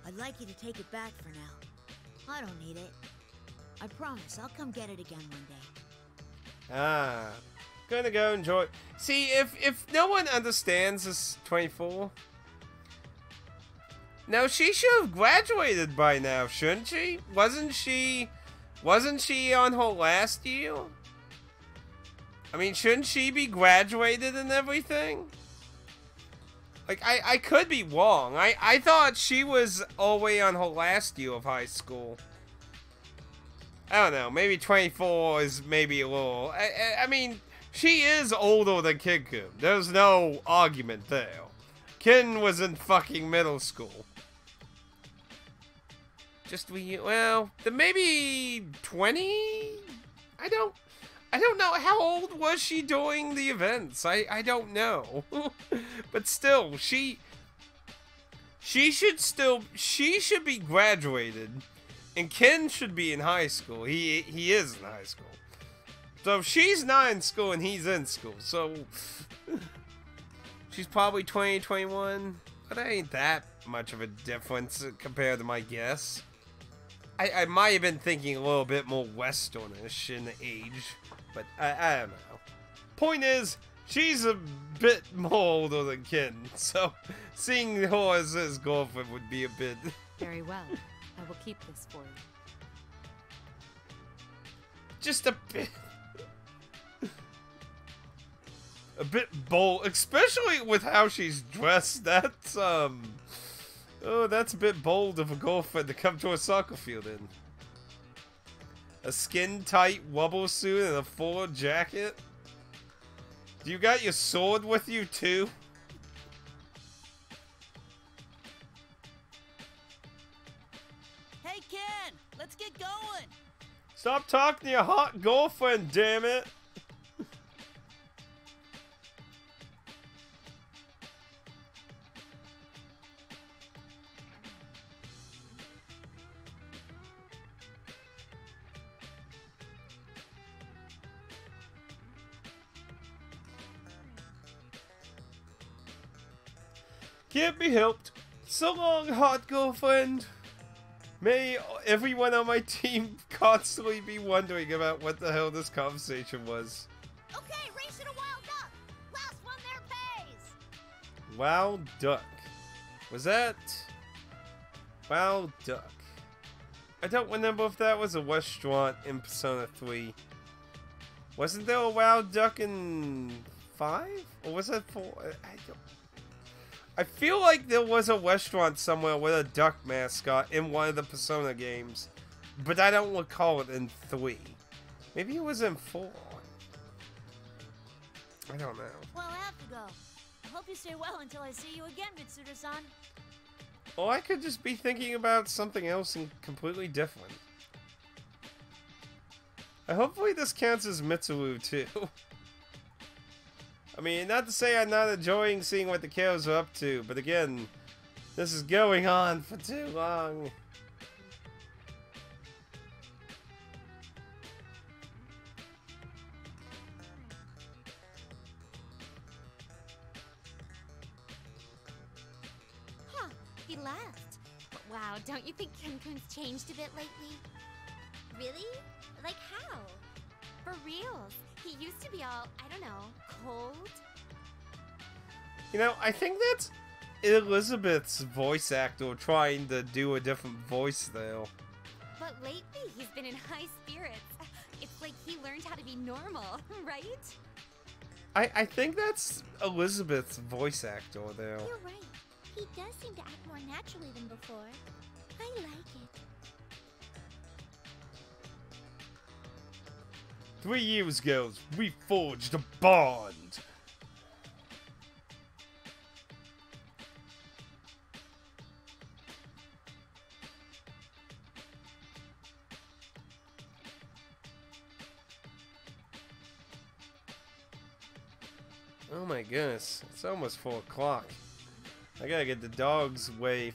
I'd like you to take it back for now. I don't need it. I promise, I'll come get it again one day. Ah, gonna go enjoy. See, if no one understands this 24, now she should have graduated by now, shouldn't she? Wasn't she on her last year? I mean, shouldn't she be graduated and everything? Like, I could be wrong. I thought she was all the way on her last year of high school. I don't know. Maybe 24 is maybe a little... I mean, she is older than Ken-kun. There's no argument there. Ken was in fucking middle school. Well, then maybe 20? I don't know. How old was she during the events? I don't know. But still, she should be graduated, and Ken should be in high school. He is in high school. So she's not in school and he's in school. So she's probably 20, 21. But that ain't that much of a difference compared to my guess. I might have been thinking a little bit more Westernish in the age. But I don't know. Point is, she's a bit more older than Ken, so seeing her as his girlfriend would be a bit... Very well. I will keep this for you. Just a bit... a bit bold, especially with how she's dressed. That's, oh, that's a bit bold of a girlfriend to come to a soccer field in. A skin-tight wobble suit and a full jacket? Do you got your sword with you, too? Hey, Ken! Let's get going! Stop talking to your hot girlfriend, damn it! Can't be helped. So long, hot girlfriend. May everyone on my team constantly be wondering about what the hell this conversation was. Okay, race it a wild duck. Last one there pays. Wild duck. Was that... Wild duck. I don't remember if that was a restaurant in Persona 3. Wasn't there a wild duck in 5? Or was that 4? I feel like there was a restaurant somewhere with a duck mascot in one of the Persona games, but I don't recall it in 3. Maybe it was in 4. I don't know. Well, I have to go. I hope you stay well until I see you again, Mitsuru-san. Or I could just be thinking about something else and completely different. Hopefully this counts as Mitsuru too. I mean, not to say I'm not enjoying seeing what the kiddos are up to, but again, this is going on for too long. he left. But wow, don't you think Ken-kun's changed a bit lately? Really? Like how? For reals. He used to be all, I don't know, cold? You know, I think that's Elizabeth's voice actor trying to do a different voice though. But lately, he's been in high spirits. It's like he learned how to be normal, right? I think that's Elizabeth's voice actor though. You're right. He does seem to act more naturally than before. I like it. 3 years ago, we forged a bond. Oh my goodness, it's almost 4 o'clock. I gotta get the dogs I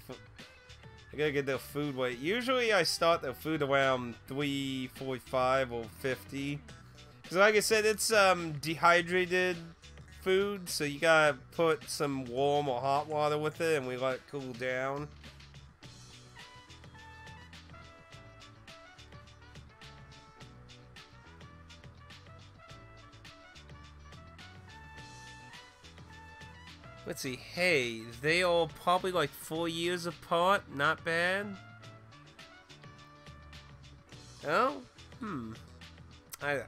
gotta get their food weight. Usually I start their food around 3:45 or 50. Cause like I said, it's dehydrated food, so you gotta put some warm or hot water with it and we let it cool down. Let's see, hey, they are probably like 4 years apart, not bad. Oh? I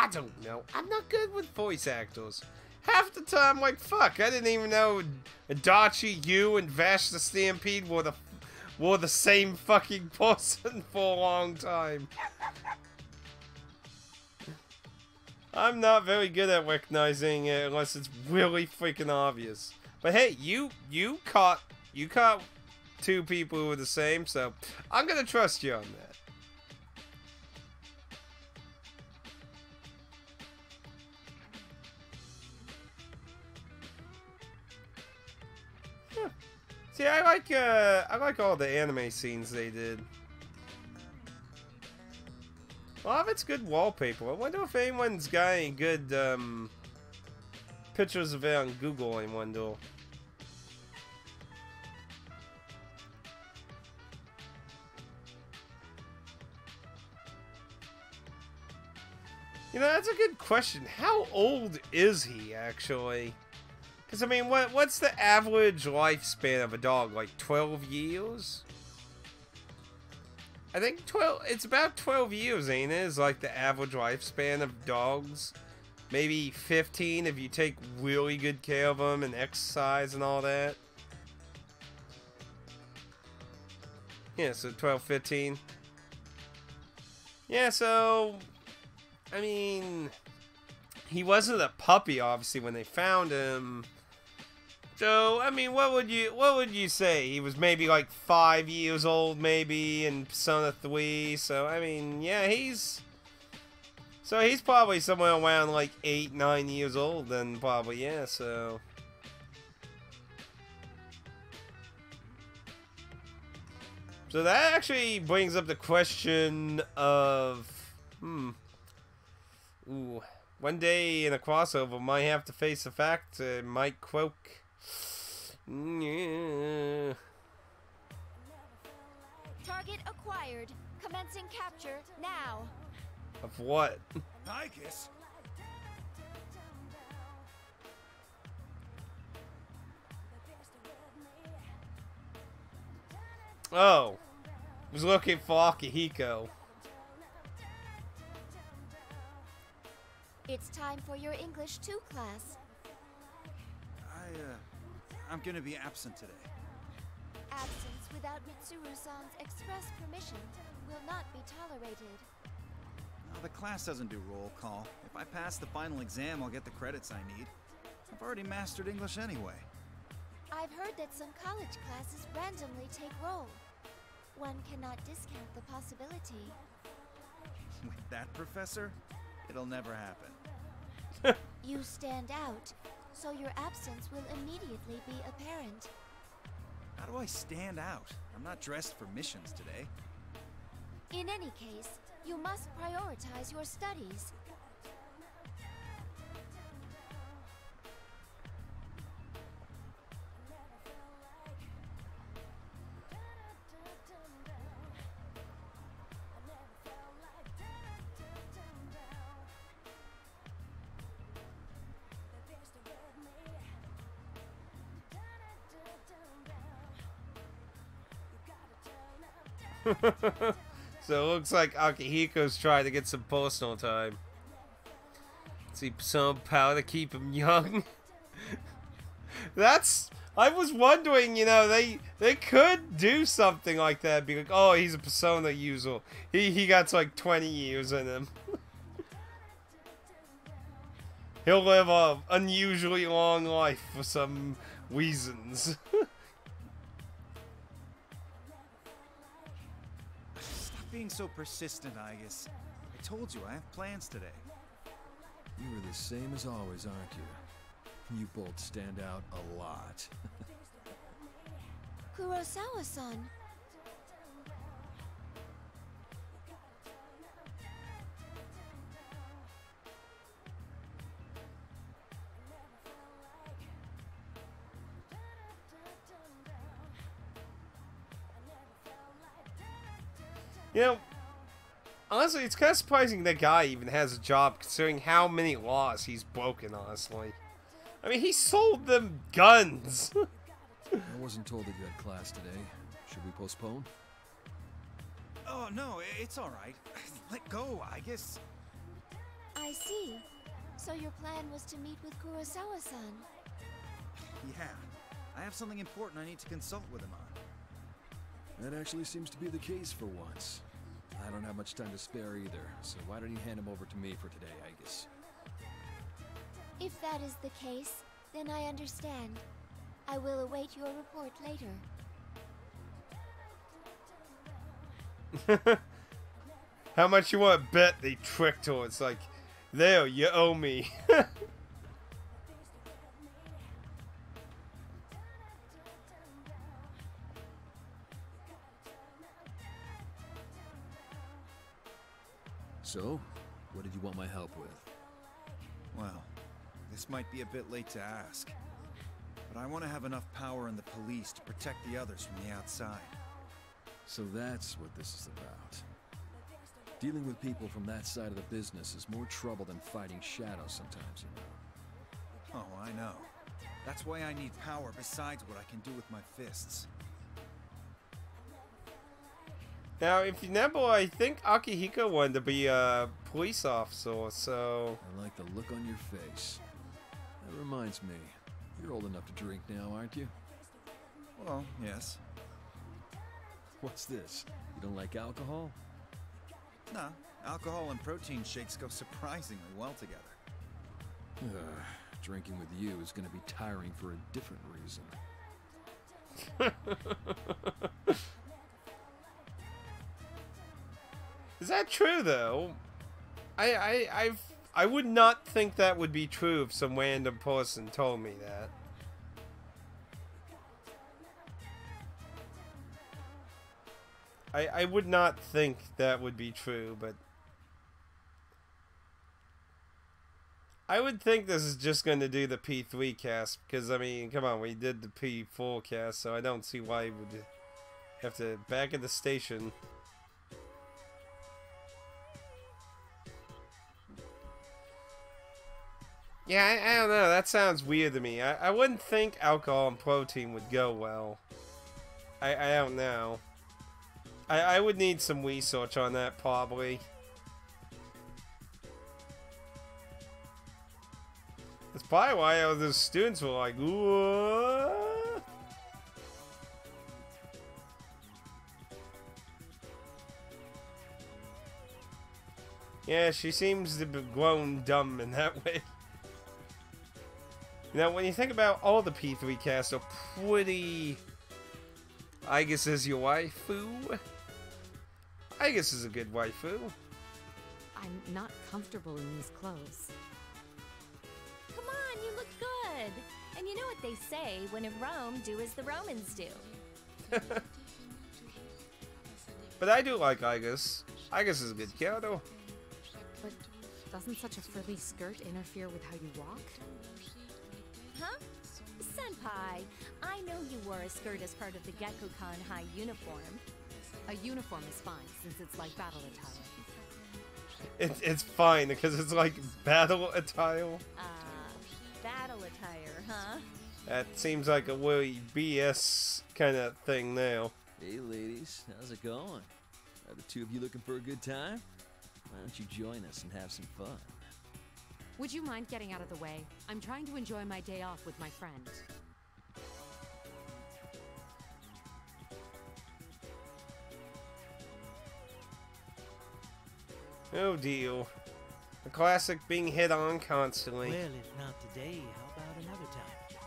don't know. I'm not good with voice actors. Half the time, like, fuck, I didn't even know Adachi, you, and Vash the Stampede were the same fucking person for a long time. I'm not very good at recognizing it unless it's really freaking obvious. But hey, you caught 2 people who were the same, so I'm gonna trust you on that. Huh. See, I like all the anime scenes they did. A lot of it's good wallpaper. I wonder if anyone's got any good pictures of it on Google. I wonder. You know, that's a good question. How old is he actually? Because I mean, what's the average lifespan of a dog? Like 12 years? I think 12, it's about 12 years, ain't it? Is like the average lifespan of dogs. Maybe 15 if you take really good care of them and exercise and all that. Yeah, so 12, 15. Yeah, so, I mean, he wasn't a puppy, obviously, when they found him. So, I mean, what would you say? He was maybe like 5 years old, maybe, in Persona 3. So, I mean, yeah, he's probably somewhere around like 8, 9 years old then, probably, yeah, so. So that actually brings up the question of, ooh, one day in a crossover might have to face the fact Mike Croak. Yeah. Target acquired. Commencing capture now. Of what? I guess. Oh. I was looking for Akihiko. It's time for your English 2 class. I'm gonna be absent today. Absence without Mitsuru-san's express permission will not be tolerated. The class doesn't do roll call. If I pass the final exam, I'll get the credits I need. I've already mastered English anyway. I've heard that some college classes randomly take roll. One cannot discount the possibility. With that professor, it'll never happen. You stand out, so your absence will immediately be apparent. How do I stand out? I'm not dressed for missions today. In any case, you must prioritize your studies. So it looks like Akihiko's trying to get some personal time. See some power to keep him young. I was wondering, you know, they could do something like that. Be like, oh, he's a Persona user. He got like 20 years in him. He'll live a unusually long life for some reasons. Stop being so persistent, Igus. I told you I have plans today. You were the same as always, aren't you? You both stand out a lot. Kurosawa-san. You know, honestly, it's kind of surprising that guy even has a job, considering how many laws he's broken, honestly. I mean, he sold them guns! I wasn't told that you had class today. Should we postpone? Oh, no, it's alright. Let go, Igus. I see. So your plan was to meet with Kurosawa-san? Yeah. I have something important I need to consult with him on. That actually seems to be the case for once. I don't have much time to spare either, so why don't you hand him over to me for today, Igus? If that is the case, then I understand. I will await your report later. How much you want to bet they tricked her? It's like, there, you owe me. So, what did you want my help with? Well, this might be a bit late to ask, but I want to have enough power in the police to protect the others from the outside. So that's what this is about. Dealing with people from that side of the business is more trouble than fighting shadows sometimes, you know. Oh, I know. That's why I need power besides what I can do with my fists. Now, if you remember, I think Akihiko wanted to be a police officer, so... I like the look on your face. That reminds me, you're old enough to drink now, aren't you? Well, yes. What's this? You don't like alcohol? No, alcohol and protein shakes go surprisingly well together. Drinking with you is going to be tiring for a different reason. Is that true, though? I would not think that would be true if some random person told me that. I would not think that would be true, but... I would think this is just going to do the P3 cast, because, I mean, come on, we did the P4 cast, so I don't see why we would have to back at the station. Yeah, I don't know. That sounds weird to me. I wouldn't think alcohol and protein would go well. I don't know. I would need some research on that, probably. That's probably why all the students were like, "What?" Yeah, she seems to be grown dumb in that way. Now, when you think about all the P3 casts are pretty... Igus is your waifu? Igus is a good waifu. I'm not comfortable in these clothes. Come on, you look good. And you know what they say, when in Rome, do as the Romans do. But I do like Igus. Igus is a good character. But doesn't such a frilly skirt interfere with how you walk? Huh? Senpai, I know you wore a skirt as part of the Gekukan High uniform. A uniform is fine, since it's like battle attire. It's fine, because it's like battle attire. Battle attire, huh? That seems like a really BS kind of thing now. Hey ladies, how's it going? Are the two of you looking for a good time? Why don't you join us and have some fun? Would you mind getting out of the way? I'm trying to enjoy my day off with my friend. Oh deal. The classic being hit on constantly. Well, if not today, how about another time?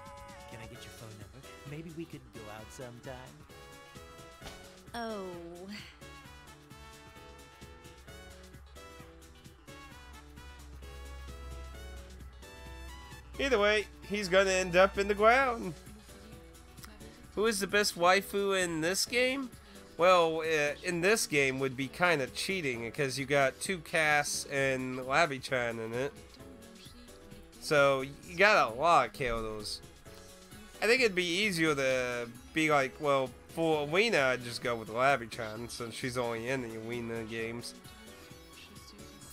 Can I get your phone number? Maybe we could go out sometime. Oh. Either way, he's gonna end up in the ground. Who is the best waifu in this game? Well, in this game would be kind of cheating because you got two Cass and Labby-chan in it. So you got a lot of those. I think it'd be easier to be like, well, for Alina, I'd just go with Labby-chan since she's only in the Alina games.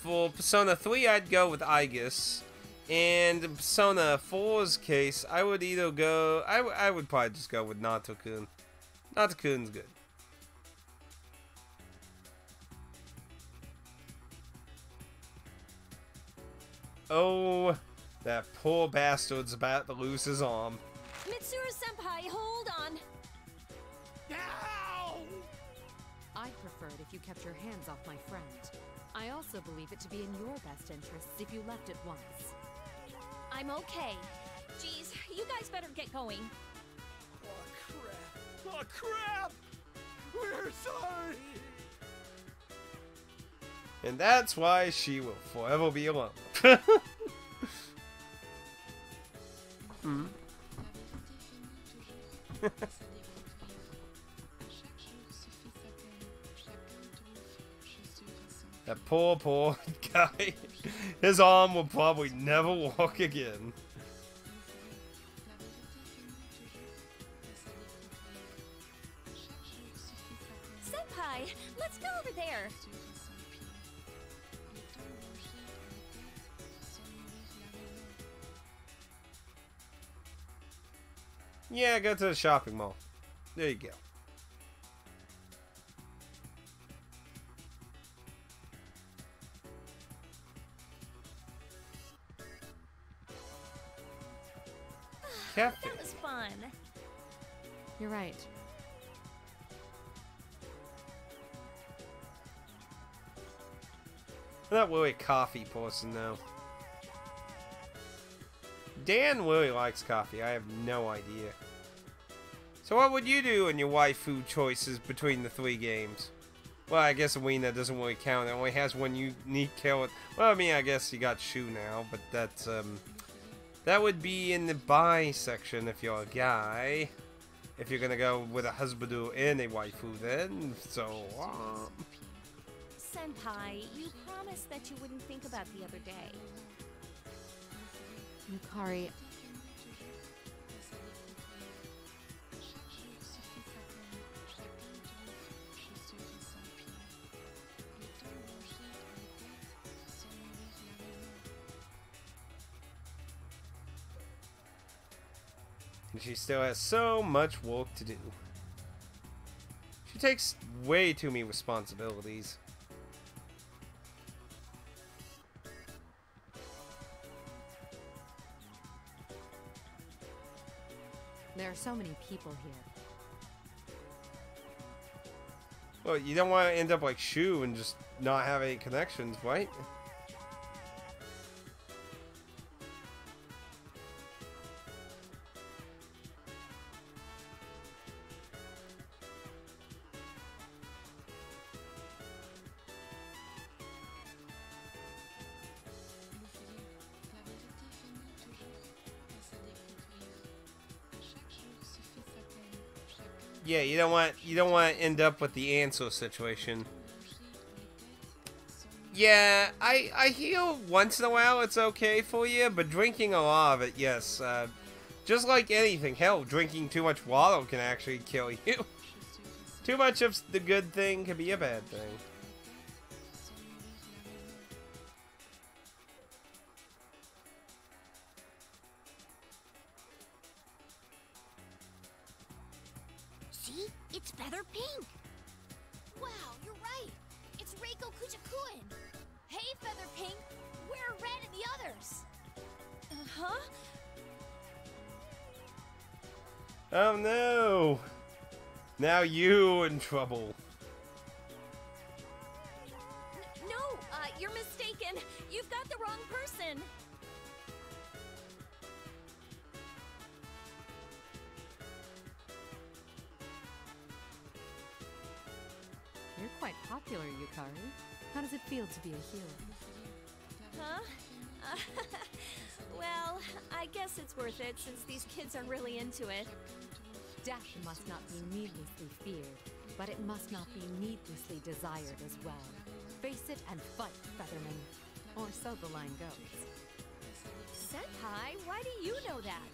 For Persona 3, I'd go with Aegis. And in Persona 4's case, I would either go... I would probably just go with Nato-kun. Nato-kun's good. Oh, that poor bastard's about to lose his arm. Mitsuru-senpai, hold on! Ow! I'd prefer it if you kept your hands off my friend. I also believe it to be in your best interests if you left at once. I'm okay. Geez, you guys better get going. Oh, crap. Oh, crap! We're sorry! And that's why she will forever be alone. Hmm. That poor guy. His arm will probably never walk again. Senpai, let's go over there. Yeah, go to the shopping mall. There you go. That was fun. You're right. I'm not really a coffee person, though. Dan really likes coffee. I have no idea. So what would you do in your waifu choices between the three games? Well, I guess Alina doesn't really count. It only has one unique character. Well, I mean, I guess you got Shu now, but that's, that would be in the buy section if you're a guy. If you're gonna go with a husband and a waifu then, so... Senpai, you promised that you wouldn't think about the other day. Yukari... And she still has so much work to do. She takes way too many responsibilities. There are so many people here. Well, you don't want to end up like Shu and just not have any connections, right? Yeah, you don't want to end up with the Ansel situation. Yeah, I hear once in a while it's okay for you, but drinking a lot of it, yes. Just like anything, hell, drinking too much water can actually kill you. Too much of the good thing can be a bad thing. See? It's feather pink. Wow, you're right. Kuja-kun! Hey, Feather Pink! Where are Red and the others? Huh? Oh no! Now you in trouble. No, you're mistaken. You've got the wrong person. You're quite popular, Yukari. How does it feel to be a hero? Huh? Well, I guess it's worth it since these kids are really into it. Death must not be needlessly feared, but it must not be needlessly desired as well. Face it and fight, Featherman. Or so the line goes. Senpai, why do you know that?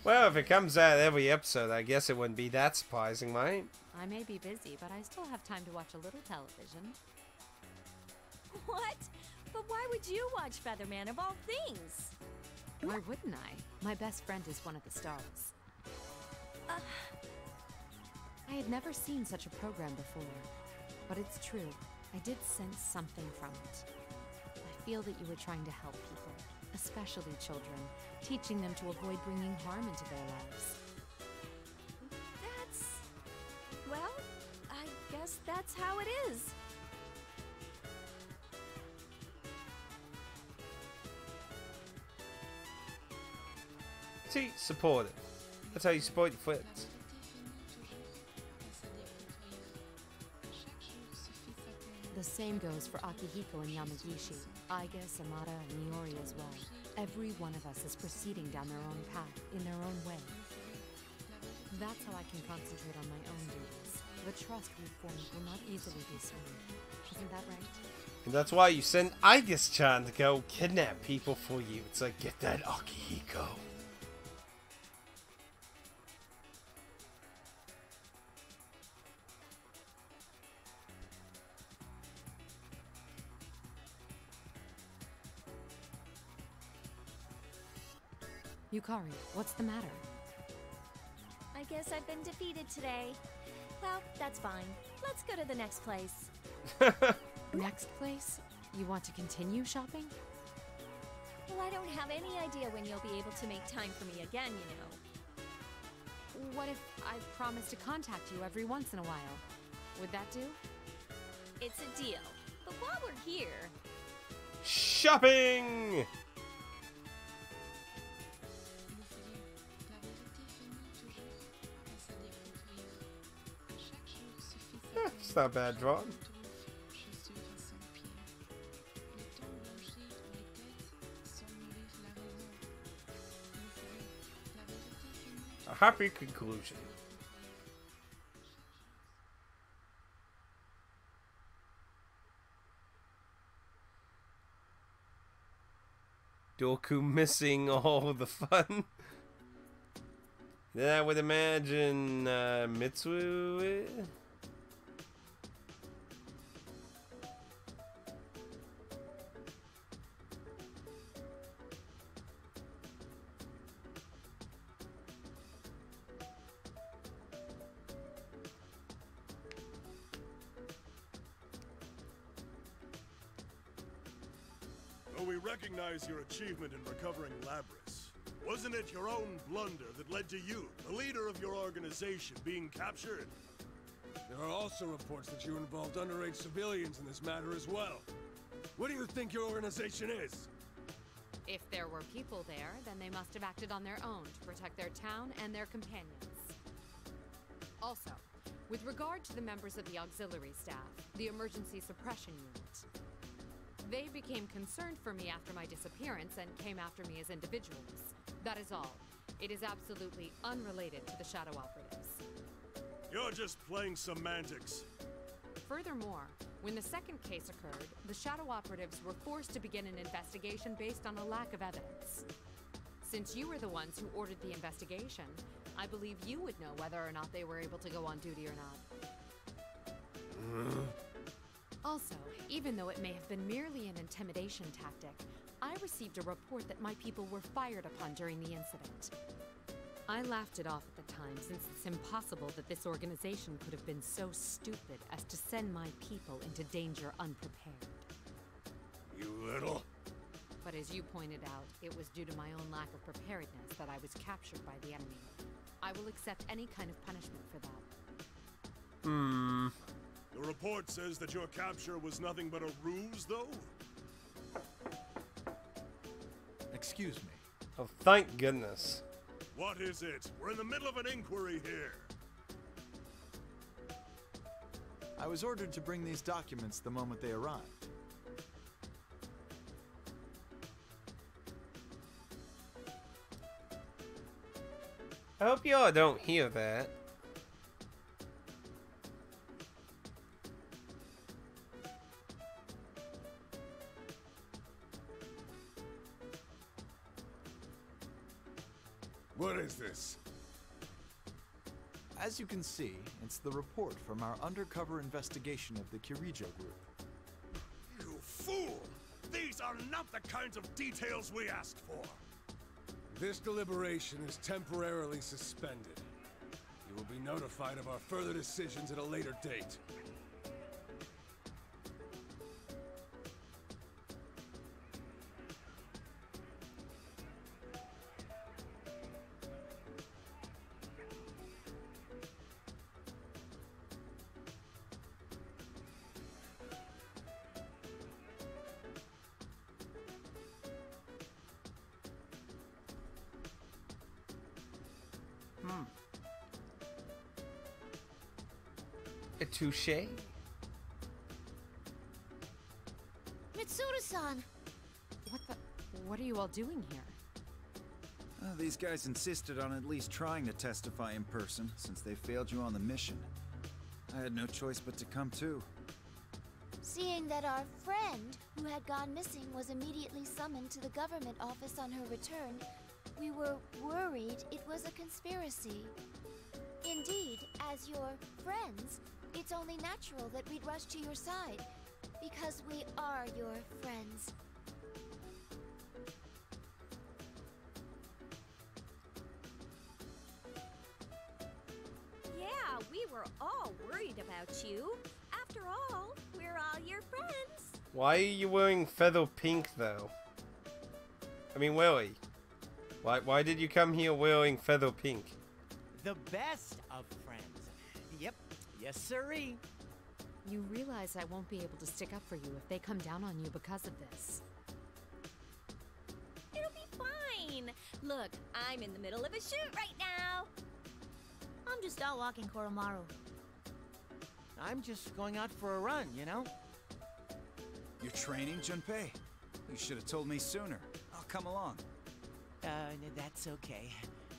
Well, if it comes out every episode, I guess it wouldn't be that surprising, right? I may be busy, but I still have time to watch a little television. What? But why would you watch Featherman of all things? Why wouldn't I? My best friend is one of the stars. I had never seen such a program before, but it's true. I did sense something from it. I feel that you were trying to help people, especially children, teaching them to avoid bringing harm into their lives. Well, I guess that's how it is. See, support it. That's how you support your friends. The same goes for Akihiko and Yamagishi, Aiga, Samara, and Miori as well. Every one of us is proceeding down their own path, in their own way. That's how I can concentrate on my own duties. The trust we've formed will not easily be swayed. Isn't that right? And that's why you send Aigus-chan to go kidnap people for you. It's like, get that Akihiko. Yukari, what's the matter? I guess I've been defeated today. Well, that's fine. Let's go to the next place. Next place? You want to continue shopping? Well, I don't have any idea when you'll be able to make time for me again, you know. What if I promise to contact you every once in a while? Would that do? It's a deal. But while we're here... Shopping! It's not bad drawing. A happy conclusion. Doku missing all the fun. Then I would imagine Mitsu. Though we recognize your achievement in recovering Labrys, wasn't it your own blunder that led to you, the leader of your organization, being captured? There are also reports that you involved underage civilians in this matter as well. What do you think your organization is? If there were people there, then they must have acted on their own to protect their town and their companions. Also, with regard to the members of the auxiliary staff, the emergency suppression unit, they became concerned for me after my disappearance and came after me as individuals. That is all. It is absolutely unrelated to the Shadow Operatives. You're just playing semantics. Furthermore, when the second case occurred, the Shadow Operatives were forced to begin an investigation based on a lack of evidence. Since you were the ones who ordered the investigation, I believe you would know whether or not they were able to go on duty or not. Also, even though it may have been merely an intimidation tactic, I received a report that my people were fired upon during the incident. I laughed it off at the time, since it's impossible that this organization could have been so stupid as to send my people into danger unprepared. You little... But as you pointed out, it was due to my own lack of preparedness that I was captured by the enemy. I will accept any kind of punishment for that. The report says that your capture was nothing but a ruse, though? Excuse me. Oh, thank goodness. What is it? We're in the middle of an inquiry here. I was ordered to bring these documents the moment they arrived. I hope y'all don't hear that. What is this? As you can see, it's the report from our undercover investigation of the Kirijo group. You fool! These are not the kinds of details we asked for. This deliberation is temporarily suspended. You will be notified of our further decisions at a later date. A touche. Mitsuru-san! What are you all doing here? These guys insisted on at least trying to testify in person, since they failed you on the mission. I had no choice but to come too. Seeing that our friend, who had gone missing, was immediately summoned to the government office on her return, we were worried it was a conspiracy. Indeed, as your friends, it's only natural that we'd rush to your side, because we are your friends. Yeah, we were all worried about you. After all, we're all your friends. Why are you wearing feather pink, though? I mean, Willie. Why did you come here wearing feather pink? The best of friends. Yep. Yes, sirree. You realize I won't be able to stick up for you if they come down on you because of this. It'll be fine. Look, I'm in the middle of a shoot right now. I'm just out walking Koromaru. I'm just going out for a run, you know? You're training, Junpei? You should have told me sooner. I'll come along. That's okay.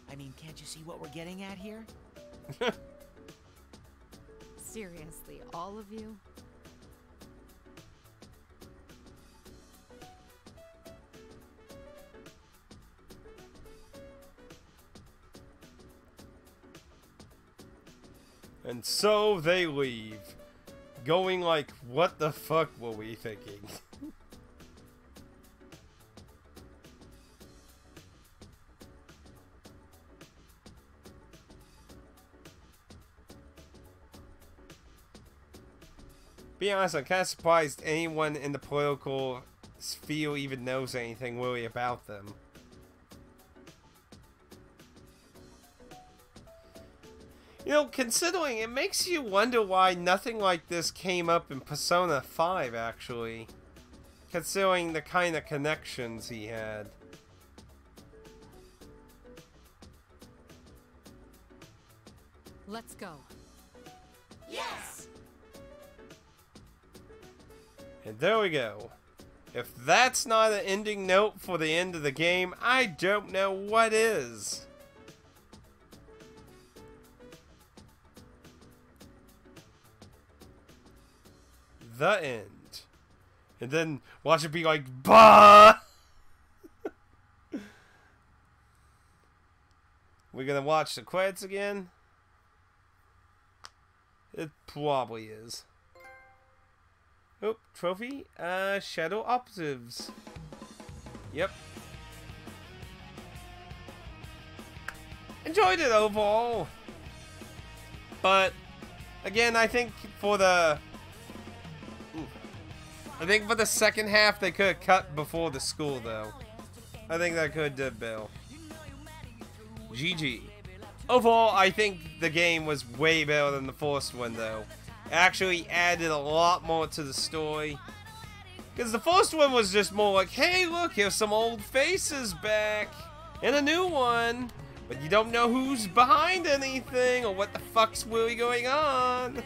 I mean, can't you see what we're getting at here? Seriously, all of you? And so they leave, going like, what the fuck were we thinking? Be honest, I'm kind of surprised anyone in the political sphere even knows anything really about them. You know, considering, it makes you wonder why nothing like this came up in Persona 5, actually. Considering the kind of connections he had. Let's go. Yes! And there we go. If that's not an ending note for the end of the game, I don't know what is. The end. And then watch it be like, bah! We're gonna watch the credits again? It probably is. Oh, trophy? Shadow Operatives. Yep. enjoyed it overall. But again, I think for the second half they could have cut before the school though. I think that could have did Bill. GG. Overall, I think the game was way better than the first one though. It actually added a lot more to the story. Because the first one was just more like, hey look, here's some old faces back. And a new one. But you don't know who's behind anything or what the fuck's really going on.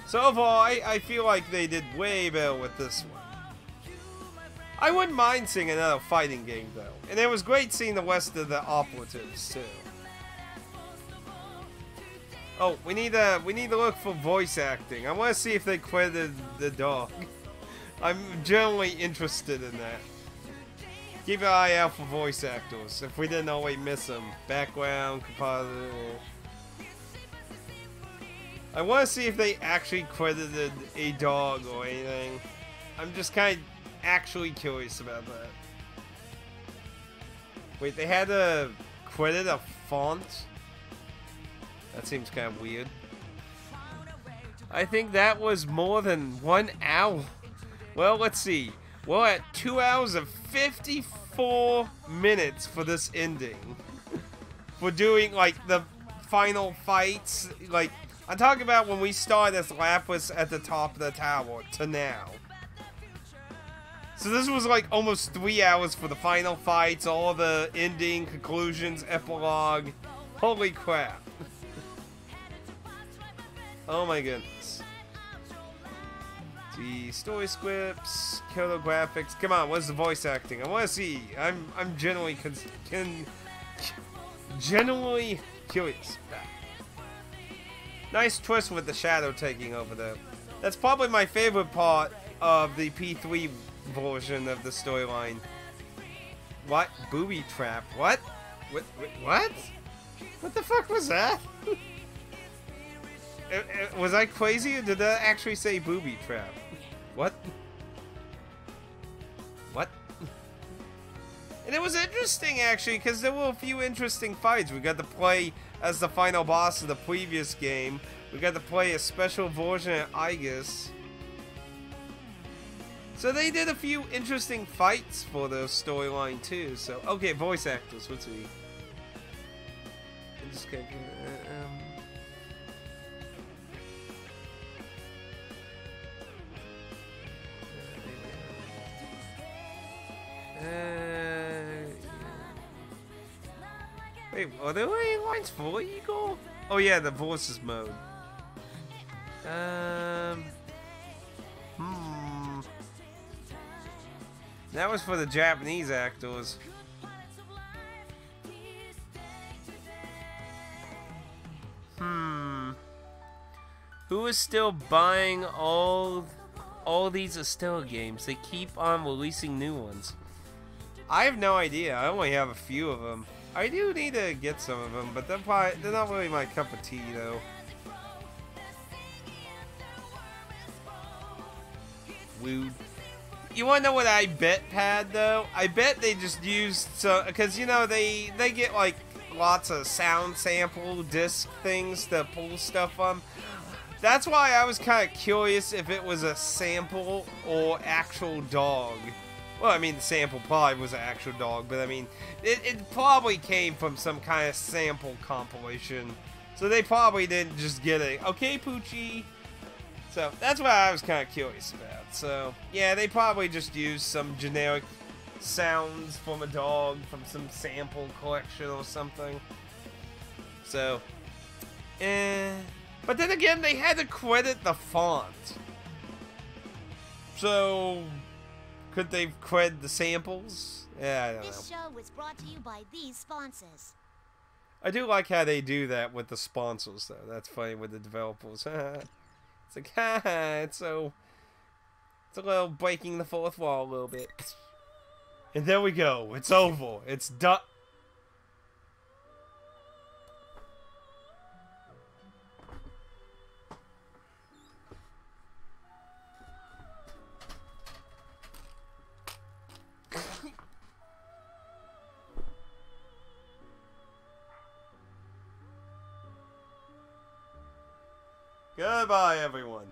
So overall, I feel like they did way better with this one. I wouldn't mind seeing another fighting game though. And it was great seeing the rest of the operatives too. Oh, we need to look for voice acting. I want to see if they credited the dog. I'm generally interested in that. Keep an eye out for voice actors. If we didn't always miss them. Background, compositor. I want to see if they actually credited a dog or anything. I'm just kind of actually curious about that. Wait, they had to credit a font? That seems kind of weird. I think that was more than 1 hour. Well, let's see. We're at 2 hours and 54 minutes for this ending. For doing, like, the final fights. Like, I'm talking about when we started as Lapis at the top of the tower to now. So this was, like, almost 3 hours for the final fights, all the ending, conclusions, epilogue. Holy crap. Oh my goodness. The story scripts, killer graphics. Come on, what's the voice acting? I want to see. I'm genuinely genuinely curious. Nice twist with the shadow taking over though. That's probably my favorite part of the P3 version of the storyline. What? Booby trap? What? What? What the fuck was that? Was I crazy or did that actually say booby trap? What? What? And it was interesting actually because there were a few interesting fights. We got to play as the final boss of the previous game. We got to play a special version of Aegis. So they did a few interesting fights for the storyline too. So okay, voice actors. Let's see. I'm just kidding. Wait, are there any lines for Eagle? Oh yeah, the voices mode. That was for the Japanese actors. Who is still buying all these Estella games? They keep on releasing new ones. I have no idea. I only have a few of them. I do need to get some of them, but they're not really my cup of tea, though. Woo. You wanna know what I bet, Pad, though? I bet they just used because you know they get like lots of sound sample disc things to pull stuff from. That's why I was kind of curious if it was a sample or actual dog. Well, I mean, the sample probably was an actual dog, but I mean, it probably came from some kind of sample compilation. So they probably didn't just get it. Okay, Poochie. So that's what I was kind of curious about. So yeah, they probably just used some generic sounds from a dog from some sample collection or something. So, but then again, they had to credit the font. So, could they credit the samples? Yeah, I don't know. This show was brought to you by these sponsors. I do like how they do that with the sponsors, though. That's funny with the developers. It's like, it's a little breaking the fourth wall a little bit. And there we go. It's over. It's done. Goodbye, everyone.